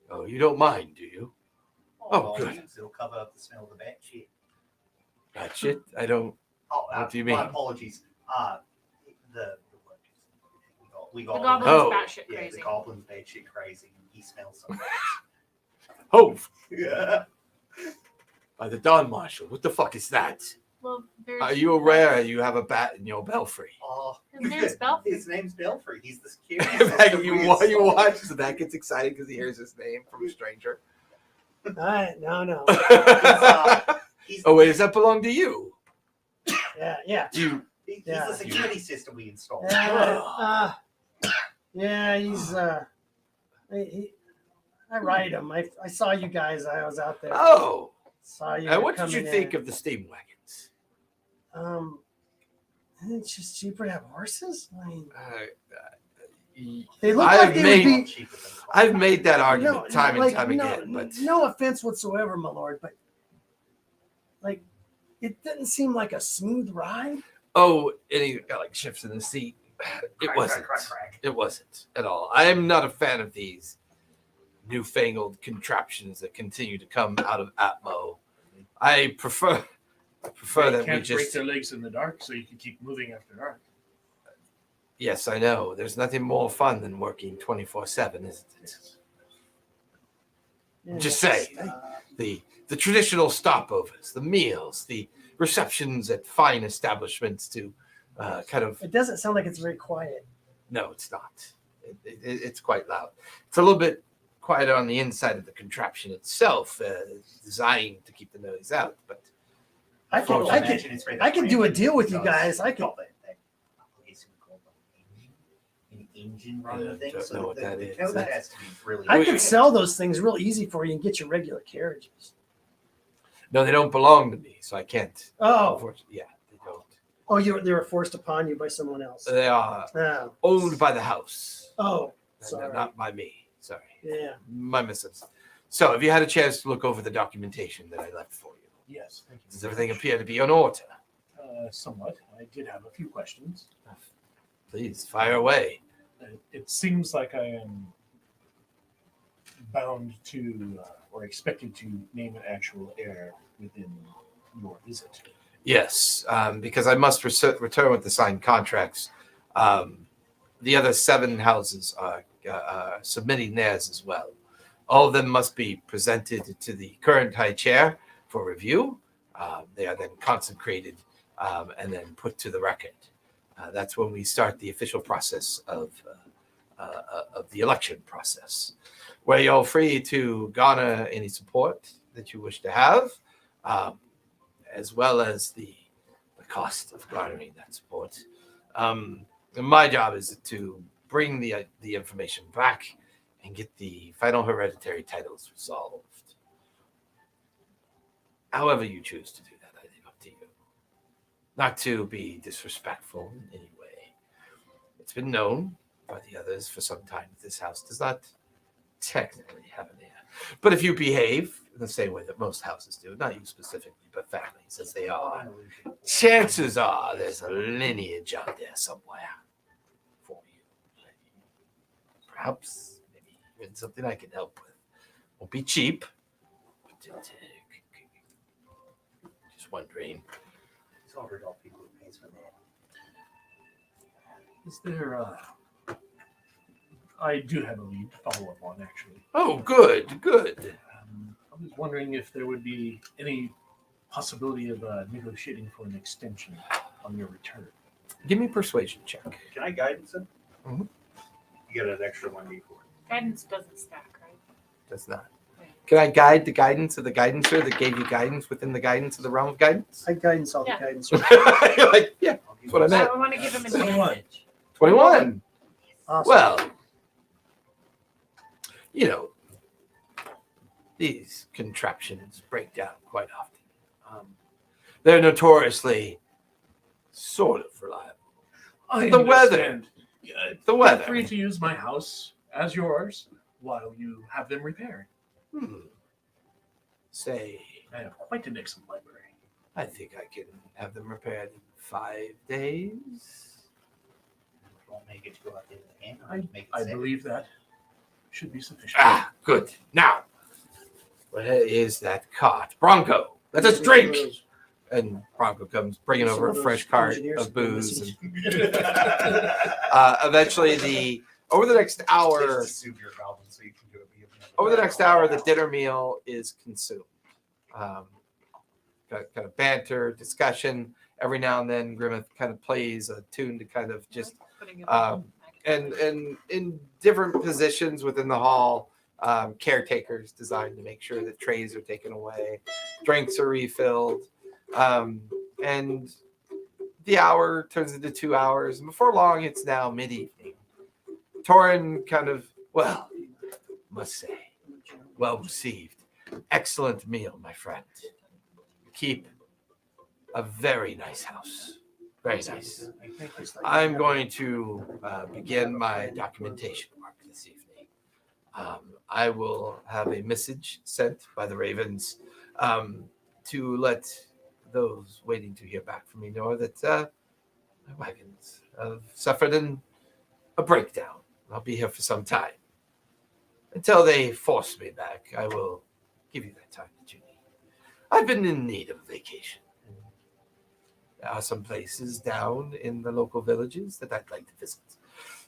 oh, you don't mind, do you? Oh, good. It'll cover up the smell of the bat shit. That shit. I don't. Oh, What do you my mean? apologies. The we got The goblin's Oh. batshit yeah, crazy. the goblin's bad shit crazy. He smells so bad. Oh, Yeah. by the Don Marshal. What the fuck is that? Well, there's Are you aware you have a bat in your belfry? Oh, His name's Belfry. His name's Belfry. He's the security system. you we watch, installed. so that gets excited because he hears his name from a stranger. All right, no. He's, Oh wait, does that belong to you? Yeah. You he's Yeah. the security system we installed. Yeah, he's I ride him. I saw you guys. I was out there. Oh, Saw you. and what did coming you think in. of the steam wagons? It's just cheaper to have horses. I mean, Y- they look I've like they made- would be. Cheaper than copper. I've made that argument No, time and like, time no, again, but no offense whatsoever, my lord, but like it didn't seem like a smooth ride. oh, and he got like shifts in the seat. It Crack, wasn't. crack, crack, crack. It wasn't at all. I am not a fan of these newfangled contraptions that continue to come out of Atmo. I prefer They that we can't break just. their legs in the dark, so you can keep moving after dark. Yes, I know. There's nothing more fun than working 24/7, isn't it? Yeah, Just say uh, the the traditional stopovers, the meals, the receptions at fine establishments to kind of. It doesn't sound like it's very quiet. No, it's not. It's quite loud. It's a little bit quieter on the inside of the contraption itself, designed to keep the noise out. But I can, I can, I can do a deal with you guys. I can. An engine run Yeah, thing. don't So know what that is. that has to be really. I can sell those things real easy for you and get your regular carriages. no, they don't belong to me, so I can't. Oh, Unfortunately, yeah, they don't. they were forced upon you by someone else. They are Oh, owned by the house, sorry. not by me. Sorry, Yeah. my missus. So, have you had a chance to look over the documentation that I left for you? Yes, thank you. Does everything appear to be in order? Somewhat. I did have a few questions. Please fire away. It seems like I am bound to or expected to name an actual heir within your visit. Yes, because I must return with the signed contracts. The other 7 houses are submitting theirs as well. All of them must be presented to the current high chair for review. They are then consecrated and then put to the record. That's when we start the official process of the election process, where you're free to garner any support that you wish to have, as well as the cost of garnering that support. And my job is to bring the information back and get the final hereditary titles resolved. However you choose to do that, I leave up to you. Not to be disrespectful in any way. It's been known by the others for some time that this house does not technically have an heir. But if you behave in the same way that most houses do, not you specifically, but families as they are, chances are there's a lineage out there somewhere for you. Perhaps, maybe even something I can help with. Won't be cheap, but just wondering. It's over all people who pays for that. Is there I do have a lead to follow up on, actually. Oh, good. I was wondering if there would be any possibility of negotiating for an extension on your return. Give me a persuasion check. Can I guidance him? Mhm. You get an extra 1d4. Guidance doesn't stack, right? Does not. Can I guide the guidance of the guidancer that gave you guidance within the guidance of the realm of guidance? I guidance all the Yeah. guidance. You're like, yeah, that's what I So meant. I want to give him 21. advantage. 21. Awesome. Well, these contraptions break down quite often. They're notoriously sort of reliable. I The weather. understand. The Feel weather. free to use my house as yours while you have them repaired. Say, I have quite an excellent library. I think I can have them repaired in 5 days. Won't make it to go out the other hand. Make it I safe. believe that should be sufficient. Ah, good. Now, where is that cart? Bronco, let us drink. And Bronco comes bringing Some over a of those fresh cart engineers of have been booze. missing. Eventually, over the next hour, Just soup your goblin so you can do it. over the next hour, the dinner meal is consumed. Got kind of banter, discussion. Every now and then, Grimmeth kind of plays a tune to kind of just Putting it and in different positions within the hall, caretakers designed to make sure that trays are taken away, drinks are refilled, and the hour turns into 2 hours. And before long, it's now mid-evening. Torin kind of, well, must say, well received. Excellent meal, my friend. You keep a very nice house. Very nice. I'm going to begin my documentation work this evening. I will have a message sent by the Ravens to let those waiting to hear back from me know that my wagons have suffered a breakdown. I'll be here for some time. Until they force me back, I will give you that time that you need. I've been in need of a vacation. There are some places down in the local villages that I'd like to visit.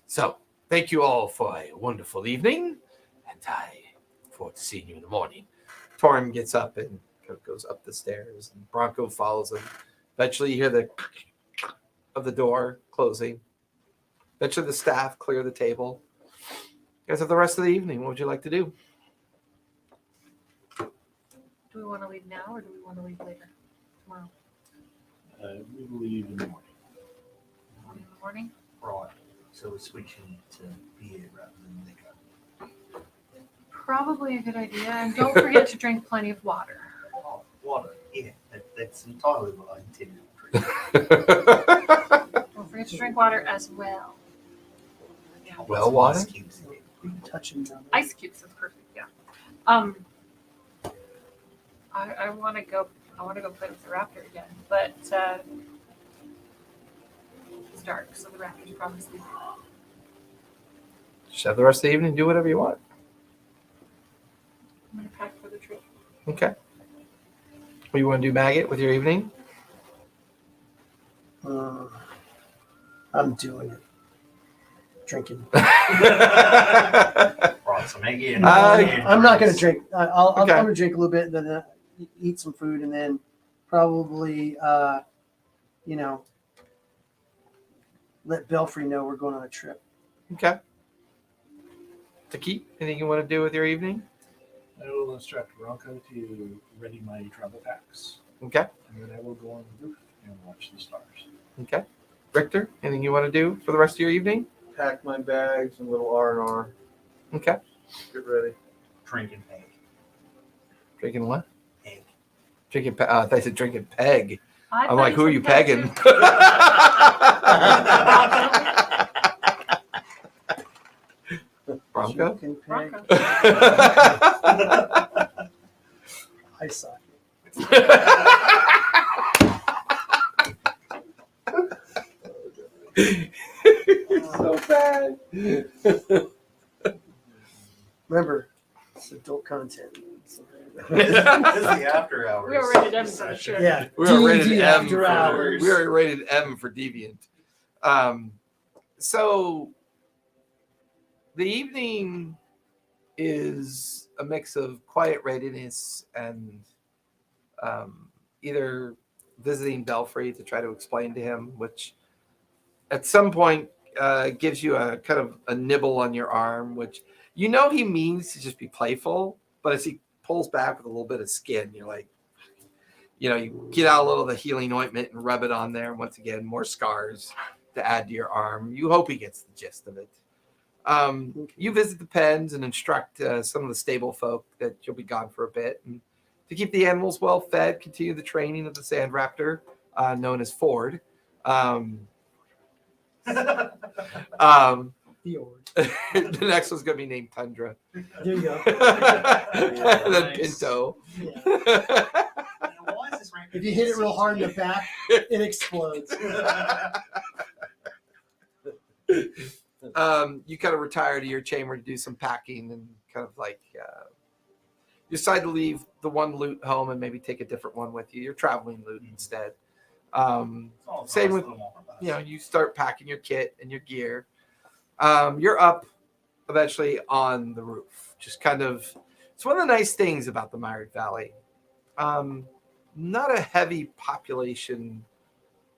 So, thank you all for a wonderful evening, and I look forward to seeing you in the morning. Torin gets up and kind of goes up the stairs, and Bronco follows him. Eventually, you hear the of the door closing. Eventually, the staff clear the table. You guys have the rest of the evening. What would you like to do? Do we want to leave now or do we want to leave later? Tomorrow? We leave in the morning. In the morning? Right. So we're switching to beer rather than liquor. Probably a good idea. And don't forget to drink plenty of water. Oh, water. Yeah, that's entirely what I intended to drink. Don't forget to drink water as well. Well, water? Ice cubes in it. Touching them. Ice cubes is perfect, yeah. I want to go play with the raptor again, but it's dark, so the raptor's probably sleeping. Just have the rest of the evening. Do whatever you want. I'm gonna pack for the trip. Okay. What do you want to do, Maggot, with your evening? I'm doing it. Drinking. Brought some egg in. I'm not going to drink. I'm Okay. going to drink a little bit, and then eat some food, and then probably, let Belfry know we're going on a trip. Okay. Taki, anything you want to do with your evening? I will instruct Bronco to ready my travel packs, Okay. and then I will go on the roof and watch the stars. Okay. Richter, anything you want to do for the rest of your evening? Pack my bags and little R&R. Okay. Get ready. Drinking egg. Drinking what? Egg. Drinking. I thought you said drinking peg. I I'm thought like, who are said you that pegging? too. Bronco. Drinking pig, Bronco. eye socket. So bad. Remember, it's adult content. This is the after hours. We were rated M for sure. Yeah. We are rated D&D M. after For, hours. we are rated M for deviant. So the evening is a mix of quiet readiness and either visiting Belfry to try to explain to him, which at some point gives you a kind of a nibble on your arm, which he means to just be playful, but as he pulls back with a little bit of skin, you're like, you get out a little of the healing ointment and rub it on there. And once again, more scars to add to your arm. You hope he gets the gist of it. You visit the pens and instruct some of the stable folk that you'll be gone for a bit. And to keep the animals well fed, continue the training of the sand raptor, known as Ford. The Ord. The next one's going to be named Tundra. There you go. And then Nice. Pinto. Yeah. Why is this ranking If you hit it real hard in the back, it explodes. You kind of retire to your chamber to do some packing and kind of like you decide to leave the one loot home and maybe take a different one with you. You're traveling loot instead. Same with, you start packing your kit and your gear. You're up eventually on the roof. Just kind of, it's one of the nice things about the Myriad Valley. Not a heavy population,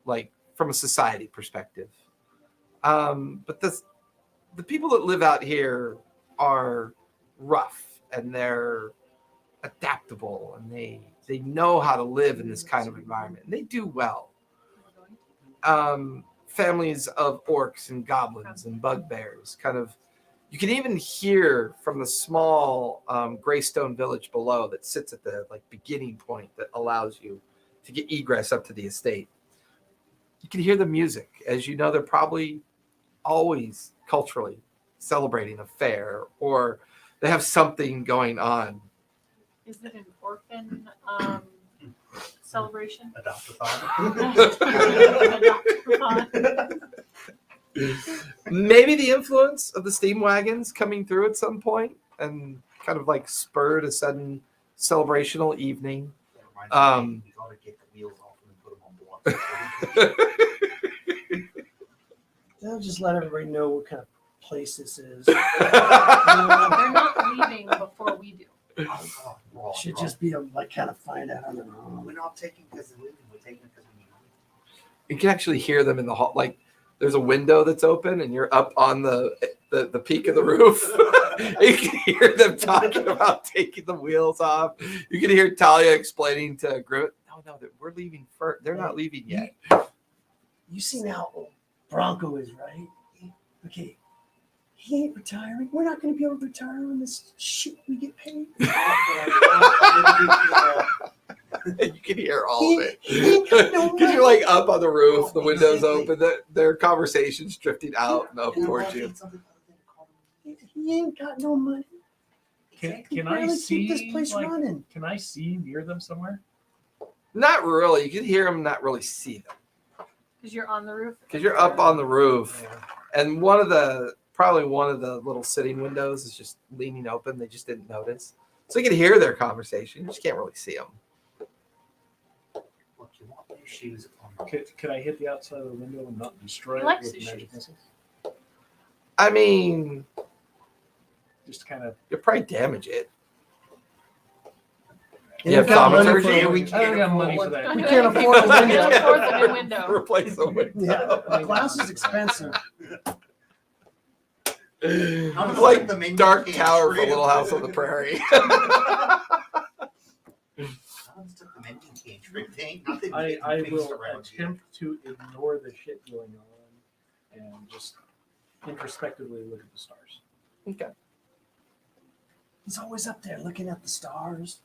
like from a society perspective. But the people that live out here are rough and they're adaptable and they know how to live in this kind of environment. And they do well. Families of orcs and goblins and bugbears kind of, you can even hear from the small Greystone village below that sits at the beginning point that allows you to get egress up to the estate. You can hear the music. As you know, they're probably always culturally celebrating a fair or they have something going on. Is it an orphan celebration? Adopt-a-thon. Maybe the influence of the steam wagons coming through at some point and kind of spurred a sudden celebrational evening. You gotta get the wheels off and put them on board. They'll just let everybody know what kind of place this is. They're not leaving before we do. We're all all. Should just be able to like kind of find out on their own. We're not taking because they're leaving. We're taking because we need money. You can actually hear them in the hall. Like there's a window that's open, and you're up on the peak of the roof. You can hear them talking about taking the wheels off. You can hear Talia explaining to Grimmett, no, we're leaving first. They're not leaving yet. You seen how old Bronco is, right? Okay. He ain't retiring. We're not going to be able to retire on this shit we get paid. You can hear all of it. No Because you're like up on the roof, the window's open, their conversation's drifting out and up towards you. He ain't got no money. Can He I barely see? keep this place like, running? Can I see near them somewhere? Not really. You can hear them, not really see them. Because you're on the roof. Because you're up on the roof, and probably one of the little sitting windows is just leaning open. They just didn't notice. So you can hear their conversation. You just can't really see them. Look, you want your shoes on. Could I hit the outside of the window and not destroy He it likes with his magic shoes. missiles? I mean, Just kind of. you'll probably damage it. And You have we've got money thaumaturgy? for- I don't got money for that. We can't afford a We window. can't afford the new window. Replace the window. Yeah, glass is expensive. How Like the main Dark cage Tower for tree? Little House on the Prairie. Someone's took the mending cage trick. They ain't nothing I getting fixed will around here. attempt to ignore the shit going on and just introspectively look at the stars. Okay. He's always up there looking at the stars.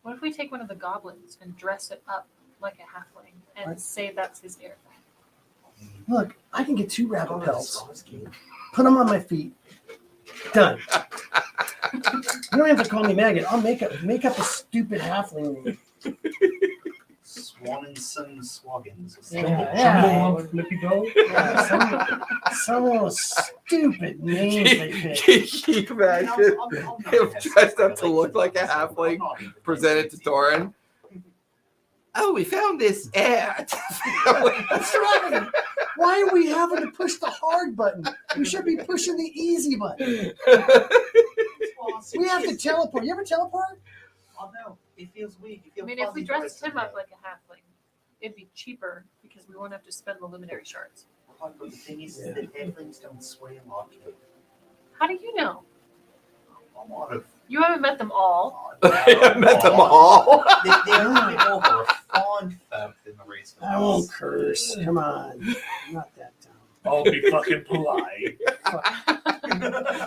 What if we take one of the goblins and dress it up like a halfling and What? say that's his hair? Look, I can get 2 rabbit pelts, put them on my feet. Done. You don't have to call me maggot. I'll make up a stupid halfling name. Swanninson Swaggins. Yeah. Flippy go. Yeah, some little stupid names they pick. Can you imagine him dressed up to look like a halfling, presented to Torin? Oh, we found this ad. That's right. Why are we having to push the hard button? We should be pushing the easy button. We have to teleport. You ever teleport? Oh no, it feels weird. You feel I mean, if we fuzzy dressed voice him up in like a halfling, it'd be cheaper because we won't have to spend the luminary shards. there. But the thing is that halflings don't sway a lot. How do you know? A lot of. You haven't met them all. I met them all. They're a bit more of a fawn folk than the race. I won't curse. Come on. I'm not that dumb. I'll be fucking polite.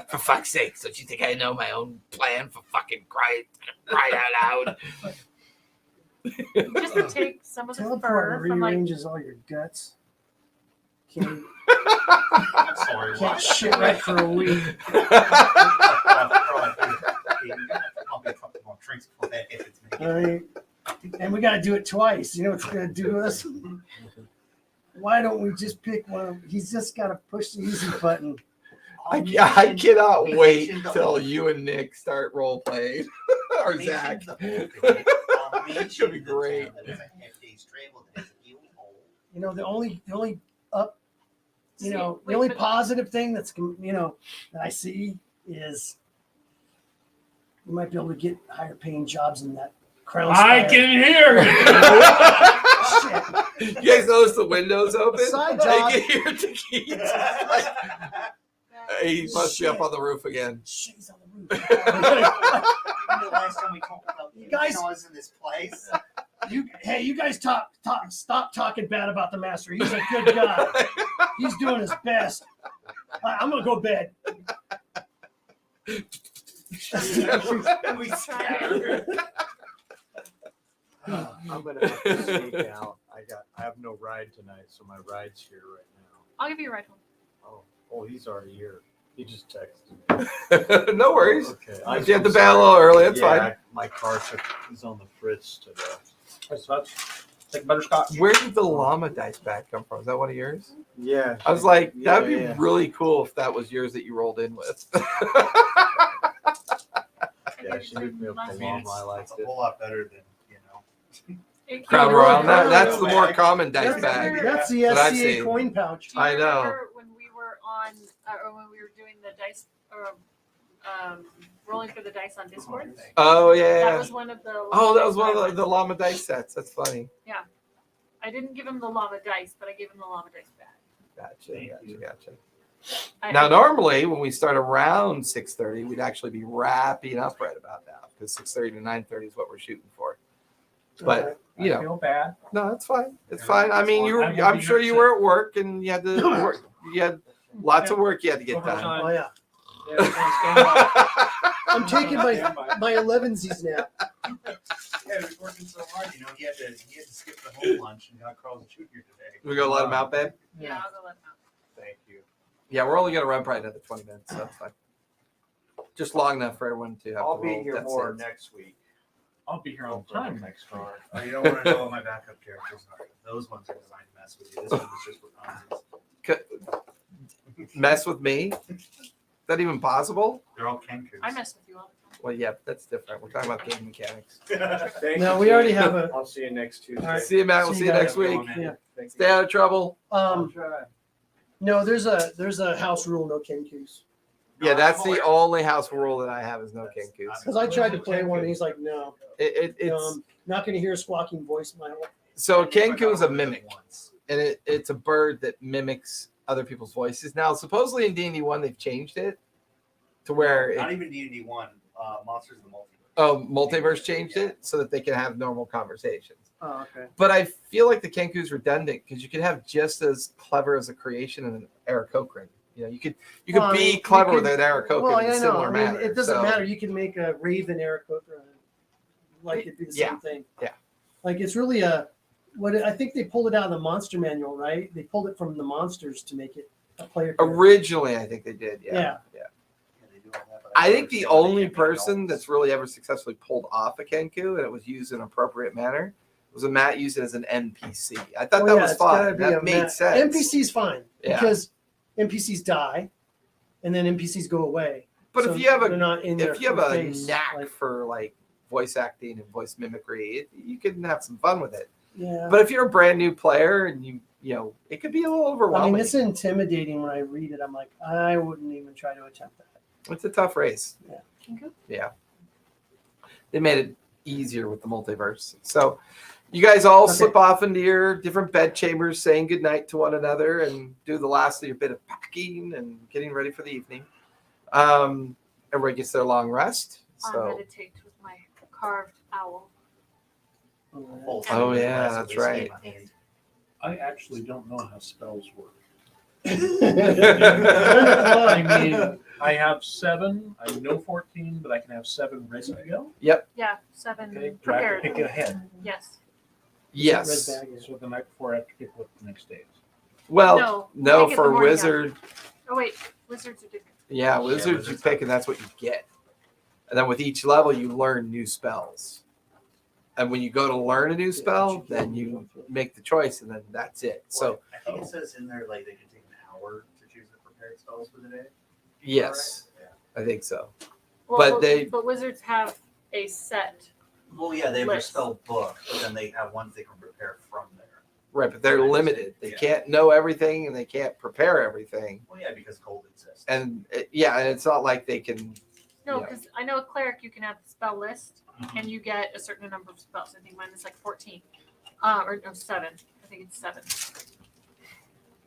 For fuck's sake, don't you think I know my own plan for fucking crying out loud? Just take some of the Teleport fur from like rearranges all your guts. Can't, I'm sorry. can't shit right for a week. All right. And we got to do it twice. You know what's going to do us? Why don't we just pick one? He's just got to push the easy button. I cannot wait till you and Nick start role playing. Or Zach. That should be great. You know, the only up, you know, the Wait, only but- positive thing that's, you know, that I see is you might be able to get higher paying jobs in that crown. I Spire. can hear it. Shit. You guys notice the windows open? Side I job. can hear Takeet. He must be up on the roof again. Shit, he's on the roof. The last time we talked about You guys- guys in this place. You guys stop talking bad about the master. He's a good guy. He's doing his best. I'm gonna go to bed. We scattered. I'm gonna have to sneak out. I have no ride tonight, so my ride's here right now. I'll give you a ride home. Oh, he's already here. He just texted me. No worries. Okay, If you have to bail a little early, that's fine. My car is on the fritz today. Take butterscotch. Where did the llama dice back come from? Is that one of yours? Yeah. I was like, that'd be Yeah. really cool if that was yours that you rolled in with. Yeah, she hooked me up Last with a minute. llama. I liked It's a it. whole lot better than, you know. It Crown came Royal. over- That's the more common dice That's, bag. that's the that I've SCA seen. coin pouch. Do you I know. remember when we were on, or when we were doing the dice, rolling for the dice on Discord. Oh That yeah. was one of the. Oh, that was llama one dice of the llama dice sets. That's funny. I didn't give him the llama dice, but I gave him the llama dice bag. Gotcha. I- Now, normally when we start around 6:30, we'd actually be wrapping up right about now because 6:30 to 9:30 is what we're shooting for. But you I know, feel bad. no, it's fine. It's fine. I mean, I will I'm be sure you upset. were at work and you had to work. You had lots of work you had to get done. Oh yeah. Yeah, I'm taking my 11sies now. Yeah, he was working so hard, you know, he had to skip the whole lunch and got Carl's Jr. today. We gonna let him out, babe? Yeah, I'll go let him out. Thank you. Yeah, we're only gonna run probably another 20 minutes, so that's fine. Just long enough for everyone to have I'll to be roll here death more saves. next week. I'll be here on time next week. Oh, you don't want to know what my backup characters are. Those ones are designed to mess with you. This one is just for consoles. Mess with me? Is that even possible? They're all Kenkus. I mess with you all the time. Well, yeah, that's different. We're talking about game mechanics. Thank No, you, we already team. have a. I'll see you next Tuesday. All right. See you, Matt. We'll See see you you next guys. week. Yeah. Thank Stay out of trouble. I'll try. No, there's a house rule, no kenkus. Yeah, that's I'm the aware. only house rule that I have is no That's- kenkus. Because I tried to play one, and he's like, no, It's not going to hear a squawking voice. My whole. so I think I kenku got is a rid of it mimic, once. and it's a bird that mimics other people's voices. Now, supposedly in D&D 1, they've changed it to where Not even D&D 1. Monsters of the Multiverse. Multiverse changed it so that they can have normal conversations. Oh, okay. But I feel like the kenku is redundant because you could have just as clever as a creation in an Aarakocra. You know, you could Well, I be mean, you clever could- than Aarakocra Well, in a I know. similar I mean, manner. it doesn't So, matter. You can make a Raven Aarakocra, like it'd be the Yeah. same thing. Yeah. Like it's really I think they pulled it out of the monster manual, right? They pulled it from the monsters to make it a player. character. Originally, I think they did. Yeah. Yeah, they do all that, but I never think the seen how they only can make person dolls. that's really ever successfully pulled off a kenku and it was used in an appropriate manner was when Matt used it as an NPC. I thought Oh, that yeah, was it's gotta fun. be That a made ma- sense. NPC's fine Yeah. because NPCs die, and then NPCs go away. But So if you have they're not in if you have a face, knack like, for like voice acting and voice mimicry, you can have some fun with it. yeah. But if you're a brand new player and you know, it could be a little I overwhelming. mean, it's intimidating when I read it. I'm like, I wouldn't even try to attempt that. It's a tough race. Kenku? Yeah. They made it easier with the multiverse. So you guys all Okay. slip off into your different bed chambers, saying goodnight to one another, and do the last of your bit of packing and getting ready for the evening. Everybody gets their long rest. I So meditate with my carved owl. Oh, yeah, that's right. I actually don't know how spells work. I I mean, I have 7. I know 14, but I can have 7 ready to go. Yeah, 7 Okay, do I have to prepared. pick it ahead? Yes. yes. Red bag is- So the night before, I have to pick what the next day is. Well, No, no, pick it the for morning wizard, Oh wait, wizards are different. yeah, wizards you wizards pick and that's what you get. And then with each level, you learn new spells. And when you go to learn a new spell, then you make the choice, and then that's it. So I think it says in there like they can take an hour to choose the prepared spells for the day. yes, Yeah. I think so. Well, But but wizards have a set. Well, yeah, they have their List. spell book, but then they have ones they can prepare from there. Right, but they're limited. They Yeah. can't know everything, and they can't prepare everything. Well, yeah, because cold exists. And yeah, and it's not like they can. No, Yeah. because I know a cleric you can have the spell list and you get a certain number of spells. I think mine is like 14. Or no, 7. I think it's 7.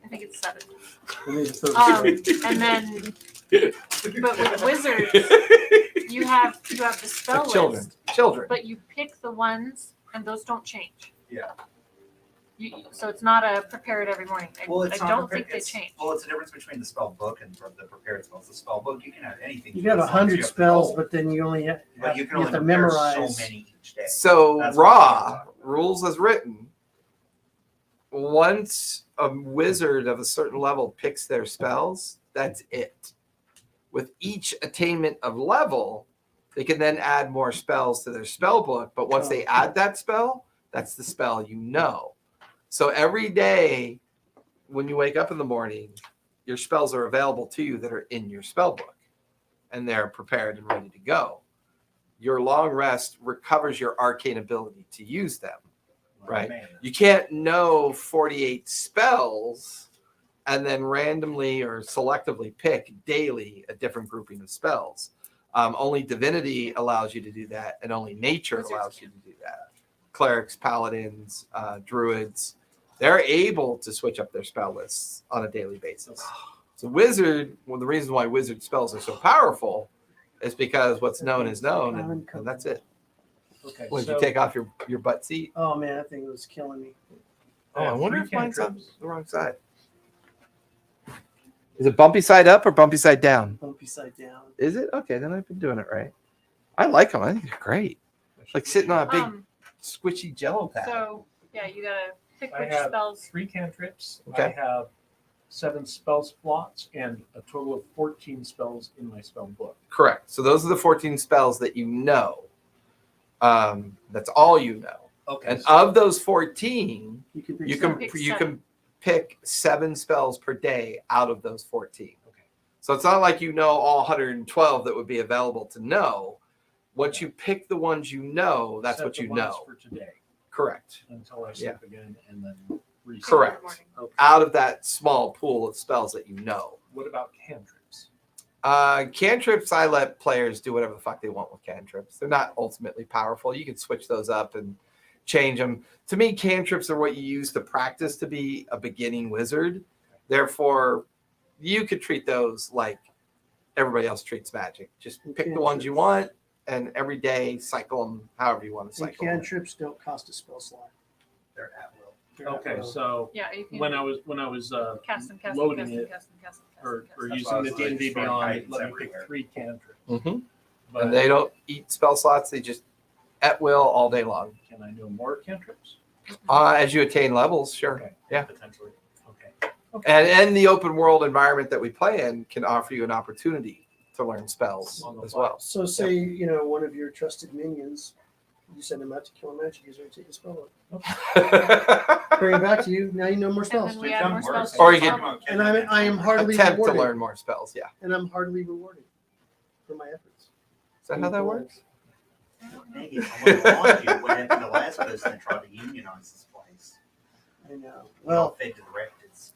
I think it's 7. And then but with wizards you have the spell Children, list, children. but you pick the ones and those don't change. Yeah. So it's not a prepare it every morning. I Well, it's not don't prepared- think they it's- change. Well, it's the difference between the spell book and the prepared spells. The spell book, you can have anything. You got as long as 100 have the spells, goal. but then you only have, But you can you only have to prepare memorize. so many each day. So That's what raw I'm rules as written. Once a wizard of a certain level picks their spells, that's it. With each attainment of level, they can then add more spells to their spell book. But once they add that spell, that's the spell you know. So every day when you wake up in the morning, your spells are available to you that are in your spell book, and they're prepared and ready to go. Your long rest recovers your arcane ability to use them. Right. Man. You can't know 48 spells and then randomly or selectively pick daily a different grouping of spells. Only divinity allows you to do that, and only nature Wizards allows you to do that. Clerics, paladins, druids, they're able to switch up their spell lists on a daily basis. So wizard, one of the reasons why wizard spells are so powerful is because what's known is known, and that's it. Okay. When so you take off your butt seat? Oh man, that thing was killing me. Oh, I have wonder three if mine's on cantrips. the wrong side. Is it bumpy side up or bumpy side down? Bumpy side down. Is it? Okay, then I've been doing it right. I like them. I think they're great. Like sitting on a big squishy jello pad. So yeah, you gotta pick I which have spells. 3 cantrips. Okay. I have 7 spell slots and a total of 14 spells in my spell book. Correct. So those are the 14 spells that you know. That's all you know. Okay. And of those 14, You can pick you seven. can Pick you seven. can pick 7 spells per day out of those 14. Okay. So it's not like you know all 112 that would be available to know. Once you pick the ones you know, that's Set what the you ones know. for today Correct. until I sleep again and then reset. Correct. Morning. Okay. Out of that small pool of spells that you know. What about cantrips? Cantrips, I let players do whatever the fuck they want with cantrips. They're not ultimately powerful. You can switch those up and change them. To me, cantrips are what you use to practice to be a beginning wizard. Therefore, you could treat those like everybody else treats magic. Just pick the ones you want, and every day cycle them however you want to And cycle them. cantrips don't cost a spell slot. They're at will. They're at Okay, will. so Yeah, you can when I was cast them, cast them, loading cast them, it cast them, cast them, cast or them, cast them. That's using why I the was like, D&D throwing Beyond, guidance let me pick everywhere. 3 cantrips. Mm-hmm. But And they don't eat spell slots. They just at will all day long. can I know more cantrips? As you attain levels, sure. Okay. Yeah. Potentially. Okay. And the open world environment that we play in can offer you an opportunity to learn spells On the as fly. well. So say one of your trusted minions, you send him out to kill a magic user and take a spell. Bring it back to you. Now you know more And spells. then we add more spells. Or to you the get- spell book. And I am hardly Attempt to rewarded. learn more spells. Yeah. And I'm hardly rewarded for my efforts. Is that how that works? Maggie, I want to warn you what happened to the last person that tried to unionize this place. I know. Well, Well, fed to the directives.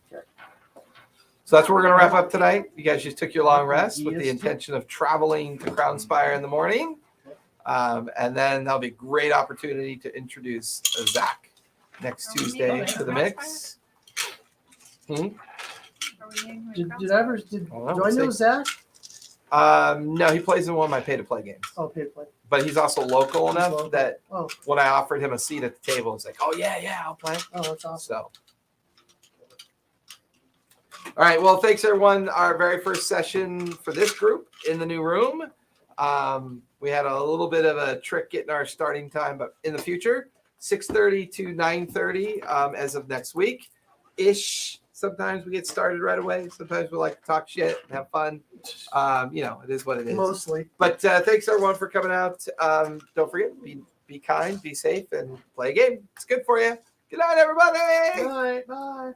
So that's where we're going to wrap up tonight. You guys just took your long rest with the intention of traveling to Crownspire in the morning. And then there'll be a great opportunity to introduce Zach next Are we Tuesday meeting to the at mix. Are we meeting with did Crown's I ever did Well, do I know Zach? No, he plays in one of my pay-to-play games. Oh, pay to play. But he's also local He's enough local. that Oh, when I offered him a seat at the table, it's like, oh, yeah, I'll play. oh, that's awesome. So, all right. Well, thanks everyone. Our very first session for this group in the new room. We had a little bit of a trick getting our starting time, but in the future, 6:30 to 9:30 as of next week ish. Sometimes we get started right away. Sometimes we like to talk shit and have fun. It is what it is. Mostly. But thanks everyone for coming out. Don't forget, be kind, be safe, and play a game. It's good for you. Good night, everybody. All right, bye.